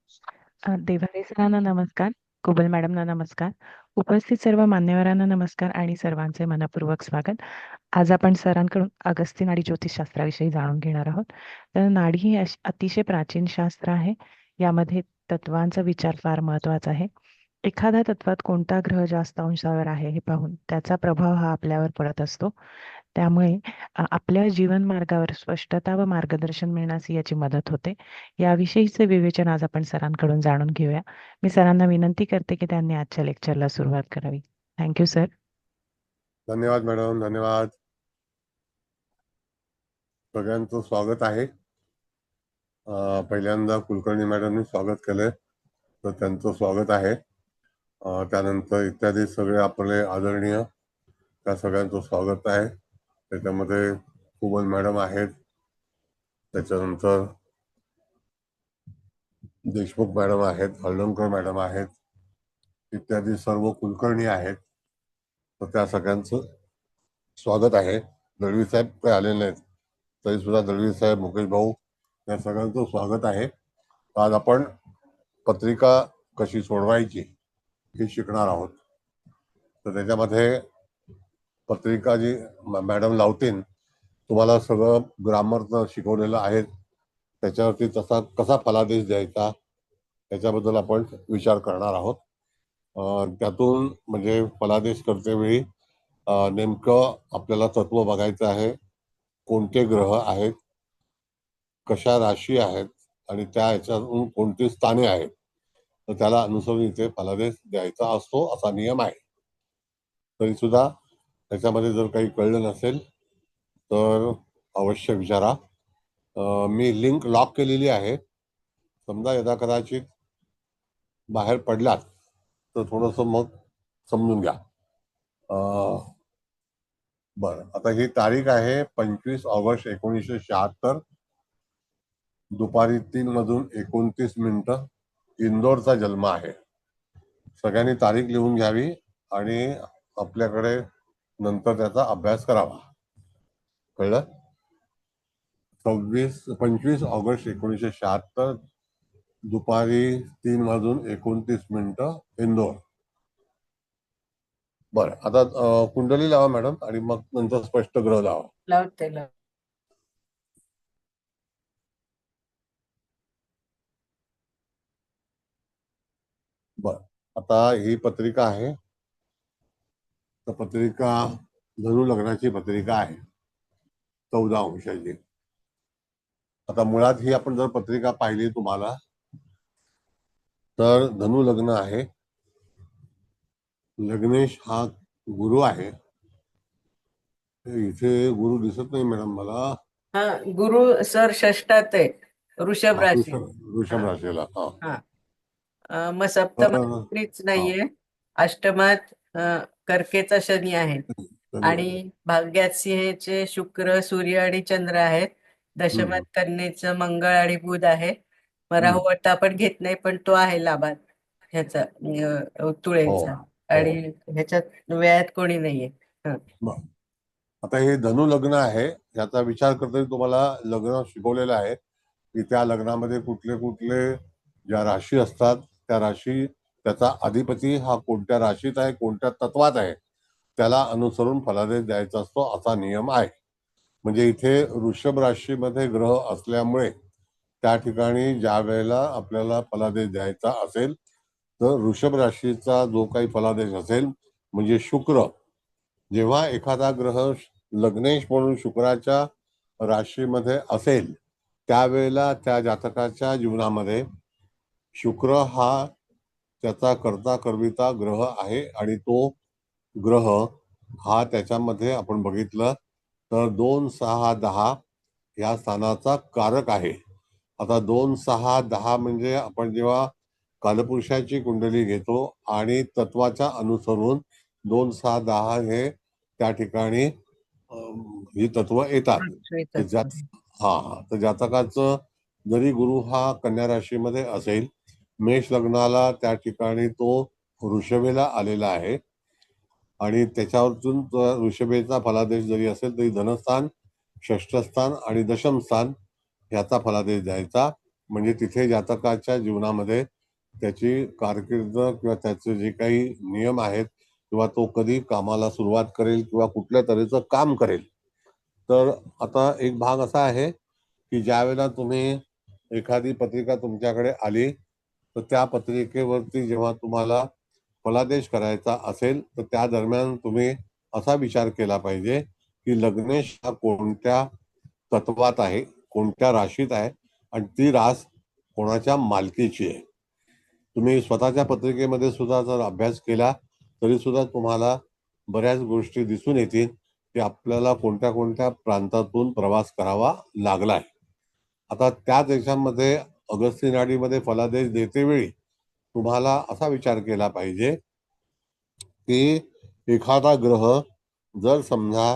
देवारे सरांना नमस्कार, कुबल मॅडमना नमस्कार, उपस्थित सर्व मान्यवरांना नमस्कार आणि सर्वांचे मनपूर्वक स्वागत. आज आपण सरांकडून अगस्ती नाडी ज्योतिषशास्त्राविषयी जाणून घेणार आहोत. तर नाडी ही अतिशय प्राचीन शास्त्र आहे. यामध्ये तत्वांचा विचार फार महत्त्वाचा आहे. एखाद्या तत्वात कोणता ग्रह जास्त अंशावर आहे हे पाहून त्याचा प्रभाव हा आपल्यावर पडत असतो. त्यामुळे आपल्या जीवन मार्गावर स्पष्टता व मार्गदर्शन मिळण्यास याची मदत होते. याविषयीचे विवेचन आज आपण सरांकडून जाणून घेऊया. मी सरांना विनंती करते की त्यांनी आजच्या लेक्चरला सुरुवात करावी. Thank you sir. धन्यवाद मॅडम, धन्यवाद. सगळ्यांचं स्वागत आहे. पहिल्यांदा कुलकर्णी मॅडमनी स्वागत केलंय, तर त्यांचं स्वागत आहे. त्यानंतर इत्यादी सगळे आपले आदरणीय, त्या सगळ्यांचं स्वागत आहे. त्याच्यामध्ये कुबल मॅडम आहेत, त्याच्यानंतर देशमुख मॅडम आहेत, हळदणकर मॅडम आहेत, इत्यादी सर्व कुलकर्णी आहेत. तर त्या सगळ्यांचं स्वागत आहे. दळवी साहेब काही आले नाहीत तरी सुद्धा दळवी साहेब, मुकेश भाऊ, या सगळ्यांचं स्वागत आहे. आज आपण पत्रिका कशी सोडवायची हे शिकणार आहोत. तर त्याच्यामध्ये पत्रिका जी मॅडम लावतील, तुम्हाला सगळं ग्रामरचं शिकवलेलं आहे. त्याच्यावरती कसा फलादेश द्यायचा त्याच्याबद्दल आपण विचार करणार आहोत. त्यातून म्हणजे फलादेश करतेवेळी नेमकं आपल्याला तत्व बघायचं आहे, कोणते ग्रह आहेत, कशा राशी आहेत आणि त्या ह्याच्यातून कोणती स्थाने आहेत, तर त्याला अनुसरून इथे फलादेश द्यायचा असतो, असा नियम आहे. तरी सुद्धा त्याच्यामध्ये जर काही कळलं नसेल तर अवश्य विचारा. मी लिंक लॉक केलेली आहे. समजा यदा कदाचित बाहेर पडलात तर थोडंसं मग समजून घ्या. बरं, आता ही तारीख आहे 25 ऑगस्ट 1976, दुपारी 3:29 इंदोरचा जन्म आहे. सगळ्यांनी तारीख लिहून घ्यावी आणि आपल्याकडे नंतर त्याचा अभ्यास करावा. कळलं? 25 ऑगस्ट 1976, दुपारी 3:29 इंदोर. बरं, आता कुंडली लावा मॅडम आणि मग नंतर स्पष्ट ग्रह लावा. लावते. बरं, आता ही पत्रिका आहे. तर पत्रिका धनु लग्नाची पत्रिका आहे, 14 अंशाची. आता मुळात ही आपण जर पत्रिका पाहिली तुम्हाला तर धनु लग्न आहे. लग्नेश हा गुरु आहे. इथे गुरु दिसत नाही मॅडम मला. हा, गुरु सर षष्टात आहे, वृषभ राशी. वृषभ राशीला. मग सप्तमात नाहीये, अष्टमात कर्केचा शनी आहे आणि भाग्यात सिंहेचे शुक्र, सूर्य आणि चंद्र आहेत. दशमात कन्येचं मंगळ आणि बुध आहे. मग राहू वाटतं आपण घेत नाही, पण तो आहे लाभात ह्याचा तुळेचा. आणि ह्याच्यात व्ययात कोणी नाहीये. आता हे धनु लग्न आहे, याचा विचार करता तुम्हाला लग्न शिकवलेलं आहे की त्या लग्नामध्ये कुठले कुठले ज्या राशी असतात त्या राशी, त्याचा अधिपती हा कोणत्या राशीत आहे, कोणत्या तत्वात आहे, त्याला अनुसरून फलादेश द्यायचा असतो, असा नियम आहे. म्हणजे इथे वृषभ राशीमध्ये ग्रह असल्यामुळे त्या ठिकाणी ज्या वेळेला आपल्याला फलादेश द्यायचा असेल तर वृषभ राशीचा जो काही फलादेश असेल, म्हणजे शुक्र, जेव्हा एखादा ग्रह लग्नेश म्हणून शुक्राच्या राशीमध्ये असेल त्यावेळेला त्या जातकाच्या जीवनामध्ये शुक्र हा त्याचा कर्ता करविता ग्रह आहे आणि तो ग्रह हा त्याच्यामध्ये आपण बघितलं तर 2, 6, 10 या स्थानाचा कारक आहे. आता 2, 6, 10 म्हणजे आपण जेव्हा कालपुरुषाची कुंडली घेतो आणि तत्वाच्या अनुसरून 2, 6, 10 हे त्या ठिकाणी ही तत्व येतात. तर जातकाचं जरी गुरु हा कन्या राशीमध्ये असेल, मेष लग्नाला त्या ठिकाणी तो वृषभेला आलेला आहे आणि त्याच्यावरून वृषभेचा फलादेश जरी असेल तरी धनस्थान, षष्ठस्थान आणि दशमस्थान ह्याचा फलादेश द्यायचा. म्हणजे तिथे जातकाच्या जीवनामध्ये त्याची कारकीर्द किंवा त्याचे जे काही नियम आहेत किंवा तो कधी कामाला सुरुवात करेल किंवा कुठल्या तऱ्हेचं काम करेल. तर आता एक भाग असा आहे की ज्या वेळेला तुम्ही एखादी पत्रिका तुमच्याकडे आली तर त्या पत्रिकेवरती जेव्हा तुम्हाला फलादेश करायचा असेल तर त्या दरम्यान तुम्ही असा विचार केला पाहिजे की लग्नेश हा कोणत्या तत्वात आहे, कोणत्या राशीत आहे आणि ती रास कोणाच्या मालकीची आहे. तुम्ही स्वतःच्या पत्रिकेमध्ये सुद्धा जर अभ्यास केला तरी सुद्धा तुम्हाला बऱ्याच गोष्टी दिसून येतील की आपल्याला कोणत्या कोणत्या प्रांतातून प्रवास करावा लागलाय. आता त्याच याच्यामध्ये अगस्ती नाडीमध्ये फलादेश देतेवेळी तुम्हाला असा विचार केला पाहिजे की एखादा ग्रह जर समजा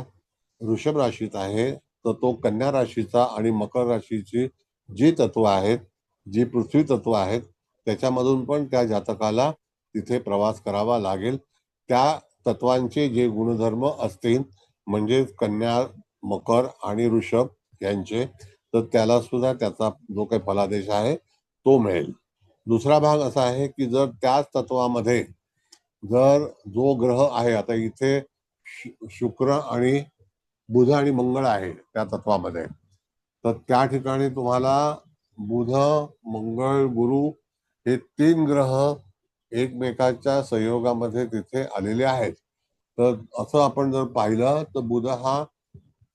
वृषभ राशीत आहे तर तो कन्या राशीचा आणि मकर राशीची जी तत्व आहेत, जी पृथ्वी तत्व आहेत, त्याच्यामधून पण त्या जातकाला तिथे प्रवास करावा लागेल. त्या तत्वांचे जे गुणधर्म असतील म्हणजे कन्या, मकर आणि वृषभ यांचे, तर त्याला सुद्धा त्याचा जो काही फलादेश आहे तो मिळेल. दुसरा भाग असा आहे की जर त्याच तत्वामध्ये जर जो ग्रह आहे, आता इथे शुक्र आणि बुध आणि मंगळ आहे त्या तत्वामध्ये, तर त्या ठिकाणी तुम्हाला बुध, मंगळ, गुरु हे 3 ग्रह एकमेकाच्या संयोगामध्ये तिथे आलेले आहेत. तर असं आपण जर पाहिलं तर बुध हा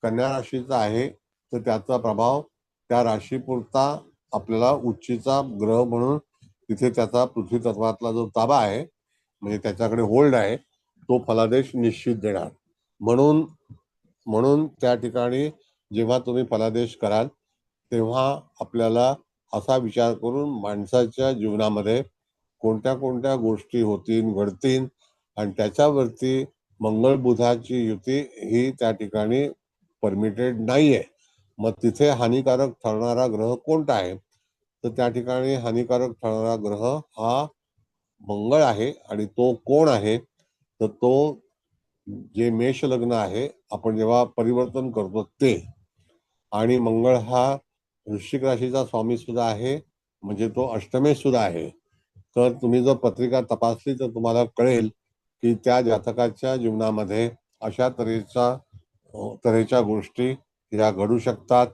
कन्या राशीचा आहे, तर त्याचा प्रभाव त्या राशीपुरता आपल्याला उच्चीचा ग्रह म्हणून तिथे त्याचा पृथ्वी तत्वातला जो ताबा आहे म्हणजे त्याच्याकडे होल्ड आहे तो फलादेश निश्चित देणार. म्हणून म्हणून त्या ठिकाणी जेव्हा तुम्ही फलादेश कराल तेव्हा आपल्याला असा विचार करून माणसाच्या जीवनामध्ये कोणत्या कोणत्या गोष्टी होतील, घडतील आणि त्याच्यावरती मंगळ बुधाची युती ही त्या ठिकाणी परमिटेड नाहीये. मग तिथे हानिकारक ठरणारा ग्रह कोणता आहे? तर त्या ठिकाणी हानिकारक ठरणारा ग्रह हा मंगळ आहे. आणि तो कोण आहे? तर तो जे मेष लग्न आहे, आपण जेव्हा परिवर्तन करतो ते, आणि मंगळ हा वृश्चिक राशीचा स्वामी सुद्धा आहे, म्हणजे तो अष्टमेश सुद्धा आहे. तर तुम्ही जर पत्रिका तपासली तर तुम्हाला कळेल की त्या जातकाच्या जीवनामध्ये अशा तऱ्हेच्या गोष्टी या घडू शकतात.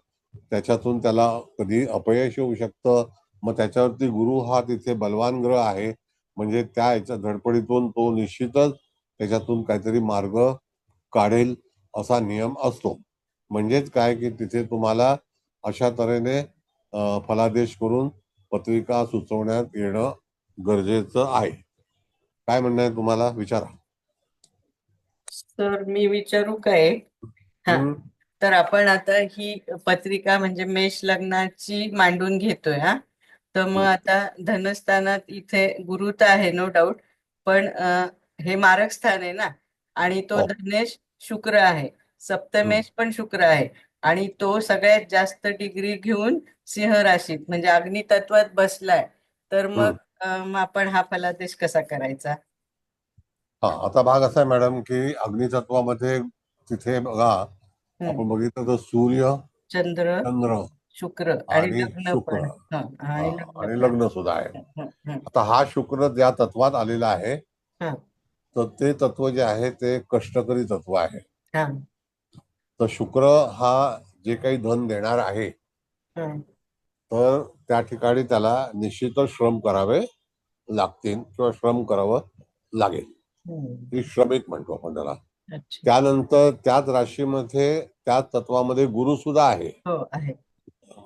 त्याच्यातून त्याला कधी अपयश येऊ शकतं. मग त्याच्यावरती गुरु हा तिथे बलवान ग्रह आहे, म्हणजे त्या याच्या धडपडीतून तो निश्चितच त्याच्यातून काहीतरी मार्ग काढेल असा नियम असतो. म्हणजेच काय की तिथे तुम्हाला अशा तऱ्हेने फलादेश करून पत्रिका सुचवण्यात येणं गरजेचं आहे. काय म्हणणं आहे तुम्हाला? विचारा. तर मी विचारू काय? हा, हम्म. तर आपण आता ही पत्रिका म्हणजे मेष लग्नाची मांडून घेतोय. हा, तर मग आता धनस्थानात इथे गुरु तर आहे नो डाऊट, पण हे मारक स्थान आहे ना, आणि तो हो. धनेश शुक्र आहे, सप्तमेश पण शुक्र आहे, आणि तो सगळ्यात जास्त डिग्री घेऊन सिंह राशीत म्हणजे अग्नी तत्वात बसलाय. तर मग हम्म. आपण हा फलादेश कसा करायचा? हा, आता भाग असा आहे मॅडम की अग्नितत्वामध्ये तिथे बघा, हम्म. आपण बघितलं तर सूर्य, चंद्र, चंद्र शुक्र आणि आणि लग्न शुक्र, पण. हा, हा, आणि लग्न आणि पण. लग्न सुद्धा आहे. हं, हं, आता हा शुक्र ज्या तत्वात आलेला आहे हं, तर ते तत्व जे आहे ते कष्टकरी तत्व आहे. हं, तर शुक्र हा जे काही धन देणार आहे हं, तर त्या ठिकाणी त्याला निश्चितच श्रम करावे लागतील किंवा श्रम करावं लागेल. हं. ती श्रमिक म्हणतो आपण त्याला. अच्छा. त्यानंतर त्याच राशीमध्ये त्याच तत्वामध्ये गुरु सुद्धा आहे. हो, आहे.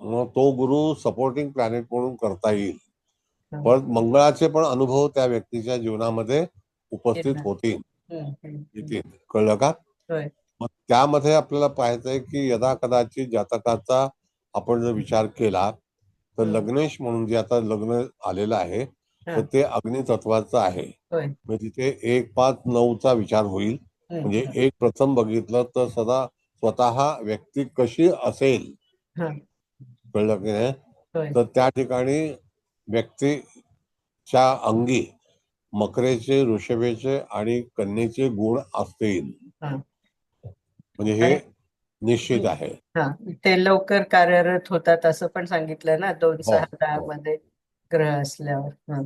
मग तो गुरु सपोर्टिंग प्लॅनेट म्हणून करता येईल. हं, पण मंगळाचे पण अनुभव त्या व्यक्तीच्या जीवनामध्ये उपस्थित येणार. होतील, हं, हं, हं. येतील. कळलं का? होय. मग त्यामध्ये आपल्याला पाहायचंय की यदा कदाचित जातकाचा आपण जर विचार केला तर हं, लग्नेश म्हणून जे आता लग्न आलेलं आहे तर हं, ते अग्नितत्वाचं आहे. होय. म्हणजे तिथे 1-5-9चा विचार होईल. हं, म्हणजे हं, एक प्रथम बघितलं तर सदा स्वतः व्यक्ती कशी असेल, हं, कळलं की नाही? होय. तर त्या ठिकाणी व्यक्तीच्या अंगी मकरेचे, वृषभेचे आणि कन्येचे गुण असतील. हं. म्हणजे आणि हे निश्चित आहे. हा, ते लवकर कार्यरत होतात असं पण सांगितलं ना, 2, हो 6, 10 हो. मध्ये ग्रह असल्यावर.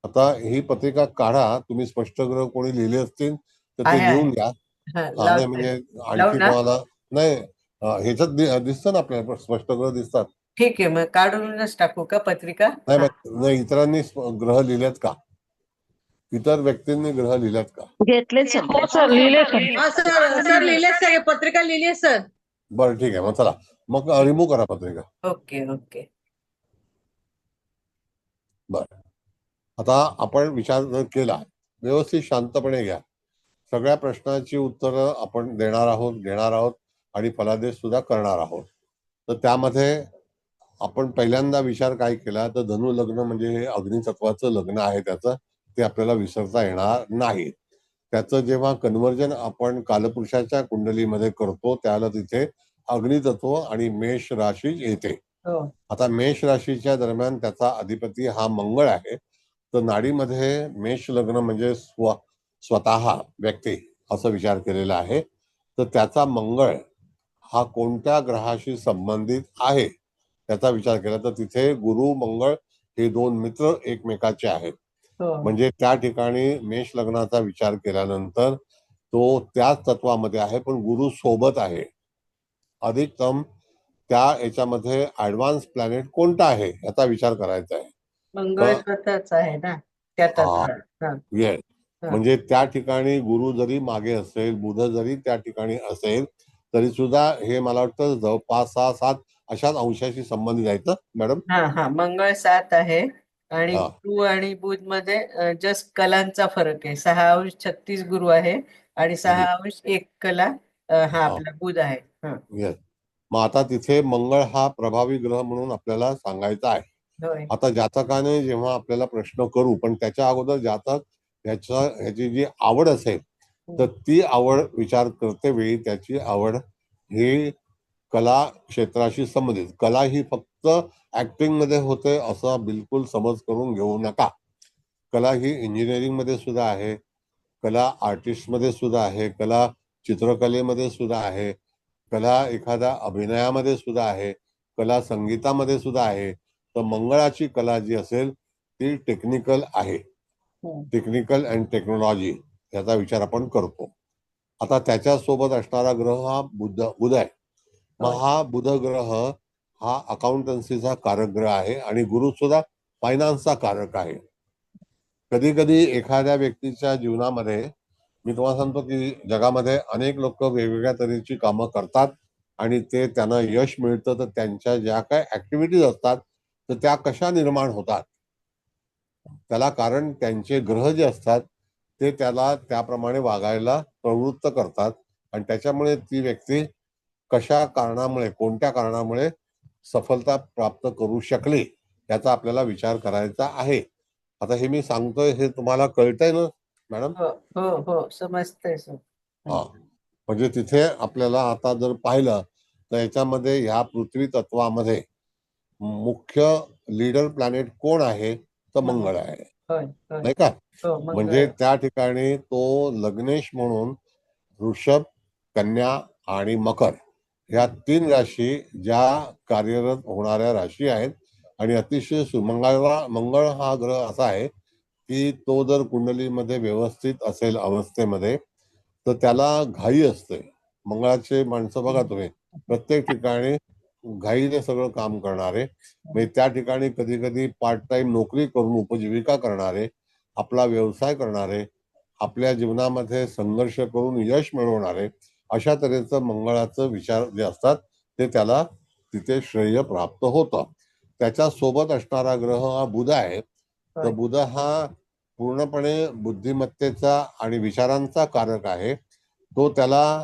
आता ही पत्रिका काढा, तुम्ही स्पष्टग्रह कोणी लिहिले असतील तर ते आहे लिहून घ्या. हा, हा नाही लावते. म्हणजे लावू आणखी ना. कोणाला नाही ह्याच्यात दिसतं ना आपल्याला स्पष्टग्रह दिसतात. ठीक आहे, मग काढूनच टाकू का पत्रिका? नाही हा. नाही इतरांनी ग्रह लिहिलेत का? इतर व्यक्तींनी ग्रह लिहिलेत का? घेतलेच सर. हो सर, लिहिले सर. सर सर लिहिले सर, पत्रिका लिहिली सर. बरं ठीक आहे, मग चला मग रिमूव्ह करा पत्रिका. Okay okay. बरं, आता आपण विचार जर केला, व्यवस्थित शांतपणे घ्या. सगळ्या प्रश्नांची उत्तरं आपण देणार आहोत, घेणार आहोत आणि फलादेश सुद्धा करणार आहोत. तर त्यामध्ये आपण पहिल्यांदा विचार काय केला, तर धनु लग्न म्हणजे हे अग्नितत्वाचं लग्न आहे त्याचं, ते आपल्याला विसरता येणार नाही. त्याचं जेव्हा कन्व्हर्जन आपण कालपुरुषाच्या कुंडलीमध्ये करतो त्याला तिथे अग्नितत्व आणि मेष राशी येते. हो. आता मेष राशीच्या दरम्यान त्याचा अधिपती हा मंगळ आहे. तर नाडीमध्ये मेष लग्न म्हणजे स्वतः व्यक्ती असं विचार केलेला आहे. तर त्याचा मंगळ हा कोणत्या ग्रहाशी संबंधित आहे त्याचा विचार केला तर तिथे गुरु मंगळ हे 2 मित्र एकमेकाचे आहेत. हो. म्हणजे त्या ठिकाणी मेष लग्नाचा विचार केल्यानंतर तो त्याच तत्वामध्ये आहे पण गुरु सोबत आहे. अधिकतम त्या याच्यामध्ये ऍडव्हान्स प्लॅनेट कोणता आहे याचा विचार करायचा आहे. मंगळ स्वतःच आहे ना त्या हा तत्वात. हा. येस, हा. म्हणजे त्या ठिकाणी गुरु जरी मागे असेल, बुध जरी त्या ठिकाणी असेल तरी सुद्धा हे मला वाटतं जवळपास 6-7 अशाच अंशाशी संबंधित आहेत ना मॅडम? हा हा, मंगळ 7 आहे आणि हा गुरु आणि बुध मध्ये जस्ट कलांचा फरक आहे. 6° 36 गुरु आहे आणि 6° 1 कला हा हा आपला बुध आहे. हा. येस. मग आता तिथे मंगळ हा प्रभावी ग्रह म्हणून आपल्याला सांगायचा आहे. होय. आता जातकाने जेव्हा आपल्याला प्रश्न करू पण त्याच्या अगोदर जातक ह्याची जी आवड असेल तर ती आवड विचार करते वेळी त्याची आवड ही कला क्षेत्राशी संबंधित. कला ही फक्त ऍक्टिंग मध्ये होते असा बिलकुल समज करून घेऊ नका. कला ही इंजिनिअरिंग मध्ये सुद्धा आहे, कला आर्टिस्ट मध्ये सुद्धा आहे, कला चित्रकलेमध्ये सुद्धा आहे, कला एखाद्या अभिनयामध्ये सुद्धा आहे, कला संगीतामध्ये सुद्धा आहे. तर मंगळाची कला जी असेल ती टेक्निकल आहे. टेक्निकल अँड टेक्नॉलॉजी याचा विचार आपण करतो. आता त्याच्यासोबत असणारा ग्रह हा बुध आहे. मग हा बुध ग्रह हा अकाउंटन्सीचा कारक ग्रह आहे आणि गुरु सुद्धा फायनान्सचा कारक आहे. कधी कधी एखाद्या व्यक्तीच्या जीवनामध्ये मी तुम्हाला सांगतो की जगामध्ये अनेक लोक वेगवेगळ्या तऱ्हेची कामं करतात आणि ते त्यांना यश मिळतं. तर त्यांच्या ज्या काय ऍक्टिव्हिटीज असतात तर त्या कशा निर्माण होतात त्याला कारण त्यांचे ग्रह जे असतात ते त्याला त्याप्रमाणे वागायला प्रवृत्त करतात आणि त्याच्यामुळे ती व्यक्ती कशा कारणामुळे कोणत्या कारणामुळे सफलता प्राप्त करू शकली याचा आपल्याला विचार करायचा आहे. आता हे मी सांगतोय हे तुम्हाला कळतंय ना मॅडम? हो हो हो, समजतंय सर. हा, म्हणजे तिथे आपल्याला आता जर पाहिलं तर याच्यामध्ये ह्या पृथ्वी तत्वामध्ये मुख्य लीडर प्लॅनेट कोण आहे तर मंगळ आहे. होय होय. नाही का? हो, मंगळ म्हणजे आहे. त्या ठिकाणी तो लग्नेश म्हणून वृषभ, कन्या आणि मकर ह्या 3 राशी ज्या कार्यरत होणाऱ्या राशी आहेत आणि अतिशय मंगळ हा ग्रह असा आहे की तो जर कुंडलीमध्ये व्यवस्थित असेल अवस्थेमध्ये तर त्याला घाई असते. मंगळाचे माणसं बघा तुम्ही प्रत्येक ठिकाणी घाईने सगळं काम करणारे, म्हणजे त्या ठिकाणी कधी कधी पार्ट टाइम नोकरी करून उपजीविका करणारे, आपला व्यवसाय करणारे, आपल्या जीवनामध्ये संघर्ष करून यश मिळवणारे अशा तऱ्हेचं मंगळाचं विचार जे असतात ते त्याला तिथे श्रेय प्राप्त होतं. त्याच्या सोबत असणारा ग्रह हा बुध आहे. तर बुध हा पूर्णपणे बुद्धिमत्तेचा आणि विचारांचा कारक आहे. तो त्याला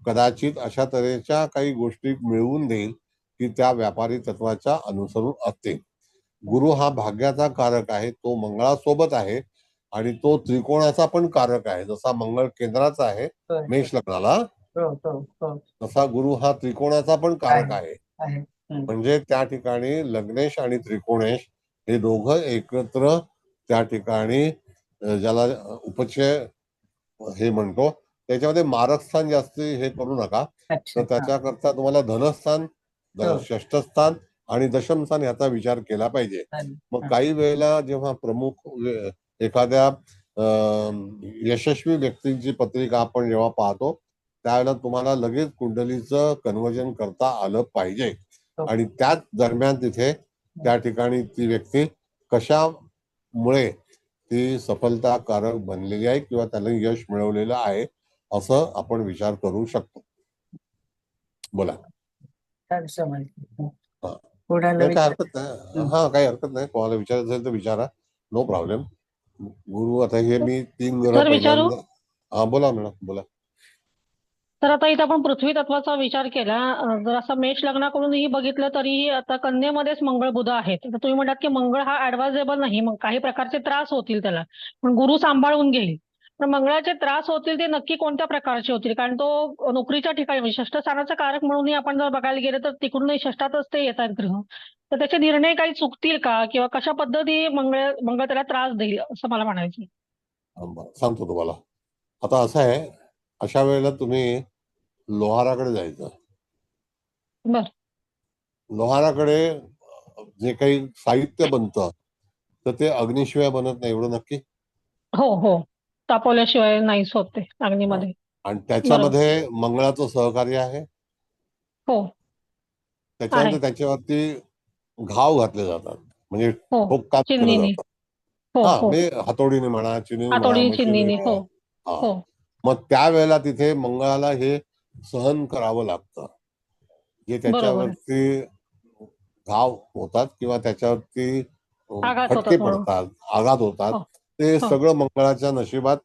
कदाचित अशा तऱ्हेच्या काही गोष्टी मिळवून देईल की त्या व्यापारी तत्वाच्या अनुसरून असतील. गुरु हा भाग्याचा कारक आहे, तो मंगळासोबत आहे आणि तो त्रिकोणाचा पण कारक आहे. जसा मंगळ केंद्राचा आहे मेष लग्नाला तसा गुरु हा त्रिकोणाचा पण कारक आहे. म्हणजे त्या ठिकाणी लग्नेश आणि त्रिकोणेश हे दोघं एकत्र त्या ठिकाणी ज्याला उपचय हे म्हणतो त्याच्यामध्ये मारकस्थान जास्त हे करू नका. अच्छा. तर त्याच्याकरता तुम्हाला धनस्थान, हो. षष्ठस्थान आणि दशमस्थान याचा विचार केला पाहिजे. चालेल. मग काही वेळेला जेव्हा प्रमुख एखाद्या यशस्वी व्यक्तींची पत्रिका आपण जेव्हा पाहतो त्यावेळेला तुम्हाला लगेच कुंडलीचं कन्व्हर्जन करता आलं पाहिजे. हो. आणि त्याच दरम्यान तिथे त्या ठिकाणी ती व्यक्ती कशामुळे ती सफलताकारक बनलेली आहे किंवा त्याला यश मिळवलेलं आहे असं आपण विचार करू शकतो. बोला. छान समजलं. हा. कोणाला काही विचार हरकत नाही. हा, काही हरकत नाही. कोणाला विचारायचं असेल तर विचारा. No problem. गुरु आता हे मी 3 ग्रह सर विचारू? पहिल्यांदा. हा, बोला मॅडम, बोला. तर आता इथं आपण पृथ्वी तत्वाचा विचार केला, जर असं मेष लग्नाकडूनही बघितलं तरीही आता कन्येमध्येच मंगळ बुध आहेत. तर तुम्ही म्हणतात की मंगळ हा ऍडवायझेबल नाही, मग काही प्रकारचे त्रास होतील त्याला, पण गुरु सांभाळून घेईल. पण मंगळाचे त्रास होतील ते नक्की कोणत्या प्रकारचे होतील? कारण तो नोकरीच्या ठिकाणी म्हणजे षष्ठ स्थानाचा कारक म्हणूनही आपण जर बघायला गेलं तर तिकडूनही षष्ठातच ते येतात ग्रह. तर त्याचे निर्णय काही चुकतील का, किंवा कशा पद्धती मंगळ त्याला त्रास देईल असं मला म्हणायचं. बरं, सांगतो तुम्हाला. आता असं आहे, अशा वेळेला तुम्ही लोहाराकडे जायचं. बर. लोहाराकडे जे काही साहित्य बनतं तर ते अग्निशिवाय बनत नाही, एवढं नक्की. हो हो, तापवल्याशिवाय नाहीच होत ते अग्नीमध्ये. आणि त्याच्यामध्ये मंगळाचं सहकार्य आहे. हो त्याच्यानंतर आहे. त्याच्यावरती घाव घातले जातात, म्हणजे हो, ठोककाम केलं चिन्नीनी. जातं. हो हा, हो, म्हणजे हातोडीने म्हणा, चिनीने म्हणा, हातोडी मशीनने चिन्नीनी. हो म्हणा. हा. हो मग त्यावेळेला तिथे मंगळाला हे सहन करावं लागतं, जे बरोबर आहे. त्याच्यावरती घाव होतात किंवा त्याच्यावरती आघात फटके होतात म्हणून. पडतात, आघात होतात, हो ते हो सगळं मंगळाच्या नशिबात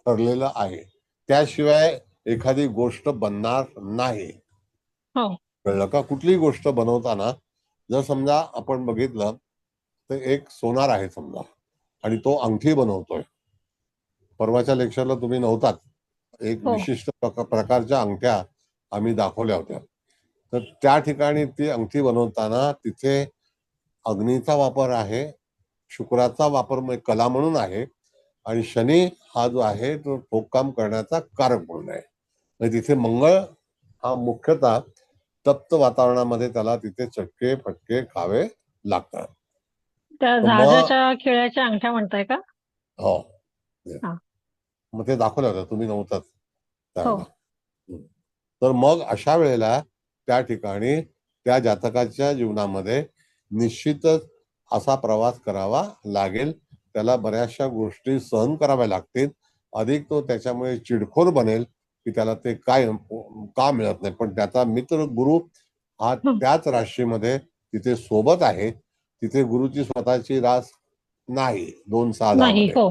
ठरलेलं आहे. त्याशिवाय एखादी गोष्ट बनणार नाही. हो कळलं का? कुठलीही गोष्ट बनवताना जर समजा आपण बघितलं तर एक सोनार आहे समजा आणि तो अंगठी बनवतोय. परवाच्या लेक्चरला तुम्ही नव्हतात. एक हो विशिष्ट प्रकारच्या अंगठ्या आम्ही दाखवल्या होत्या. तर त्या ठिकाणी ती अंगठी बनवताना तिथे अग्नीचा वापर आहे, शुक्राचा वापर कला म्हणून आहे, आणि शनी हा जो आहे तो ठोककाम करण्याचा कारक म्हणून आहे. म्हणजे तिथे मंगळ हा मुख्यतः तप्त वातावरणामध्ये त्याला तिथे चटके फटके खावे लागतात. त्या तर मग जहाजाच्या खिळ्याच्या अंगठ्या म्हणताय का? हो, हा. मग ते दाखवलं होतं, तुम्ही नव्हतात हो त्यावेळेला. तर मग अशा वेळेला त्या ठिकाणी त्या जातकाच्या जीवनामध्ये निश्चितच असा प्रवास करावा लागेल. त्याला बऱ्याचशा गोष्टी सहन कराव्या लागतील. अधिक तो त्याच्यामुळे चिडखोर बनेल की त्याला ते काय का मिळत नाही. पण त्याचा मित्र गुरु हा हं. त्याच राशीमध्ये तिथे सोबत आहे. तिथे गुरुची स्वतःची रास नाही 2-6 नाही. मध्ये, हो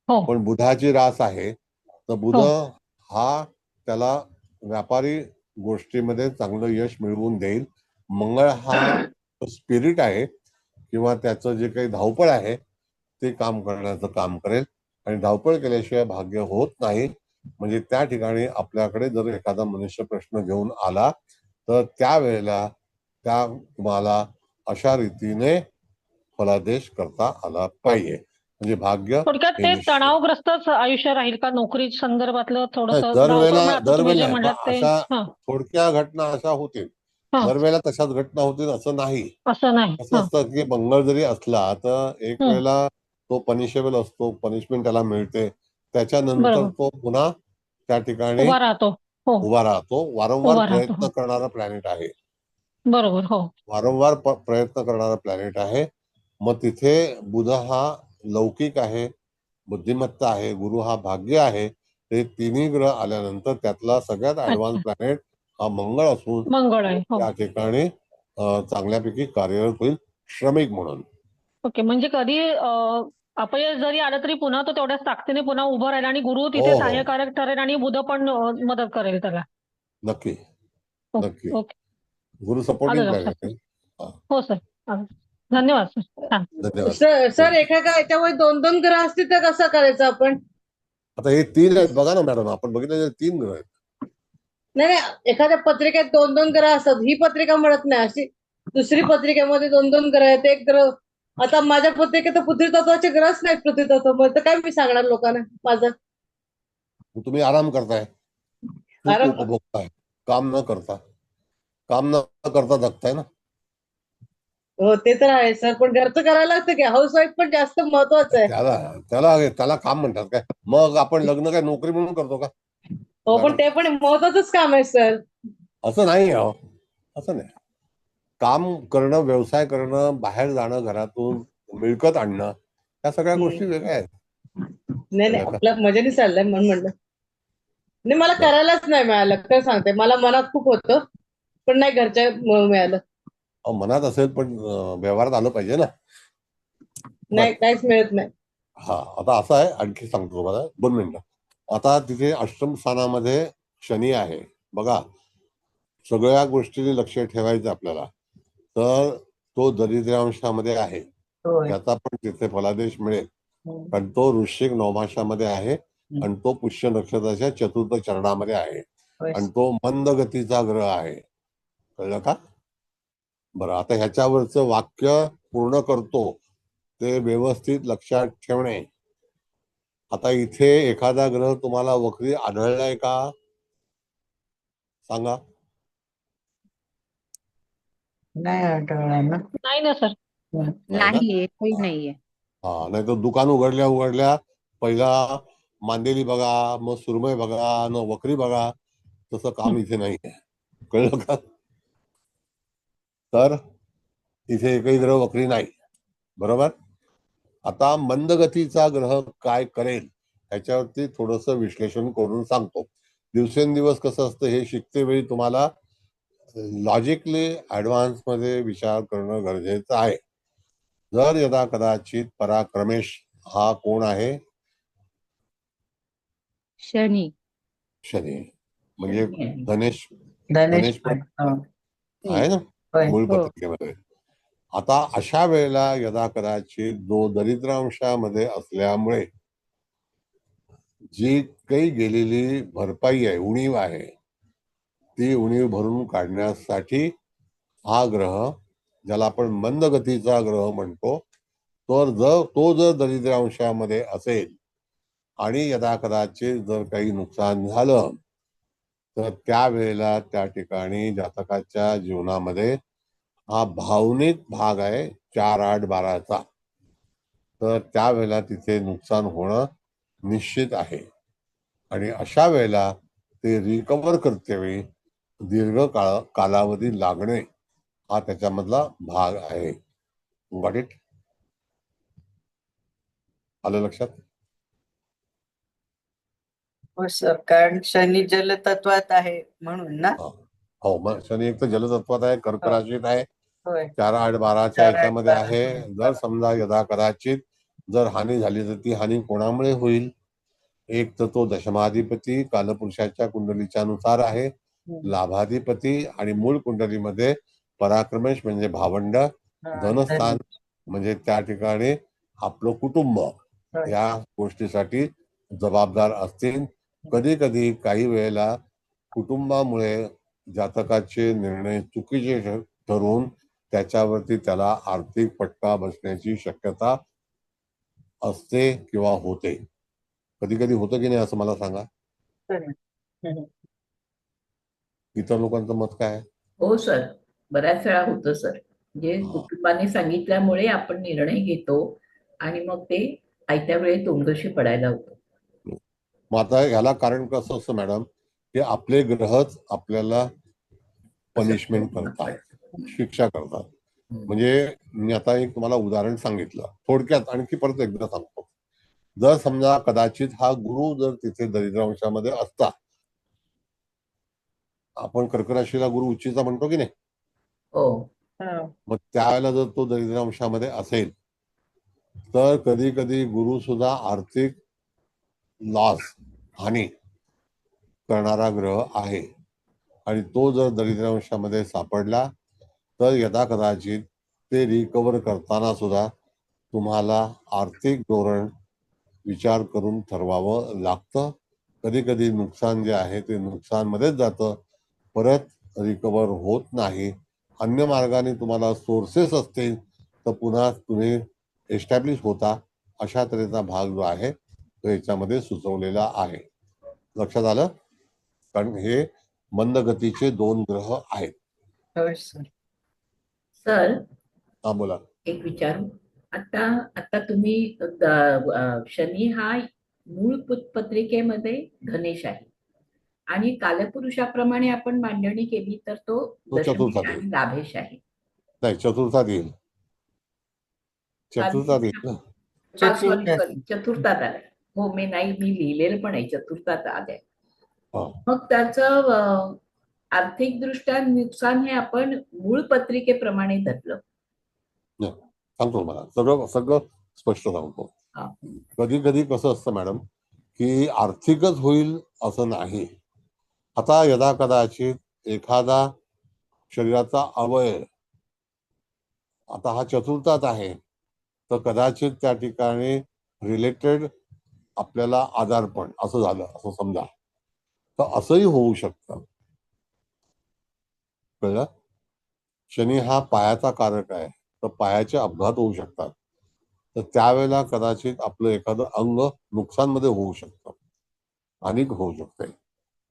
हो पण बुधाची रास आहे. तर बुध हो हा त्याला व्यापारी गोष्टीमध्ये चांगलं यश मिळवून देईल. मंगळ हा स्पिरिट आहे किंवा त्याचं जे काही धावपळ आहे ते काम करण्याचं काम करेल, आणि धावपळ केल्याशिवाय भाग्य होत नाही. म्हणजे त्या ठिकाणी आपल्याकडे जर एखादा मनुष्य प्रश्न घेऊन आला तर त्यावेळेला त्या तुम्हाला अशा रीतीने फलादेश करता आला पाहिजे. म्हणजे भाग्य थोडक्यात हे ते निश्चित. तणावग्रस्तच आयुष्य राहील का, नोकरी संदर्भातलं थोडस धावपळ? दरवेळेला पण आता तुम्ही दरवेळेला जे नाही, म्हणलात पण ते. अशा हा थोडक्या घटना अशा होतील. हा, दरवेळेला तशाच घटना होतील असं नाही. असं नाही. कसं हा. असतं की मंगळ जरी असला तर एक हं. वेळेला तो पनिशेबल असतो, पनिशमेंट त्याला मिळते. त्याच्यानंतर बरोबर. तो पुन्हा त्या ठिकाणी उभा राहतो. हो उभा राहतो. वारंवार उभा राहतो. प्रयत्न हो करणारा प्लॅनेट आहे. बरोबर. हो वारंवार प्रयत्न करणारा प्लॅनेट आहे. मग तिथे बुध हा लौकिक आहे, बुद्धिमत्ता आहे, गुरु हा भाग्य आहे. ते तिन्ही ग्रह आल्यानंतर त्यातला सगळ्यात ऍडव्हान्स अच्छा, प्लॅनेट हा मंगळ असून मंगळ आहे. तो हो त्या ठिकाणी चांगल्यापैकी कार्यरत होईल, श्रमिक म्हणून. ओके. म्हणजे कधी अपयश जरी आलं तरी पुन्हा तो तेवढ्याच ताकदीने पुन्हा उभं राहील, आणि गुरु हो तिथे हो, सहाय्यकारक ठरेल, आणि बुध पण मदत करेल त्याला. नक्की ओके नक्की. ओके. गुरु आलं सपोर्टिंग लक्षात. प्लॅनेट आहे. हा, हो सर. आलं. धन्यवाद सर. छान. धन्यवाद. सर एका याच्यावर 2-2 ग्रह असतील तर कसं करायचं आपण? आता हे 3 आहेत बघा ना मॅडम, आपण बघितलं 3 ग्रह आहेत. नाही, एखाद्या पत्रिकेत 2-2 ग्रह असतात. ही पत्रिका म्हणत नाही, अशी दुसरी पत्रिकेमध्ये 2-2 ग्रह आहेत. एक ग्रह, आता माझ्या पत्रिकेत तर पृथ्वी तत्वाचे ग्रहच नाहीत. पृथ्वी तत्व तर काय मी सांगणार लोकांना माझं? तुम्ही आराम करताय. खूप अरे उपभोक्ता आहे. काम न करता जगताय ना. हो ते तर आहे सर, पण घरचं करायला लागतं की हाऊसवाईफ पण जास्त महत्वाचं आहे. त्याला त्याला त्याला काम म्हणतात काय? मग आपण लग्न काय नोकरी म्हणून करतो का हो पण मॅडम? ते पण महत्वाचंच काम आहे सर. असं नाही हो, असं नाही. काम करणं, व्यवसाय करणं, बाहेर जाणं, घरातून मिळकत आणणं, या सगळ्या गोष्टी वेगळ्या आहेत. नाही नाही, कळलं का? आपलं मजेने चाललंय म्हणून म्हणलं. नाही मला बरं. करायलाच नाही मिळालं, तर सांगते मला मनात खूप होतं, पण नाही घरच्या मिळालं. मनात असेल पण व्यवहारात आलं पाहिजे ना. नाही बर, काहीच मिळत नाही. हा आता असं आहे, आणखी सांगतो तुम्हाला 2 मिनिटं. आता तिथे अष्टम स्थानामध्ये शनी आहे बघा. सगळ्या गोष्टी लक्ष ठेवायचं आपल्याला. तर तो दरिद्र्यांशामध्ये आहे, होय. त्याचा पण तिथे फलादेश मिळेल. हम्म. कारण तो वृश्चिक नवमाशामध्ये आहे आणि तो पुष्य नक्षत्राच्या चतुर्थ चरणामध्ये आहे होय. आणि तो मंद गतीचा ग्रह आहे. कळलं का? बरं, आता ह्याच्यावरचं वाक्य पूर्ण करतो ते व्यवस्थित लक्षात ठेवणे. आता इथे एखादा ग्रह तुम्हाला वक्री आढळलाय का? सांगा. नाही आठवलं ना. नाही ना सर. नाही ना? नाहीये, काही नाहीये. हा, नाही तर दुकान उघडल्या पहिला मांदेली बघा, मग सुरमई बघा, न वक्री बघा. तसं काम इथे नाही आहे. कळलं का? तर इथे एकही ग्रह वक्री नाही. बरोबर. आता मंदगतीचा ग्रह काय करेल ह्याच्यावरती थोडस विश्लेषण करून सांगतो. दिवसेंदिवस कसं असतं हे शिकते वेळी तुम्हाला लॉजिकली ऍडव्हान्स मध्ये विचार करणं गरजेचं आहे. जर यदा कदाचित पराक्रमेश हा कोण आहे? शनी. शनी. म्हणजे धनेश धनेश पण हो. आहे ना होय. मूळ हो. पत्रिकेमध्ये. आता अशा वेळेला यदा कदाचित जो दरिद्रांशामध्ये असल्यामुळे जी काही गेलेली भरपाई आहे, उणीव आहे, ती उणीव भरून काढण्यासाठी हा ग्रह, ज्याला आपण मंद गतीचा ग्रह म्हणतो, तर जर दरिद्रांशामध्ये असेल आणि यदा कदाचित जर काही नुकसान झालं तर त्यावेळेला त्या ठिकाणी जातकाच्या जीवनामध्ये हा भावनिक भाग आहे 4, 8, 12चा. तर त्यावेळेला तिथे नुकसान होणं निश्चित आहे आणि अशा वेळेला ते रिकवर करतेवेळी दीर्घ कालावधी लागणे हा त्याच्यामधला भाग आहे. Got it? आलं लक्षात? हो सर, कारण शनी जलतत्वात आहे म्हणून ना. हो, मग शनी एक तर जलतत्वात आहे, कर्क राशीत आहे, होय. 4, 8, 12च्या 4, 8, याच्यामध्ये 12. आहे. जर समजा यदा कदाचित जर हानी झाली तर ती हानी कोणामुळे होईल? एक तर तो दशमाधिपती कालपुरुषाच्या कुंडलीच्या नुसार आहे, लाभाधिपती आणि मूळ कुंडलीमध्ये पराक्रमेश म्हणजे भावंड, धनस्थान म्हणजे त्या ठिकाणी आपलं कुटुंब या गोष्टीसाठी जबाबदार असतील. कधी कधी काही वेळेला कुटुंबामुळे जातकाचे निर्णय चुकीचे ठरवून त्याच्यावरती त्याला आर्थिक फटका बसण्याची शक्यता असते किंवा होते. कधी कधी होतं की नाही असं मला सांगा. इतर लोकांचं मत काय आहे? हो सर, बऱ्याच वेळा होतं सर. म्हणजे कुटुंबाने सांगितल्यामुळे आपण निर्णय घेतो आणि मग ते आयत्या वेळी तोंडघशी पडायला होतं. मग आता ह्याला कारण कसं असतं मॅडम, की आपले ग्रहच आपल्याला पनिशमेंट करतात, शिक्षा करतात. म्हणजे मी आता एक तुम्हाला उदाहरण सांगितलं थोडक्यात, आणखी परत एकदा सांगतो. जर समजा कदाचित हा गुरु जर तिथे दरिद्रांशामध्ये असता, आपण कर्क राशीला गुरु उच्चीचा म्हणतो की नाही, हो. मग त्यावेळेला जर तो दरिद्रांशामध्ये असेल तर कधी कधी गुरु सुद्धा आर्थिक लॉस, हानी करणारा ग्रह आहे आणि तो जर दरिद्रांशामध्ये सापडला तर यदा कदाचित ते रिकवर करताना सुद्धा तुम्हाला आर्थिक धोरण विचार करून ठरवावं लागतं. कधी कधी नुकसान जे आहे ते नुकसानमध्येच जातं, परत रिकवर होत नाही. अन्य मार्गाने तुम्हाला सोर्सेस असतील तर पुन्हा तुम्ही एस्टॅब्लिश होता. अशा तऱ्हेचा भाग जो आहे तो याच्यामध्ये सुचवलेला आहे. लक्षात आलं? कारण हे मंद गतीचे 2 ग्रह आहेत. होय सर. सर हा बोला. एक विचारू. आता आता तुम्ही शनी हा मूळ पत्रिकेमध्ये धनेश आहे आणि कालपुरुषाप्रमाणे आपण मांडणी केली तर तो तो दशमेश चतुर्थात आणि येईल. लाभेश आहे. नाही, चतुर्थात येईल. चतुर्थात येईल ना. सॉरी चतुर्थ. सॉरी, चतुर्थात आलाय. हो, मी लिहिलेलं पण आहे, चतुर्थात आलंय. हा. मग त्याचं आर्थिक दृष्ट्या नुकसान हे आपण मूळ पत्रिकेप्रमाणे धरलं. सांगतो मला सगळं सगळं स्पष्ट सांगतो. हा. कधी कधी कसं असतं मॅडम की आर्थिकच होईल असं नाही. आता यदा कदाचित एखादा शरीराचा अवयव आता हा चतुर्थात आहे तर कदाचित त्या ठिकाणी रिलेटेड आपल्याला आजारपण असं झालं असं समजा, तर असंही होऊ शकतं. कळलं? शनी हा पायाचा कारक आहे, तर पायाचे अपघात होऊ शकतात. तर त्यावेळेला कदाचित आपलं एखादं अंग नुकसानमध्ये होऊ शकतं, हानिक होऊ शकते.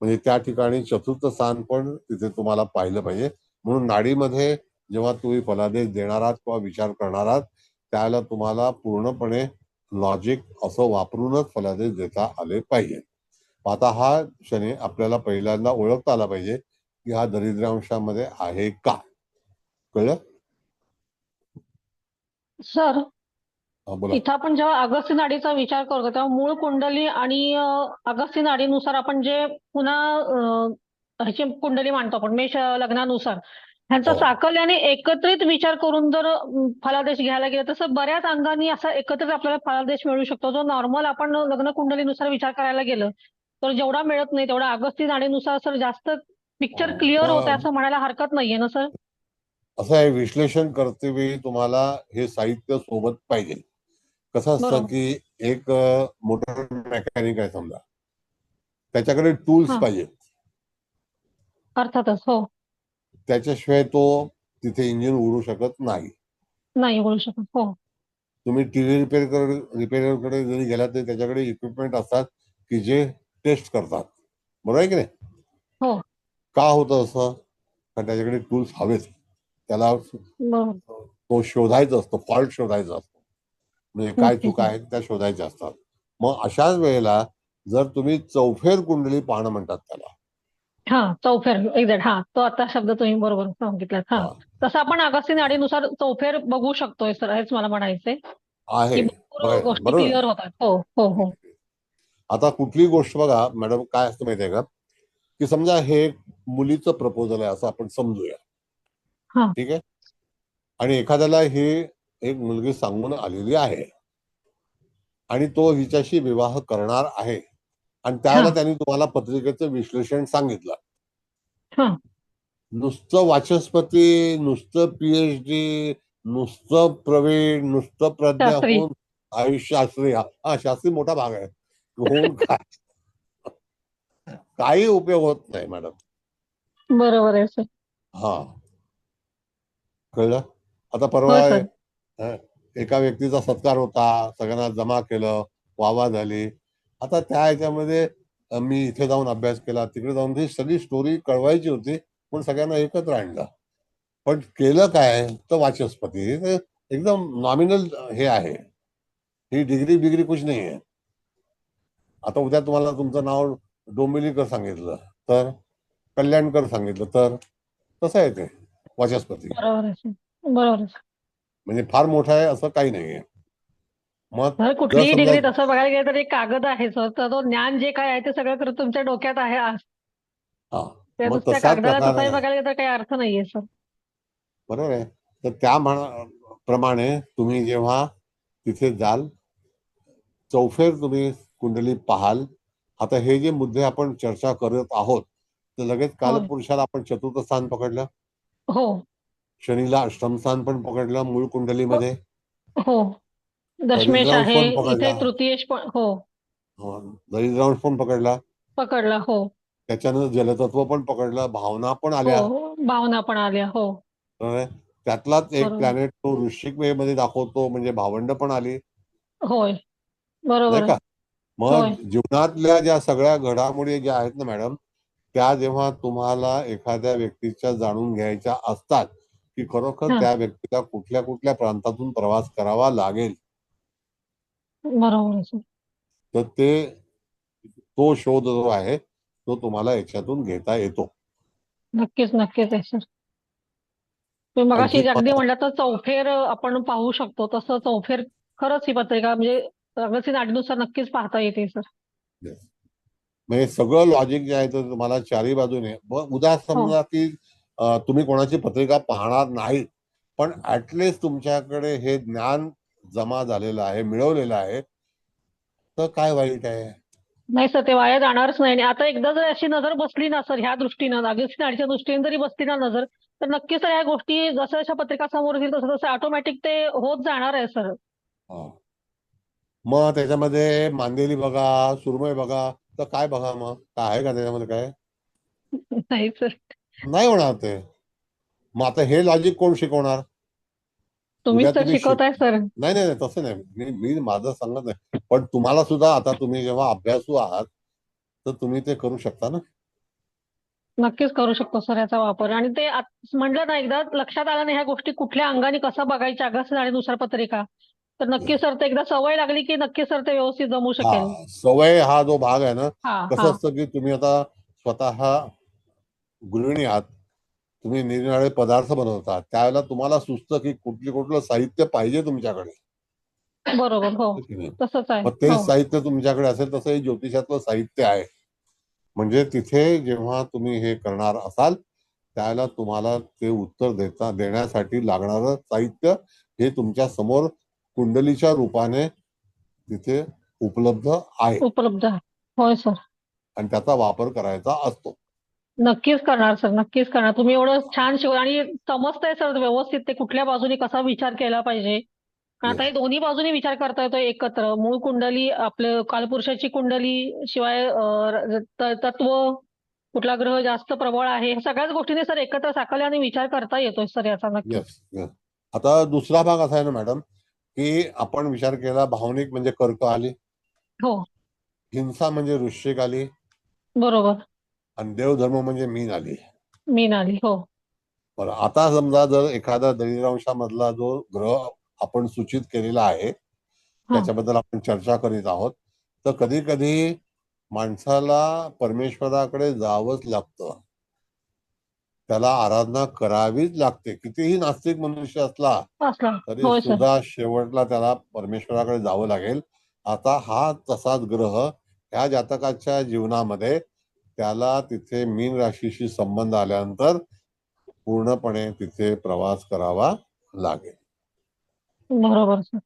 म्हणजे त्या ठिकाणी चतुर्थ स्थान पण तिथे तुम्हाला पाहिलं पाहिजे. म्हणून नाडीमध्ये जेव्हा तुम्ही फलादेश देणार आहात किंवा विचार करणार आहात त्यावेळेला तुम्हाला पूर्णपणे लॉजिक असं वापरूनच फलादेश देता आले पाहिजे. आता हा शनी आपल्याला पहिल्यांदा ओळखता आला पाहिजे की हा दरिद्रांशामध्ये आहे का. कळलं? सर, हा बोला. इथं आपण जेव्हा अगस्ती नाडीचा विचार करतो तेव्हा मूळ कुंडली आणि अगस्ती नाडीनुसार आपण जे पुन्हा ह्याची कुंडली मांडतो आपण मेष लग्नानुसार ह्यांचा हो. साकल्याने एकत्रित विचार करून जर फलादेश घ्यायला गेला तसं बऱ्याच अंगांनी असा एकत्रित आपल्याला फलादेश मिळू शकतो. जो नॉर्मल आपण लग्न कुंडलीनुसार विचार करायला गेलं तर जेवढा मिळत नाही तेवढा अगस्ती नाडीनुसार सर जास्त पिक्चर क्लिअर होतं असं म्हणायला हरकत नाहीये ना सर? असं आहे, विश्लेषण करतेवेळी तुम्हाला हे साहित्य सोबत पाहिजे. कसं असतं बरोबर. की एक मोटर मेकॅनिक आहे समजा, त्याच्याकडे टूल्स हा, पाहिजेत. अर्थातच. हो, त्याच्याशिवाय तो तिथे इंजिन उडू शकत नाही. नाही बोलू शकत. हो, तुम्ही टीव्ही रिपेअरकडे जरी गेलात तरी त्याच्याकडे इक्विपमेंट असतात की जे टेस्ट करतात. बरोबर आहे की नाही? हो, का होतं असं? कारण त्याच्याकडे टूल्स हवेत. त्याला बरोबर. तो शोधायचा असतो, फॉल्ट शोधायचा असतो. म्हणजे काय नक्कीच. चुका आहेत त्या शोधायच्या असतात. मग अशाच वेळेला जर तुम्ही चौफेर कुंडली पाहणं म्हणतात त्याला. हा, चौफेर एक्झॅक्ट. हा, तो आता शब्द तुम्ही बरोबर सांगितलात. हा, हा, तसं आपण अगस्ती नाडीनुसार चौफेर बघू शकतोय सर, हेच मला म्हणायचंय की आहे. भरपूर गोष्टी बरोबर. क्लिअर होतात. हो हो हो. आता कुठली गोष्ट बघा मॅडम, काय असतं माहितीये का, की समजा हे मुलीचं प्रपोजल आहे असं आपण समजूया. हा, ठीक आहे. आणि एखाद्याला हे एक मुलगी सांगून आलेली आहे आणि तो हिच्याशी विवाह करणार आहे आणि त्यावेळेला हा, त्यांनी तुम्हाला पत्रिकेचं विश्लेषण सांगितलं. हा, नुसतं वाचस्पती, नुसतं PhD, नुसतं प्रवीण, नुसतं प्रज्ञा शास्त्री. होऊन शास्त्री, हा शास्त्री मोठा भाग आहे, होऊन काही उपयोग होत नाही मॅडम. बरोबर आहे सर. हा, कळलं? आता हो परवा सर. एका व्यक्तीचा सत्कार होता, सगळ्यांना जमा केलं, वाहवा झाली. आता त्या ह्याच्यामध्ये मी इथे जाऊन अभ्यास केला, तिकडे जाऊन ती सगळी स्टोरी कळवायची होती, पण सगळ्यांना एकत्र आणलं. पण केलं काय तर वाचस्पती एकदम नॉमिनल हे आहे. ही डिग्री बिग्री कुछ नाही आहे. आता उद्या तुम्हाला तुमचं नाव डोंबिवलीकर सांगितलं तर, कल्याणकर सांगितलं तर कसं आहे ते वाचस्पती. बरोबर आहे सर. बरोबर आहे सर. म्हणजे फार मोठं आहे असं काही नाहीये. मग सर, जर कुठलीही समजा डिग्री तसं बघायला गेलं तर एक कागद आहे सर. तर तो ज्ञान जे काय आहे ते सगळं तर तुमच्या डोक्यात आहे आज. हा, त्या मग नुसत्या तशाच कागदाला तसाही प्रकारे बघायला गेलं तर काही अर्थ नाहीये सर. बरोबर आहे. तर त्या प्रमाणे तुम्ही जेव्हा तिथे जाल, चौफेर तुम्ही कुंडली पाहाल. आता हे जे मुद्दे आपण चर्चा करत आहोत तर लगेच हो कालपुरुषाला आपण चतुर्थ स्थान पकडलं, हो शनीला अष्टम स्थान पण पकडलं मूळ हो कुंडलीमध्ये, हो. दशमेश दरिद्रांश आहे पण इथे, पकडला, तृतीयेश पण. हो, दरिद्रांश पण पकडला, पकडला. हो त्याच्यानं जलतत्व पण पकडलं, भावना पण हो, आल्या. भावना पण आल्या. हो, बरोबर आहे? त्यातलाच एक बरोबर. प्लॅनेट तो वृश्चिक मध्ये दाखवतो म्हणजे भावंड पण आली, होय, बरोबर नाही आहे. का? मग होय. जीवनातल्या ज्या सगळ्या घडामोडी ज्या आहेत ना मॅडम, त्या जेव्हा तुम्हाला एखाद्या व्यक्तीच्या जाणून घ्यायच्या असतात की खरोखर हा त्या व्यक्तीला कुठल्या कुठल्या प्रांतातून प्रवास करावा लागेल, बरोबर आहे सर. तर तो शोध जो आहे तो तुम्हाला याच्यातून घेता येतो. नक्कीच नक्कीच आहे सर. तुम्ही आणखी मगाशी अगदी म्हणलं तर चौफेर आपण पाहू शकतो, तसं चौफेर खरंच ही पत्रिका म्हणजे अगदी नाडीनुसार नक्कीच पाहता येते सर. म्हणजे सगळं लॉजिक जे आहे ते तुम्हाला चारी बाजूने, उद्या हो समजा की तुम्ही कोणाची पत्रिका पाहणार नाही, पण ऍटलिस्ट तुमच्याकडे हे ज्ञान जमा झालेलं आहे, मिळवलेलं आहे, तर काय वाईट आहे? नाही सर, ते वाया जाणारच नाही. आणि आता एकदा जर अशी नजर बसली ना सर, ह्या दृष्टीनं अगदी नाडीच्या दृष्टीने जरी बसली ना नजर, तर नक्कीच सर ह्या गोष्टी जसं जशा पत्रिका समोर येतील तसं तसं ऑटोमॅटिक ते होत जाणार आहे सर. हा. मग त्याच्यामध्ये मांदेली बघा, सुरमई बघा, तर काय बघा, मग काय आहे का त्याच्यामध्ये? काय नाही सर, नाही होणार ते. मग आता हे लॉजिक कोण शिकवणार? उद्या तुम्हीच तर तुम्ही शिकवताय सर. नाही नाही नाही, तसं नाही. मी माझं सांगत नाही, पण तुम्हाला सुद्धा आता तुम्ही जेव्हा अभ्यासू आहात तर तुम्ही ते करू शकता ना. नक्कीच करू शकतो सर याचा वापर. आणि ते म्हटलं ना, एकदा लक्षात आलं नाही ह्या गोष्टी कुठल्या अंगाने कसं बघायच्या अगस्त नाडीनुसार पत्रिका, तर नक्की सर ते एकदा सवय लागली की नक्की सर ते व्यवस्थित जमू हा, शकेल. सवय हा जो भाग आहे ना, हा कसं हा असतं की तुम्ही आता स्वतः गृहिणी आहात, तुम्ही निरनिराळे पदार्थ बनवतात, त्यावेळेला तुम्हाला सुचतं की कुठलं साहित्य पाहिजे तुमच्याकडे, बरोबर. हो हो की नाही? तसंच आहे. मग ते हो साहित्य तुमच्याकडे असेल, तसं हे ज्योतिषातलं साहित्य आहे. म्हणजे तिथे जेव्हा तुम्ही हे करणार असाल त्यावेळेला तुम्हाला ते उत्तर देण्यासाठी लागणारं साहित्य हे तुमच्या समोर कुंडलीच्या रूपाने तिथे उपलब्ध आहे उपलब्ध आहे. होय सर. आणि त्याचा वापर करायचा असतो. नक्कीच करणार सर, नक्कीच करणार. तुम्ही एवढं छान शिकवलं आणि समजतंय सर व्यवस्थित ते कुठल्या बाजूने कसा विचार केला पाहिजे. कारण आता हे दोन्ही बाजूनी विचार करता येतो एकत्र. मूळ कुंडली, आपलं कालपुरुषाची कुंडली, शिवाय तत्व, कुठला ग्रह जास्त प्रबळ आहे, ह्या सगळ्याच गोष्टीने सर एकत्र साकळल्या आणि विचार करता येतोय सर याचा नक्कीच. Yes yes. आता दुसरा भाग असा आहे ना मॅडम, की आपण विचार केला भावनिक म्हणजे कर्क आली, हो हिंसा म्हणजे वृश्चिक आली, बरोबर. आणि देवधर्म म्हणजे मीन आली. मीन आली. हो बरं, आता समजा जर एखादा दरिद्रांशामधला जो ग्रह आपण सूचित केलेला आहे हा त्याच्याबद्दल आपण चर्चा करीत आहोत, तर कधी कधी माणसाला परमेश्वराकडे जावंच लागतं, त्याला आराधना करावीच लागते. कितीही नास्तिक मनुष्य असला असला. तरी होय सर. सुद्धा शेवटला त्याला परमेश्वराकडे जावं लागेल. आता हा तसाच ग्रह ह्या जातकाच्या जीवनामध्ये त्याला तिथे मीन राशीशी संबंध आल्यानंतर पूर्णपणे तिथे प्रवास करावा लागेल. बरोबर सर.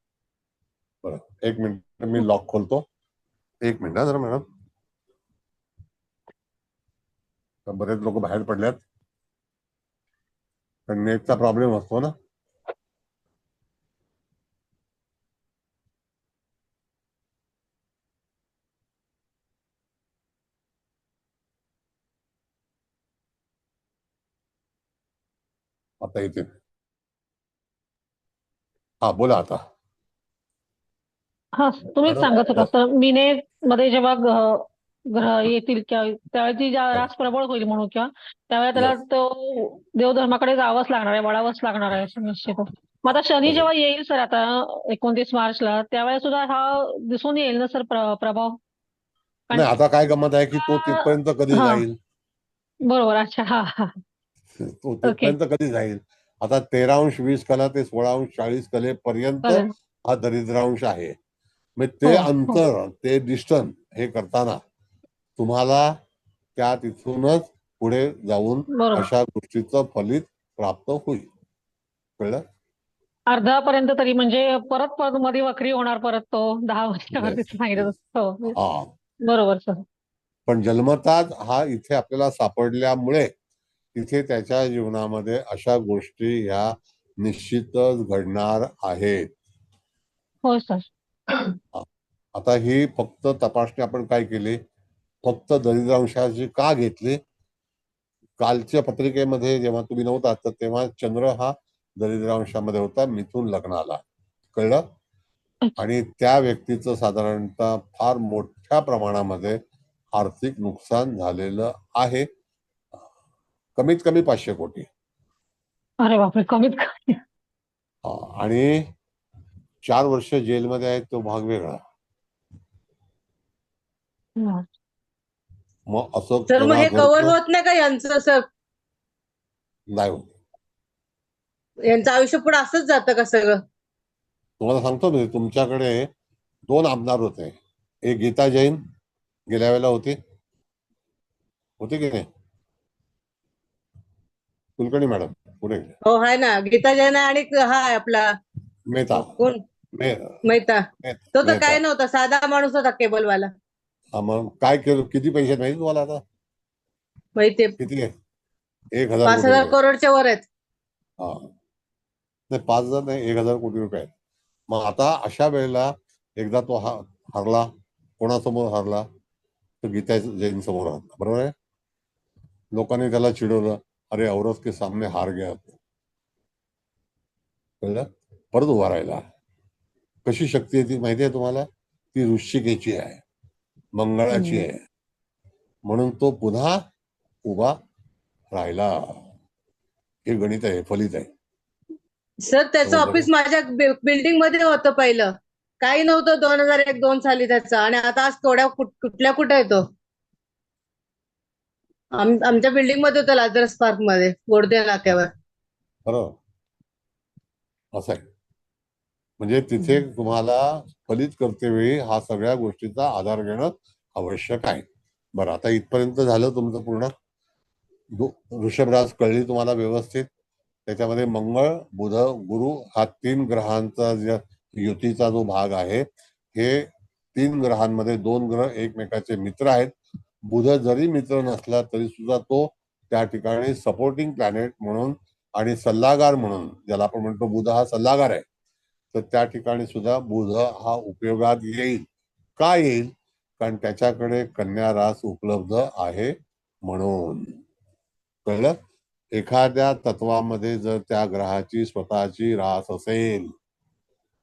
बरं, एक मिनिट मी लॉक खोलतो. एक मिनिट जरा मॅडम, बरेच लोक बाहेर पडल्यात, पण नेटचा प्रॉब्लेम असतो ना. आता इथे हा बोला आता. हा तुम्हीच मॅडम सांगत होता सर, मीने मध्ये जेव्हा ग्रह ग्रह येतील त्यावेळी ती रास प्रबळ होईल म्हणून, किंवा त्यावेळेला त्याला Yes. तो देवधर्माकडे जावंच लागणार आहे, वळावंच लागणार आहे सर निश्चितच. मग आता शनी जेव्हा येईल सर आता 29 मार्चला, त्यावेळेस सुद्धा हा दिसून येईल ना सर प्रभाव. नाही, आता काय गमत आहे की तो कारण तिथपर्यंत कधी हा जाईल, बरोबर. अच्छा हा हा तो ओके तिथपर्यंत कधी जाईल. आता 13°20 कला ते 16°40 कलेपर्यंत चालेल. हा दरिद्रांश आहे. मग हो ते हो अंतर, ते डिस्टन्स हे करताना तुम्हाला त्या तिथूनच पुढे जाऊन बरोबर. अशा गोष्टीचं फलित प्राप्त होईल. कळलं? अर्धापर्यंत तरी म्हणजे परत परत मध्ये वक्री होणार परत तो 10 वर्षामध्ये येस सांगितलं येस. तसं. हो हा, बरोबर सर. पण जन्मताच हा इथे आपल्याला सापडल्यामुळे तिथे त्याच्या जीवनामध्ये अशा गोष्टी ह्या निश्चितच घडणार आहेत. हो सर. आता ही फक्त तपासणी आपण काय केली, फक्त दरिद्रांशाची का घेतली? कालच्या पत्रिकेमध्ये जेव्हा तुम्ही नव्हता तर तेव्हा चंद्र हा दरिद्रांशामध्ये होता, मिथुन लग्नाला. कळलं? आणि त्या व्यक्तीचं साधारणतः फार मोठ्या प्रमाणामध्ये आर्थिक नुकसान झालेलं आहे. कमीत कमी 500 कोटी. अरे बापरे, कमीत कमी. आणि 4 वर्ष जेलमध्ये आहेत तो भाग वेगळा. मग असं सर मग हे कव्हर घरचं होत नाही का यांचं सर? नाही होत. यांचं आयुष्य पुढे असंच जातं का सगळं? तुम्हाला सांगतो मी, तुमच्याकडे 2 आमदार होते. एक गीता जैन गेल्या वेळेला होती की नाही? कुलकर्णी मॅडम पुढे गेले. हो आहे ना, गीता जैन आणि हा आहे आपला मेहता कोण, मे- मेहता. तो तर मेहता. काय नव्हता, साधा माणूस होता केबलवाला. मग काय केलं? किती पैसे माहिती तुम्हाला आता? माहितीये, किती आहे? 1,000 कोटी 5,000 रुपये. करोडच्या वर आहेत. हा, नाही 5,000 नाही, 1,000 कोटी रुपये आहेत. मग आता अशा वेळेला एकदा तो हरला. कोणासमोर हरला? तो गीता जैन समोर हरला. बरोबर आहे. लोकांनी त्याला चिडवलं, अरे औरत के सामने हार गया. कळलं? परत उभा राहिला. कशी शक्ती आहे ती माहिती आहे तुम्हाला? ती वृश्चिकेची आहे, मंगळाची आहे. म्हणून तो पुन्हा उभा राहिला. हे गणित आहे, फलित आहे. सर त्याचं समजलं ऑफिस का? माझ्या बिल्डिंग मध्ये होतं पहिलं. काही नव्हतं 2001-2 साली त्याचं, आणि आता आज कुठल्या कुठे येतो. आमच्या बिल्डिंग मध्ये होतं, लाजरस पार्क मध्ये, गोडदे नाक्यावर. बरोबर. असं आहे. म्हणजे तिथे तुम्हाला फलित करतेवेळी हा सगळ्या गोष्टीचा आधार घेणं आवश्यक आहे. बरं, आता इथपर्यंत झालं तुमचं पूर्ण. वृषभ रास कळली तुम्हाला व्यवस्थित. त्याच्यामध्ये मंगळ, बुध, गुरु हा 3 ग्रहांचा युतीचा जो भाग आहे, हे 3 ग्रहांमध्ये 2 ग्रह एकमेकाचे मित्र आहेत. बुध जरी मित्र नसला तरी सुद्धा तो त्या ठिकाणी सपोर्टिंग प्लॅनेट म्हणून आणि सल्लागार म्हणून, ज्याला आपण म्हणतो बुध हा सल्लागार आहे, तर त्या ठिकाणी सुद्धा बुध हा उपयोगात येईल. का येईल? कारण त्याच्याकडे कन्या रास उपलब्ध आहे म्हणून. कळलं? एखाद्या तत्वामध्ये जर त्या ग्रहाची स्वतःची रास असेल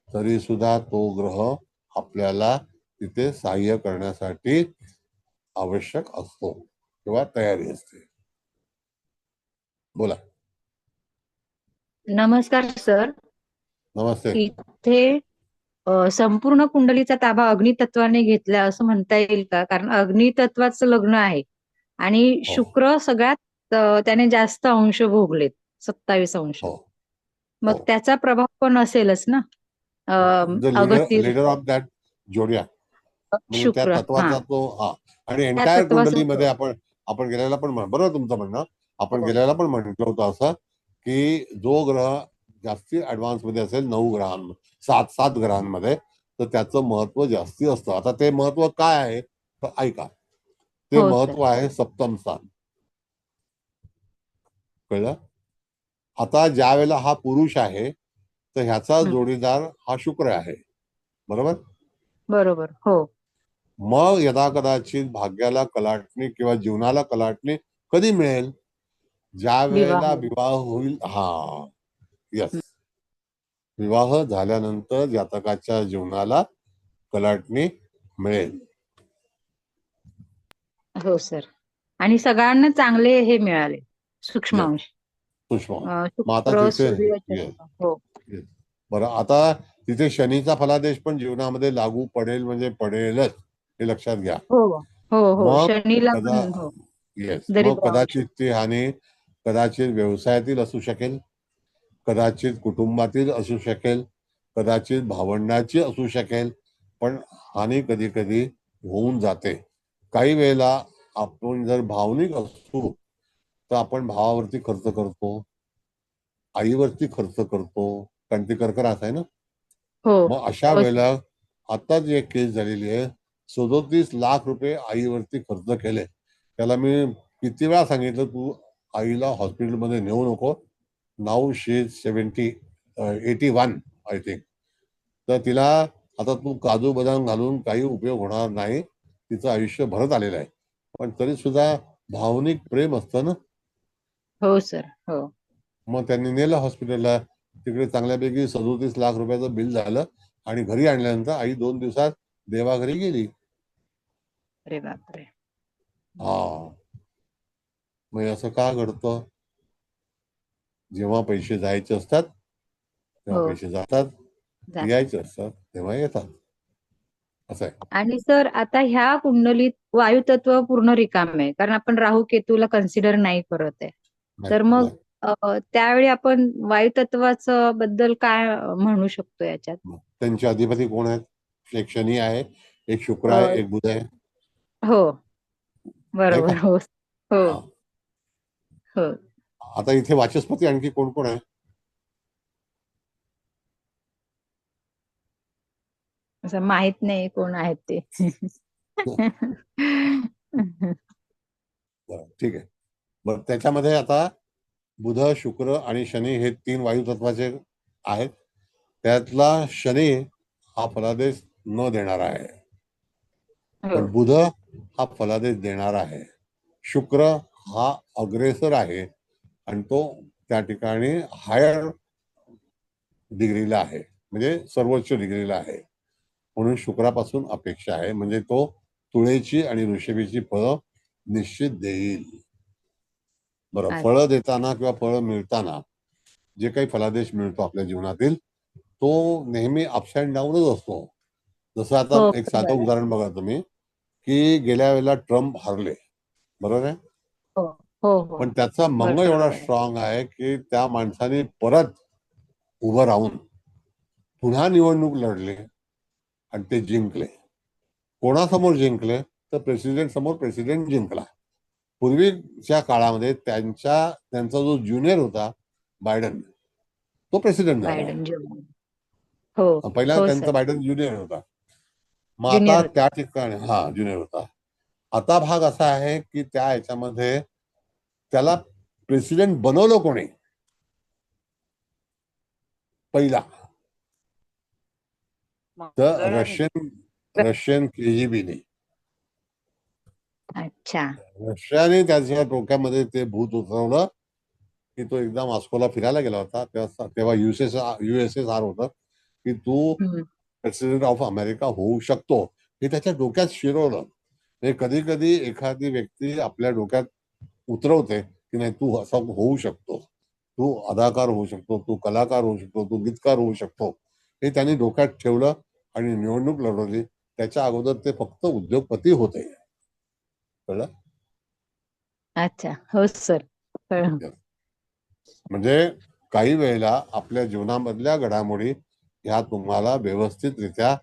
तरी सुद्धा तो ग्रह आपल्याला तिथे सहाय्य करण्यासाठी आवश्यक असतो किंवा तयारी असते. बोला. नमस्कार सर. नमस्ते. इथे संपूर्ण कुंडलीचा ताबा अग्नितत्वाने घेतला असं म्हणता येईल का? कारण अग्नितत्वाचं लग्न आहे आणि हो. शुक्र सगळ्यात त्याने जास्त अंश भोगलेत, 27 अंश. हो. मग हो. त्याचा प्रभाव पण असेलच ना अगस्ती लीडर ऑफ दॅट जोडिया म्हणजे त्या शुक्र. हा, तत्वाचा तो. आणि त्या एंटायर तत्वाचा कुंडलीमध्ये आपण गेल्याला पण बरोबर तुमचं म्हणणं. आपण हो. गेल्याला पण म्हटलं होतं असं की जो ग्रह जास्ती ऍडव्हान्स मध्ये असेल 9 ग्रहांमध्ये, 7 ग्रहांमध्ये, तर त्याचं महत्व जास्ती असतं. आता ते महत्व काय आहे तर ऐका. ते हो, महत्व आहे सप्तम स्थान. कळलं? आता ज्या वेळेला हा पुरुष आहे तर ह्याचा जोडीदार हा शुक्र आहे. बरोबर. बरोबर. हो. मग यदा कदाचित भाग्याला कलाटणी किंवा जीवनाला कलाटणी कधी मिळेल? ज्या वेळेला विवाह होईल. हा, यस. विवाह झाल्यानंतर जातकाच्या जीवनाला कलाटणी मिळेल. हो सर. आणि सगळ्यांना चांगले हे मिळाले, सूक्ष्म अंश. सूक्ष्म. मग आता शुक्र, तिथे सूर्य, yes, चंद्र. हो. yes. बरं, आता तिथे शनीचा फलादेश पण जीवनामध्ये लागू पडेल म्हणजे पडेलच, हे लक्षात घ्या. हो हो हो. मग शनीला पण हो. येस, मग दरिद्र अंश. कदाचित ती हानी कदाचित व्यवसायातील असू शकेल, कदाचित कुटुंबातील असू शकेल, कदाचित भावंडाची असू शकेल, पण हानी कधी कधी होऊन जाते. काही वेळेला आपण जर भावनिक असू तर आपण भावावरती खर्च करतो, आईवरती खर्च करतो, कारण ती कर्करास आहे ना. हो. मग अशा वेळेला आता जी एक केस झालेली आहे, 37 लाख रुपये आईवरती खर्च केले. त्याला मी किती वेळा सांगितलं, तू आईला हॉस्पिटलमध्ये नेऊ नको. Now she 81 I think. तर तिला आता तू काजू बदाम घालून काही उपयोग होणार नाही. तिचं आयुष्य भरत आलेलं आहे. पण तरी सुद्धा भावनिक प्रेम असतं ना. हो सर. हो. मग त्यांनी नेलं हॉस्पिटलला. तिकडे चांगल्यापैकी 37 लाख रुपयाचं बिल झालं आणि घरी आणल्यानंतर आई 2 दिवसात देवाघरी गेली. अरे बापरे. हा, मग हे असं का घडतं? जेव्हा पैसे जायचे असतात तेव्हा हो पैसे जातात, जातात. यायचे असतात तेव्हा येतात, असं आहे. आणि सर आता ह्या कुंडलीत वायुतत्व पूर्ण रिकाम आहे, कारण आपण राहू केतूला कन्सिडर नाही करत आहे. नाही तर मग नाही. त्यावेळी आपण वायुतत्वाचं बद्दल काय म्हणू शकतो याच्यात? त्यांचे अधिपती कोण आहेत? एक शनी आहे, एक शुक्र आहे, अ, एक बुध आहे, हो आहे का? बरोबर. हो हो हा. हो. आता इथे वाचस्पती आणखी कोण कोण आहे? असं माहित नाही कोण आहेत ते. बरं, ठीक आहे. बरं, त्याच्यामध्ये आता बुध, शुक्र आणि शनी हे 3 वायुतत्वाचे आहेत. त्यातला शनी हा फलादेश न देणारा आहे, हो पण बुध हा फलादेश देणारा आहे. शुक्र हा अग्रेसर आहे आणि तो त्या ठिकाणी हायर डिग्रीला आहे, म्हणजे सर्वोच्च डिग्रीला आहे. म्हणून शुक्रापासून अपेक्षा आहे, म्हणजे तो तुळेची आणि ऋषभीची फळं निश्चित देईल. बरं, अच्छा. फळं देताना किंवा फळं मिळताना जे काही फलादेश मिळतो आपल्या जीवनातील, तो नेहमी अप्स अँड डाऊनच असतो. जसं आता हो एक बरोबर साधं आहे. उदाहरण बघा तुम्ही, की गेल्या वेळेला ट्रम्प हरले, बरोबर आहे, हो हो हो पण त्याचा मंग एवढा बरोबर आहे. स्ट्रॉंग आहे की त्या माणसाने परत उभं राहून पुन्हा निवडणूक लढले आणि ते जिंकले. कोणासमोर जिंकले? तर प्रेसिडेंट समोर प्रेसिडेंट जिंकला. पूर्वीच्या काळामध्ये त्यांचा जो ज्युनियर होता बायडन, तो प्रेसिडेंट झाला. बायडन हो पहिला हो त्यांचा सर. बायडन ज्युनियर होता. मग आता ज्युनियर होते. त्या ठिकाणी ज्युनियर होता. आता भाग असा आहे की त्या ह्याच्यामध्ये त्याला प्रेसिडेंट बनवलं कोणी? पहिला तर मंगळाने. Russian KGB. अच्छा. रशियाने त्याच्या डोक्यामध्ये ते भूत उतरवलं की तो एकदा मॉस्कोला फिरायला गेला होता. तेव्हा USSR होतं की तू हम्म. प्रेसिडेंट ऑफ अमेरिका होऊ शकतो, हे त्याच्या डोक्यात शिरवलं. हे कधी कधी एखादी व्यक्ती आपल्या डोक्यात उतरवते की नाही, तू असं होऊ शकतो, तू अदाकार होऊ शकतो, तू कलाकार होऊ शकतो, तू गीतकार होऊ शकतो. हे त्यांनी डोक्यात ठेवलं आणि निवडणूक लढवली. त्याच्या अगोदर ते फक्त उद्योगपती होते. कळलं? अच्छा हो सर. कळलं. म्हणजे काही वेळेला आपल्या जीवनामधल्या घडामोडी ह्या तुम्हाला व्यवस्थितरित्या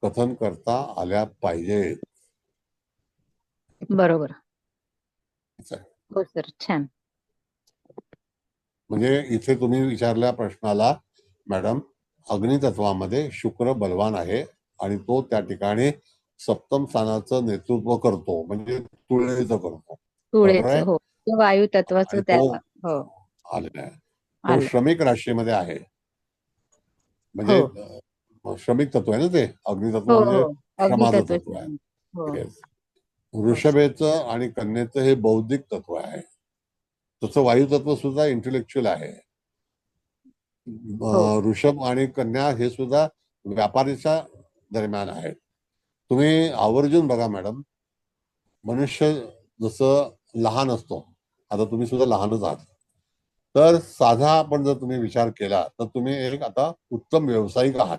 कथन करता आल्या पाहिजेत. बरोबर. हो सर, छान. म्हणजे इथे तुम्ही विचारल्या प्रश्नाला मॅडम, अग्नितत्वामध्ये शुक्र बलवान आहे आणि तो त्या ठिकाणी सप्तम स्थानाचं नेतृत्व करतो, म्हणजे तुळेचं करतो, बरोबर आहे. तुळेचं हो. ते वायू तत्वाचं आणि त्या. तो हो आलेला आहे, तो आलं. श्रमिक राशीमध्ये आहे. हो म्हणजे श्रमिक तत्व आहे ना ते. अग्नितत्व हो म्हणजे हो श्रमाचं अग्नितत्वाचं. तत्व आहे. हो Yes. हो सर. वृषभेचं आणि कन्येचं हे बौद्धिक तत्व आहे. तसं वायुतत्व सुद्धा इंटेलेक्च्युअल आहे. हो ऋषभ आणि कन्या हे सुद्धा व्यापारीच्या दरम्यान आहेत. तुम्ही आवर्जून बघा मॅडम, मनुष्य जसं लहान असतो, आता तुम्ही सुद्धा लहानच आहात, तर साधा आपण जर तुम्ही विचार केला तर तुम्ही एक आता उत्तम व्यावसायिक आहात.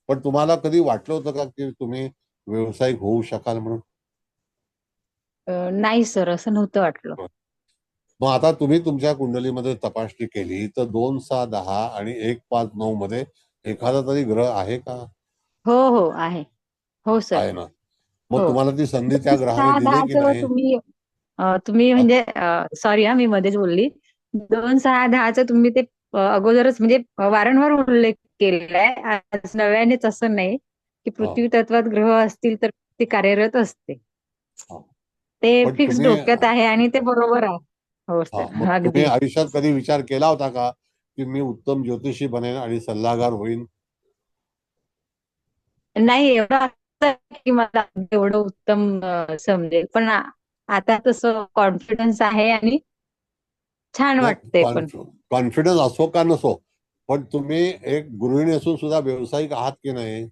पण तुम्हाला कधी वाटलं होतं का की तुम्ही व्यावसायिक होऊ शकाल म्हणून? नाही सर, असं नव्हतं वाटलं. मग आता तुम्ही तुमच्या कुंडलीमध्ये तपासणी केली तर 2, 6, 10 आणि 1, 5, 9 मध्ये एखादा तरी ग्रह आहे का? हो हो आहे. हो सर. आहे ना. मग हो. तुम्हाला ती संधी त्या 2, ग्रहाने 6, दिली की 10चं नाही? तुम्ही म्हणजे सॉरी मी मध्येच बोलली. 2, 6, 10चं तुम्ही ते अगोदरच म्हणजे वारंवार उल्लेख केलेला आहे. आज नव्यानेच असं नाही की हा, पृथ्वी तत्वात ग्रह असतील तर ते कार्यरत असते. हा. ते पण फिक्स तुम्ही डोक्यात आहे आणि ते बरोबर आहे. हो मग सर, तुम्ही अगदी. आयुष्यात कधी विचार केला होता का की मी उत्तम ज्योतिषी बनेन आणि सल्लागार होईन? नाही एवढं असं की मला एवढं उत्तम समजेल, पण आता तसं कॉन्फिडन्स आहे आणि छान नाही, वाटतंय पण. कॉन्फिडन्स असो का नसो, पण तुम्ही एक गृहिणी असून सुद्धा व्यावसायिक आहात की नाही?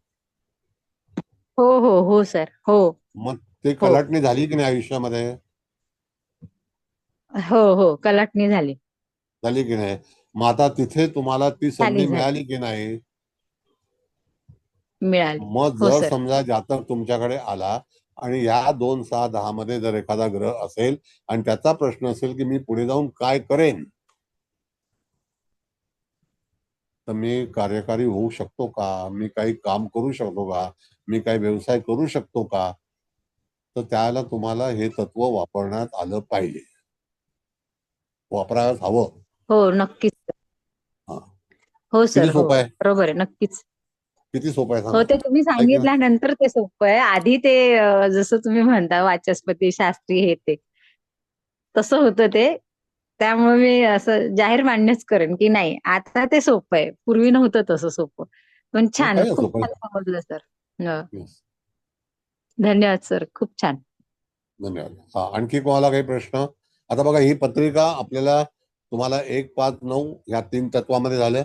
हो हो हो सर. हो मग ते हो. कलाटणी झाली की नाही आयुष्यामध्ये? हो कलाटणी झाली झाली की नाही? मग आता तिथे तुम्हाला ती संधी झाली मिळाली की नाही? मिळाली. मग हो जर सर. समजा जातक तुमच्याकडे आला आणि या 2, 6, 10 मध्ये जर एखादा ग्रह असेल आणि त्याचा प्रश्न असेल की मी पुढे जाऊन काय करेन, तर मी कार्यकारी होऊ शकतो का, मी काही काम करू शकतो का, मी काही व्यवसाय करू शकतो का, तर त्याला तुम्हाला हे तत्व वापरण्यात आलं पाहिजे, वापरायला हवं. हो नक्कीच. हा. हो किती सर. हो सोपं आहे? बरोबर आहे. नक्कीच. किती सोपं आहे हो सांगा? ते तुम्ही आहे की नाही? सांगितल्यानंतर ते सोपं आहे. आधी ते जसं तुम्ही म्हणता वाचस्पती शास्त्री हे ते तसं होतं ते. त्यामुळे मी असं जाहीर मान्यच करेन की नाही आता ते सोपं आहे. पूर्वी नव्हतं तसं सोपं. पण नाही, छान, काही खूप सोपं छान आहे. समजलं सर. Yes. धन्यवाद सर. खूप छान. धन्यवाद. हा, आणखी कोणाला काही प्रश्न? आता बघा, ही पत्रिका आपल्याला तुम्हाला 1, 5, 9 या 3 तत्वामध्ये झाल्या.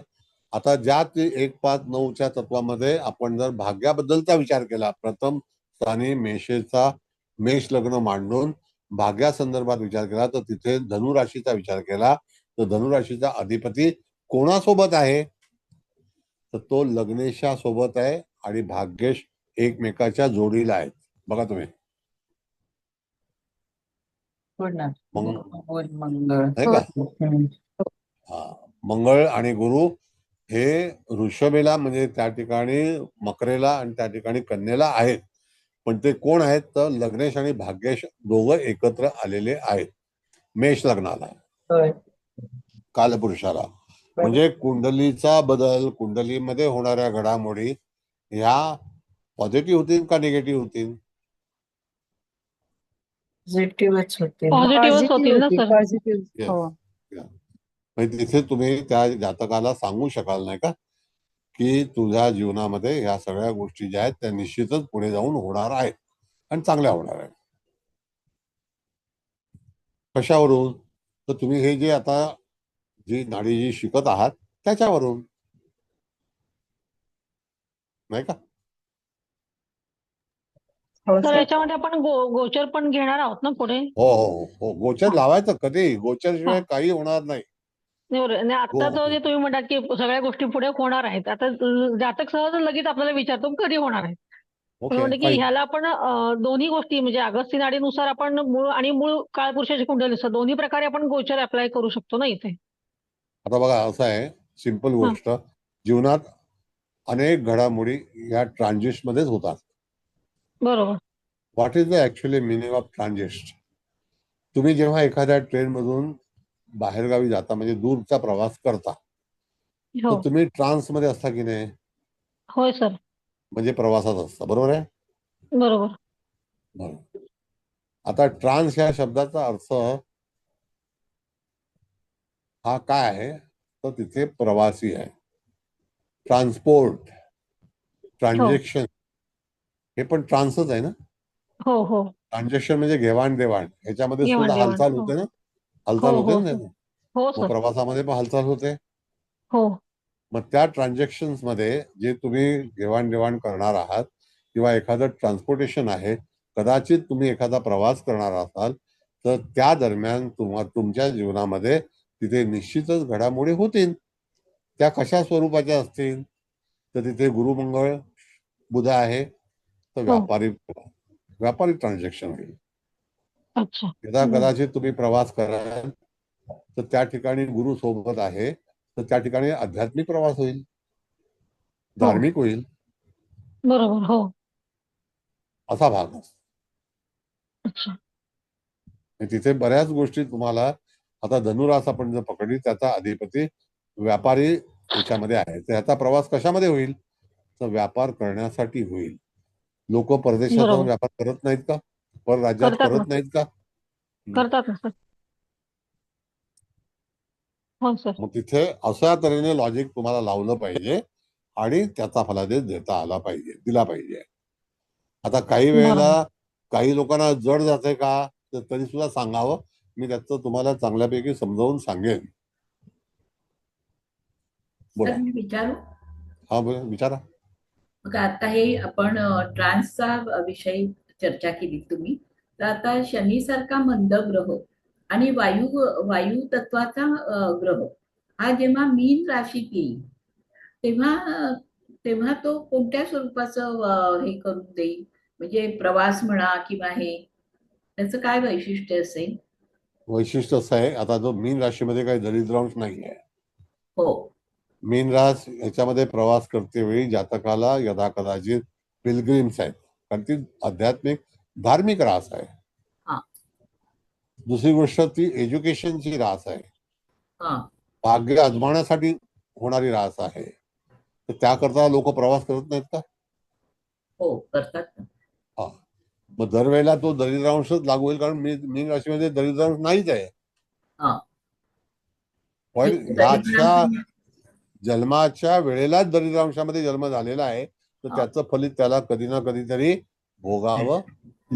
आता ज्या 1, 5, 9च्या तत्वामध्ये आपण जर भाग्याबद्दलचा विचार केला, प्रथम स्थानी मेष लग्न मांडून भाग्यासंदर्भात विचार केला, तर तिथे धनुराशीचा विचार केला, तर धनुराशीचा अधिपती कोणासोबत आहे? तर तो लग्नेशासोबत आहे आणि भाग्येश एकमेकाच्या जोडीला आहेत. बघा तुम्ही, हो ना. मग गुरु मंगळ. आहे हो. का? हम्म. हा, मंगळ आणि गुरु हे ऋषभेला म्हणजे त्या ठिकाणी मकरेला आणि त्या ठिकाणी कन्येला आहेत. पण ते कोण आहेत? तर लग्नेश आणि भाग्येश दोघं एकत्र आलेले आहेत मेष लग्नाला, होय. कालपुरुषाला. म्हणजे कुंडलीचा बदल, कुंडलीमध्ये होणाऱ्या घडामोडी ह्या पॉझिटिव्ह होतील का निगेटिव्ह होतील? पॉझिटिव्हच होते. पॉझिटिव्हच होतील ना सर. पॉझिटिव्ह. Yes. हो. Yeah. म्हणजे तिथे तुम्ही त्या जातकाला सांगू शकाल नाही का की तुझ्या जीवनामध्ये ह्या सगळ्या गोष्टी ज्या आहेत त्या निश्चितच पुढे जाऊन होणार आहेत आणि चांगल्या होणार आहेत. कशावरून? तर तुम्ही हे जे आता जी नाडी जी शिकत आहात त्याच्यावरून, नाही का? हो तर सर. याच्यामध्ये आपण गोचर पण घेणार आहोत ना पुढे. हो हो हो, गोचर हा. लावायचं कधी, गोचरशिवाय हा. काही होणार नाही. आणि हो आता तो जे तुम्ही म्हणतात की सगळ्या गोष्टी पुढे होणार आहेत. आता जातक सहज लगेच आपल्याला विचारतो कधी होणार आहेत. पण ओके, म्हणते की फाईन. ह्याला आपण दोन्ही गोष्टी म्हणजे अगस्ती नाडीनुसार आपण मूळ आणि मूळ काळपुरुषाची कुंडली दोन्ही प्रकारे आपण गोचर अप्लाय करू शकतो ना इथे. आता बघा, असं आहे सिंपल हा. गोष्ट, जीवनात अनेक घडामोडी या ट्रान्झिस्ट मध्येच होतात. बरोबर. What is the actually meaning of transit? तुम्ही जेव्हा एखाद्या ट्रेन मधून बाहेरगावी जाता म्हणजे दूरचा प्रवास करता, हो. तर तुम्ही ट्रान्स मध्ये असता की नाही? होय सर. म्हणजे प्रवासात असता, बरोबर आहे? बरोबर. बरोबर. आता ट्रान्स या शब्दाचा अर्थ हा काय आहे? तर तिथे प्रवासी आहे, ट्रान्सपोर्ट, हो ट्रान्झॅक्शन, हे पण ट्रान्सच आहे ना. हो हो. ट्रान्झॅक्शन म्हणजे घेवाण-देवाण, ह्याच्यामध्ये घेवाण सुद्धा देवाण. हालचाल हो होते ना. हो हालचाल होते हो ना सर. त्याची. हो मग सर. प्रवासामध्ये पण हालचाल होते. हो मग त्या ट्रान्झॅक्शन्स मध्ये जे तुम्ही घेवाण-देवाण करणार आहात किंवा एखादं ट्रान्सपोर्टेशन आहे, कदाचित तुम्ही एखादा प्रवास करणार असाल, तर त्या दरम्यान तुमच्या जीवनामध्ये तिथे निश्चितच घडामोडी होतील. त्या कशा स्वरूपाच्या असतील? तर तिथे गुरुमंगळ बुध आहे, तर हो. व्यापारी ट्रान्झॅक्शन होईल. अच्छा. यदा कदाचित तुम्ही प्रवास कराल तर त्या ठिकाणी गुरु सोबत आहे, तर त्या ठिकाणी आध्यात्मिक प्रवास होईल, हो धार्मिक होईल, बरोबर. हो. असा भाग असतो. अच्छा. आणि तिथे बऱ्याच गोष्टी तुम्हाला, आता धनुरास आपण जर पकडली, त्याचा अधिपती व्यापारी याच्यामध्ये आहे, तर याचा प्रवास कशामध्ये होईल? तर व्यापार करण्यासाठी होईल. लोक परदेशात जाऊन बरोबर. व्यापार करत नाहीत का? पर राज्यात करतात ना. करत नाहीत का? करतात ना सर. हो सर. मग तिथे अशा तऱ्हेने लॉजिक तुम्हाला लावलं पाहिजे आणि त्याचा फलादेश दिला पाहिजे. आता काही वेळेला बरोबर. काही लोकांना जड जाते का, तर तरी सुद्धा सांगावं, मी त्याचं तुम्हाला चांगल्यापैकी समजावून सांगेन. बोला. सर मी विचारू? हा बोला, विचारा. मग आता हे आपण ट्रान्सचा विषय चर्चा केली तुम्ही, तर आता शनी सारखा मंद ग्रह आणि वायू तत्वाचा ग्रह हा जेव्हा मीन राशीत येईल तेव्हा तेव्हा तो कोणत्या स्वरूपाचं हे करून देईल, म्हणजे प्रवास म्हणा किंवा हे त्याचं काय वैशिष्ट्य असेल? वैशिष्ट्य असं आहे, आता जो मीन राशीमध्ये काही दरिद्रांश नाही आहे. हो मीन रास याच्यामध्ये प्रवास करते वेळी जातकाला यदाकदाचित पिलग्रिम्स आहेत, कारण ती आध्यात्मिक धार्मिक रास आहे. हा दुसरी गोष्ट ती एज्युकेशनची रास आहे, हा भाग्य आजमावण्यासाठी होणारी रास आहे. तर त्याकरता लोक प्रवास करत नाहीत का? हो करतात ना. हा, मग दरवेळेला तो दरिद्रांशच लागू होईल, कारण मीन राशीमध्ये दरिद्रांश नाहीच आहे. हा पण तिथे याच्या दरिद्रांश जन्माच्या वेळेलाच दरिद्रांशामध्ये जन्म झालेला आहे, तर हा. त्याचं फलित त्याला कधी ना कधीतरी भोगावं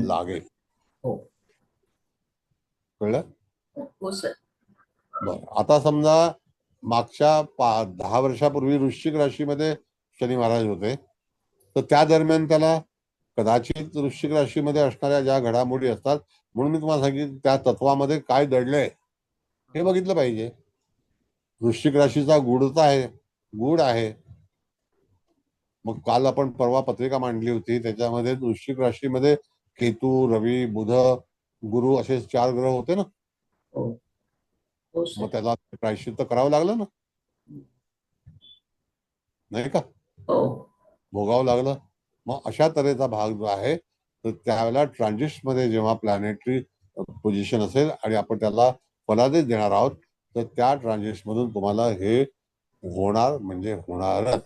लागेल. हो कळलं? हो सर. बरं, आता समजा मागच्या 10 वर्षापूर्वी वृश्चिक राशीमध्ये शनी महाराज होते, तर त्या दरम्यान त्याला कदाचित वृश्चिक राशीमध्ये असणाऱ्या ज्या घडामोडी असतात, म्हणून मी तुम्हाला सांगितलं त्या तत्वामध्ये काय दडलंय हे बघितलं पाहिजे. वृश्चिक राशीचा गुढ आहे. मग काल आपण परवा पत्रिका मांडली होती, त्याच्यामध्ये वृश्चिक राशीमध्ये केतू, रवी, बुध, गुरु असे 4 ग्रह होते ना. हो हो सर. मग त्याला प्रायश्चित्त करावं लागलं ना, नाही का? हो भोगावं लागलं. मग अशा तऱ्हेचा भाग जो आहे, तर त्यावेळेला ट्रान्झिस्ट मध्ये जेव्हा प्लॅनेटरी पोझिशन असेल आणि आपण त्याला फलादेश देणार आहोत, तर त्या ट्रान्झिस्ट मधून तुम्हाला हे होणार म्हणजे होणारच.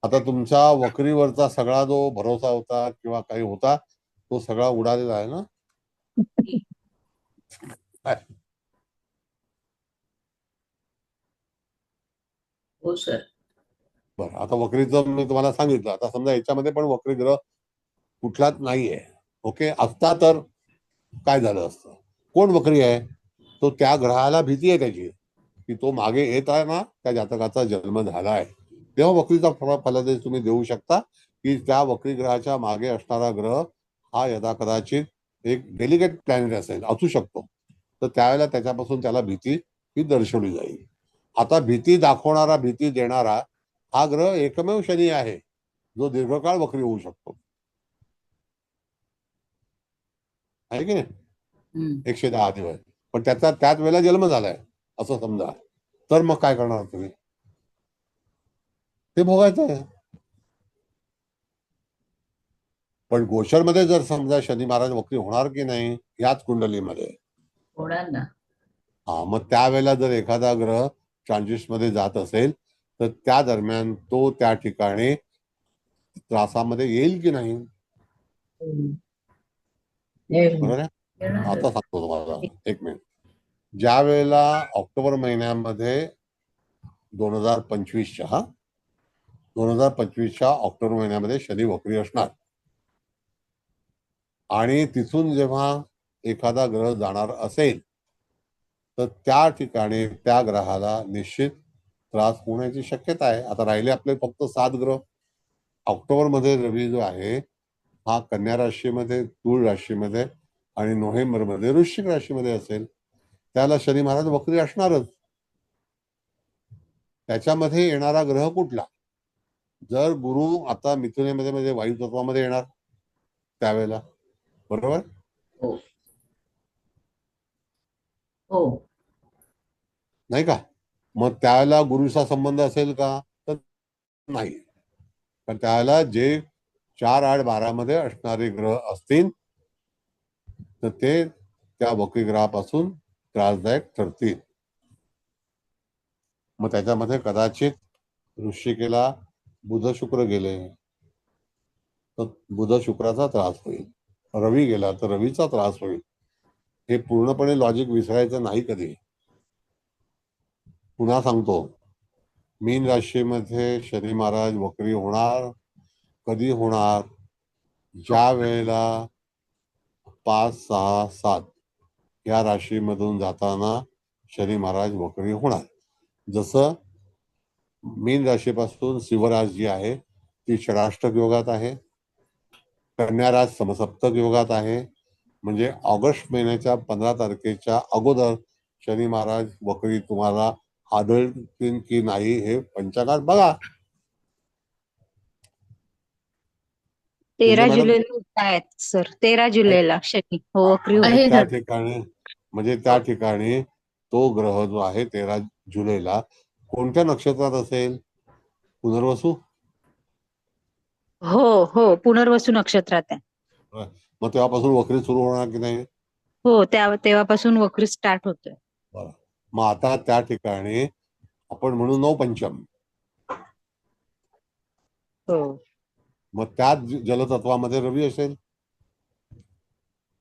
आता तुमच्या वक्रीवरचा सगळा जो भरोसा होता किंवा काही होता, तो सगळा उडालेला आहे ना. हो सर. बरं, आता वक्रीचं मी तुम्हाला सांगितलं. आता समजा याच्यामध्ये पण वक्री ग्रह कुठलाच नाहीये. ओके, असता तर काय झालं असतं? कोण वक्री आहे? तो त्या ग्रहाला भीती आहे त्याची, की तो मागे येत आहे ना, त्या जातकाचा जन्म झाला आहे, तेव्हा वक्रीचा फलादेश तुम्ही देऊ शकता, की त्या वक्री ग्रहाच्या मागे असणारा ग्रह हा यदा कदाचित एक डेलिकेट प्लॅनेट असू शकतो. तर त्यावेळेला त्याच्यापासून त्याला भीती ही दर्शवली जाईल. आता भीती दाखवणारा, भीती देणारा हा ग्रह एकमेव शनी आहे, जो दीर्घकाळ वक्री होऊ शकतो, आहे की नाही? 110 दिवस. पण त्याचा त्याच वेळेला जन्म झालाय असं समजा, तर मग काय करणार तुम्ही? ते भोगायचं आहे. पण गोचरमध्ये जर समजा शनी महाराज वक्री होणार की नाही याच कुंडलीमध्ये, होणार ना. हा, मग त्यावेळेला जर एखादा ग्रह ट्रान्झिस्ट मध्ये जात असेल, तर त्या दरम्यान तो त्या ठिकाणी त्रासामध्ये येईल की नाही? बरोबर आहे. येणार. आता सांगतो तुम्हाला, एक मिनिट. ज्या वेळेला ऑक्टोबर महिन्यामध्ये 2025च्या ऑक्टोबर महिन्यामध्ये शनी वक्री असणार, आणि तिथून जेव्हा एखादा ग्रह जाणार असेल, तर त्या ठिकाणी त्या ग्रहाला निश्चित त्रास होण्याची शक्यता आहे. आता राहिले आपले फक्त 7 ग्रह. ऑक्टोबर मध्ये रवी जो आहे हा कन्या राशीमध्ये, तूळ राशीमध्ये आणि नोव्हेंबर मध्ये वृश्चिक राशीमध्ये असेल, त्याला शनी महाराज वक्री असणारच. त्याच्यामध्ये येणारा ग्रह कुठला? जर गुरु आता मिथुनेमध्ये म्हणजे वायू तत्वामध्ये येणार त्यावेळेला, बरोबर हो हो नाही का? मग त्यावेळेला गुरुचा संबंध असेल का? तर नाही. पण त्यावेळेला जे 4, 8, 12 मध्ये असणारे ग्रह असतील, तर ते त्या वक्री ग्रहापासून त्रासदायक ठरतील. मग त्याच्यामध्ये कदाचित वृश्चिकेला बुध शुक्र गेले तर बुध शुक्राचा त्रास होईल, रवी गेला तर रवीचा त्रास होईल. हे पूर्णपणे लॉजिक विसरायचं नाही कधी. पुन्हा सांगतो, मीन राशीमध्ये शनी महाराज वक्री होणार कधी होणार? ज्या वेळेला 5, 6, 7 या राशीमधून जाताना शनी महाराज वक्री होणार. जसं मीन राशीपासून शिवराज जी आहे ती षडाष्टक योगात आहे, कन्या राज समसप्तक योगात आहे, म्हणजे ऑगस्ट महिन्याच्या 15 तारखेच्या अगोदर शनी महाराज वक्री तुम्हाला आढळतील की नाही हे पंचांगात बघा. 13 मॅडम जुलैला आहेत सर, 13 जुलैला शनी हो वक्री म्हणजे होतो. त्या ठिकाणी तो ग्रह जो आहे 13 जुलैला कोणत्या नक्षत्रात असेल? पुनर्वसू. हो हो पुनर्वसू नक्षत्रात आहे. मग तेव्हापासून वक्री सुरू होणार की नाही? हो तेव्हापासून वक्री स्टार्ट होतोय. बरं. मग आता त्या ठिकाणी आपण म्हणू 9 पंचम. हो मग त्याच जलतत्वामध्ये रवी असेल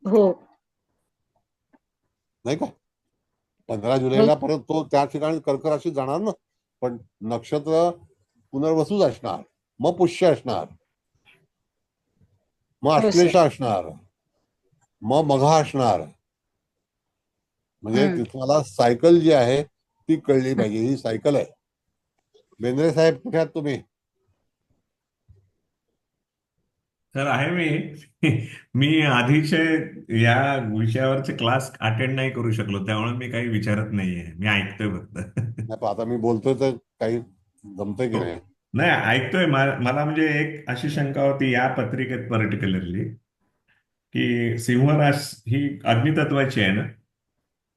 हो नाही का? 15 जुलैला परत तो त्या ठिकाणी कर्क राशीत जाणार ना, पण नक्षत्र पुनर्वसूच असणार, मग पुष्य असणार, मग हो सर. अश्लेषा असणार, मग मघा असणार. म्हणजे तुम्हाला सायकल जी आहे ती कळली पाहिजे. ही सायकल आहे. बेंद्रे साहेब कुठे आहात तुम्ही? सर आहे मी आधीचे या विषयावरचे क्लास अटेंड नाही करू शकलो, त्यामुळे मी काही विचारत नाहीये, मी ऐकतोय फक्त. नाही, पण आता मी बोलतोय तर काही जमतंय की नाही? नाही ऐकतोय. मला म्हणजे एक अशी शंका होती या पत्रिकेत पर्टिक्युलरली की सिंह राशी ही अग्नितत्वाची आहे ना,